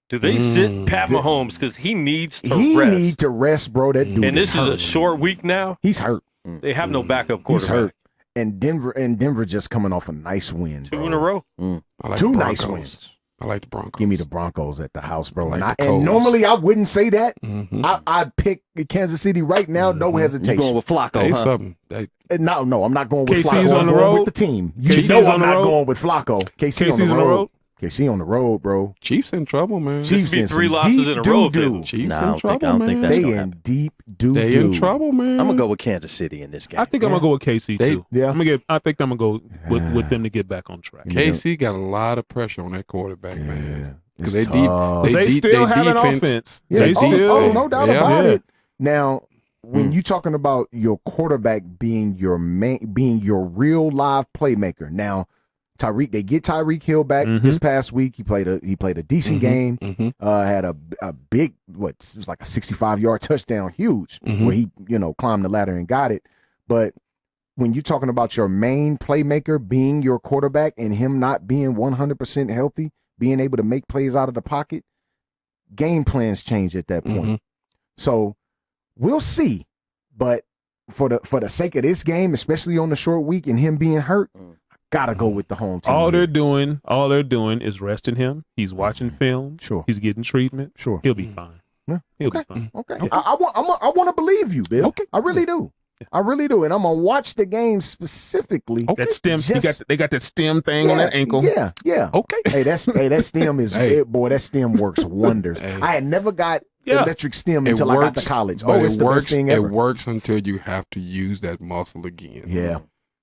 G: Do they sit Pat Mahomes because he needs to
H: He
G: rest?
H: need to rest, bro. That dude
G: and this is
H: hurt.
G: a short week now.
H: He's hurt.
G: They have no backup
H: He's
G: quarterback.
H: hurt. And Denver just coming off a nice win.
G: Two
H: bro.
G: in a row.
E: I like
H: Two
E: the
H: nice
E: Broncos.
H: wins.
E: I like the Broncos.
H: Give me the Broncos at the house, bro.
E: I like
H: And,
E: the
H: and
E: Colts.
H: normally I wouldn't say that.
E: Mhm.
H: I'd pick Kansas City right now, no
C: You
H: hesitation.
C: going with Flacco,
E: Hey,
C: huh?
E: something. Hey,
H: No, I'm not going with
F: KC's
H: Flacco.
F: on
H: I'm
F: the
H: going
F: road?
H: with the team. You
F: KC's
H: know
F: on
H: I'm
F: the
H: not
F: road?
H: going with Flacco.
F: KC's on the road?
H: KC on the road, bro.
E: Chiefs in trouble, man.
G: Chiefs be
H: in
G: three
H: some
G: losses
H: deep
G: in a row,
H: doo-doo.
G: then.
E: Chiefs
C: Nah, I
E: in
C: don't think-
E: trouble,
C: I don't think
E: man.
C: that's
H: They
C: gonna
H: in
C: happen.
H: deep doo-doo.
E: They in trouble, man.
C: I'm gonna go with Kansas City in this game.
F: I think I'm gonna go with KC
E: They-
F: too.
H: Yeah.
F: I think I'm gonna go with them to get back on track.
E: KC got a lot of pressure on that quarterback, man. Because
H: It's
E: they deep.
H: tough.
F: They still have an offense.
H: Yeah.
F: They
H: Oh,
F: still
H: oh, no doubt
E: Yeah.
H: about
F: Yeah.
H: it. Now, when you talking about your quarterback being your real live playmaker. Now, they get Tyreek Hill back this past week. He played a decent game. Had a big it was like a 65-yard touchdown, huge, where he climbed the ladder and got it. But when you're talking about your main playmaker being your quarterback and him not being 100% healthy, being able to make plays out of the pocket, game plans change at that point. So we'll see. But for the sake of this game, especially on the short week and him being hurt, gotta go with the home team.
F: All
H: here.
F: they're doing is resting him. He's watching film.
H: Sure.
F: He's getting treatment.
H: Sure.
F: He'll be fine.
H: Yeah.
F: He'll be fine.
H: Okay. I want to believe you, Bill. Okay.
F: Mm.
H: I really do. I really do. And I'm gonna watch the game specifically.
F: That stem.
H: Just-
F: They got that stem thing on that ankle.
H: Yeah, yeah.
E: Okay.
H: Hey, that stem is
E: Hey.
H: boy. That stem works wonders.
E: Hey.
H: I had never got
F: Yeah.
H: electric stem
E: It
H: until I got
E: works,
H: to college.
E: but
H: It's
E: it
H: the
E: works.
H: best thing
E: It
H: ever.
E: works until you have to use that muscle again.
H: Yeah,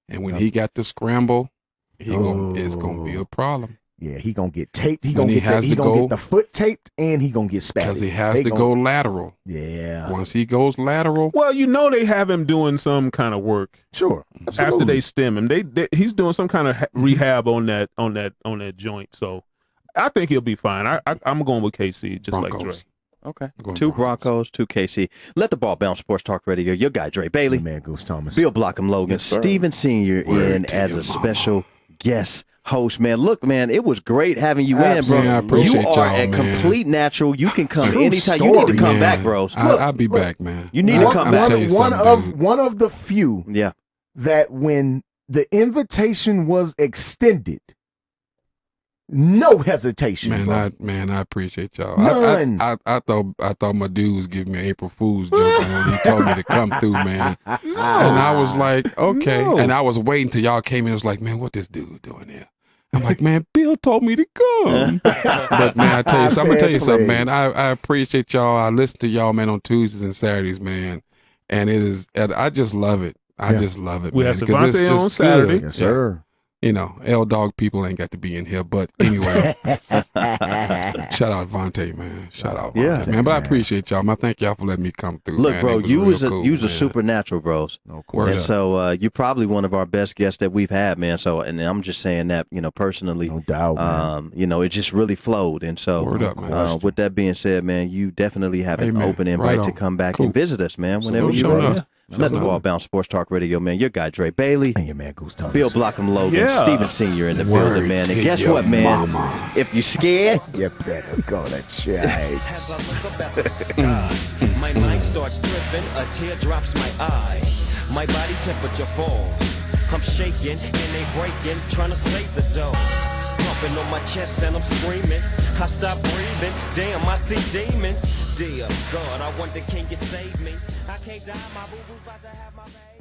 E: And when he got to scramble, it's gonna be a problem
H: yeah. He gonna get taped. He
E: When
H: gonna
E: he
H: get
E: has
H: he
E: to
H: gonna
E: go-
H: get the foot taped, and he gonna get spatted.
E: because he has
H: They
E: to
H: gonna-
E: go lateral.
H: Yeah,
E: Once he goes lateral,
F: Well, they have him doing some kind of work
H: sure.
F: after
H: Absolutely.
F: they stem him. He's doing some kind of rehab on that joint. So I think he'll be fine. I'm going with KC just like Dre.
E: Broncos.
C: Okay.
E: Going
C: 2
E: Broncos.
C: Broncos, 2 KC. Let the ball bounce. Sports Talk Radio. Your guy Dre Bailey,
D: Hey, man, Goose Thomas.
C: Bill Blockham Logan, Steven Senior in as a special guest host. Man, look, man, it was great having you in, bro.
E: Man, I appreciate
C: you are
E: y'all,
C: a
E: man.
C: complete natural. You can come
D: True
C: anytime. You need to
D: story,
C: come
E: Man,
C: back, bros.
E: I'll be back, man.
C: You need to
E: I'll
C: come back.
E: tell you
H: One
E: something, dude.
H: of the few
C: Yeah.
H: that when the invitation was extended, no hesitation. bro.
E: I appreciate y'all.
H: None.
E: I thought my dude was giving me an April Fool's joke when he told me to come through, man. And I was like, okay.
C: No.
E: And I was waiting till y'all came in. I was like, man, what this dude doing here? I'm like, man, Bill told me to come. But man, I'm gonna tell you something, man. I appreciate y'all. I listen to y'all, man, on Tuesdays and Saturdays, man. And I just love it. I just love it.
F: We
E: man,
F: had
E: 'cause it's
F: Savante
E: just
F: on Saturday.
E: good.
D: Yes, sir.
E: You know, L Dog people ain't got to be in here, but anyway, shout out Vontae, man. Shout out Vontae, man. But I appreciate y'all, man. Thank y'all for letting me come through.
C: Look,
E: man.
C: bro,
E: It was
C: you
E: real
C: was a
E: cool,
C: you was a
E: man.
C: supernatural, bros.
D: No
E: Word
C: And
E: up.
C: so you're probably one of our best guests that we've had, man. So, and I'm just saying that, personally,
D: No doubt, man.
C: it just really flowed. And so,
E: Word up, man.
C: with that being said, man, you definitely have an
E: Amen.
C: open invite
E: Right
C: to
E: on.
C: come back
E: Cool.
C: and visit us, man. Whenever
E: Salute,
C: you
E: showing
C: ready.
E: up.
C: Let the
E: Showing
C: ball
E: up.
C: bounce. Sports Talk Radio, man. Your guy Dre Bailey,
D: And your man, Goose Thomas.
C: Bill Blockham Logan,
F: Yeah.
C: Steven Senior in the building, man. And
E: to
C: guess
E: your
C: what, man?
E: mama.
C: If you scared,
D: You better go to church.
A: As I look up at the sky, my mind starts dripping, a tear drops my eye. My body temperature falls. I'm shaking and they breaking, trying to save the dough. Pumping on my chest and I'm screaming. I stop breathing. Damn, I see demons. Dear God, I wonder, can you save me? I can't die, my boo-boo's about to have my baby.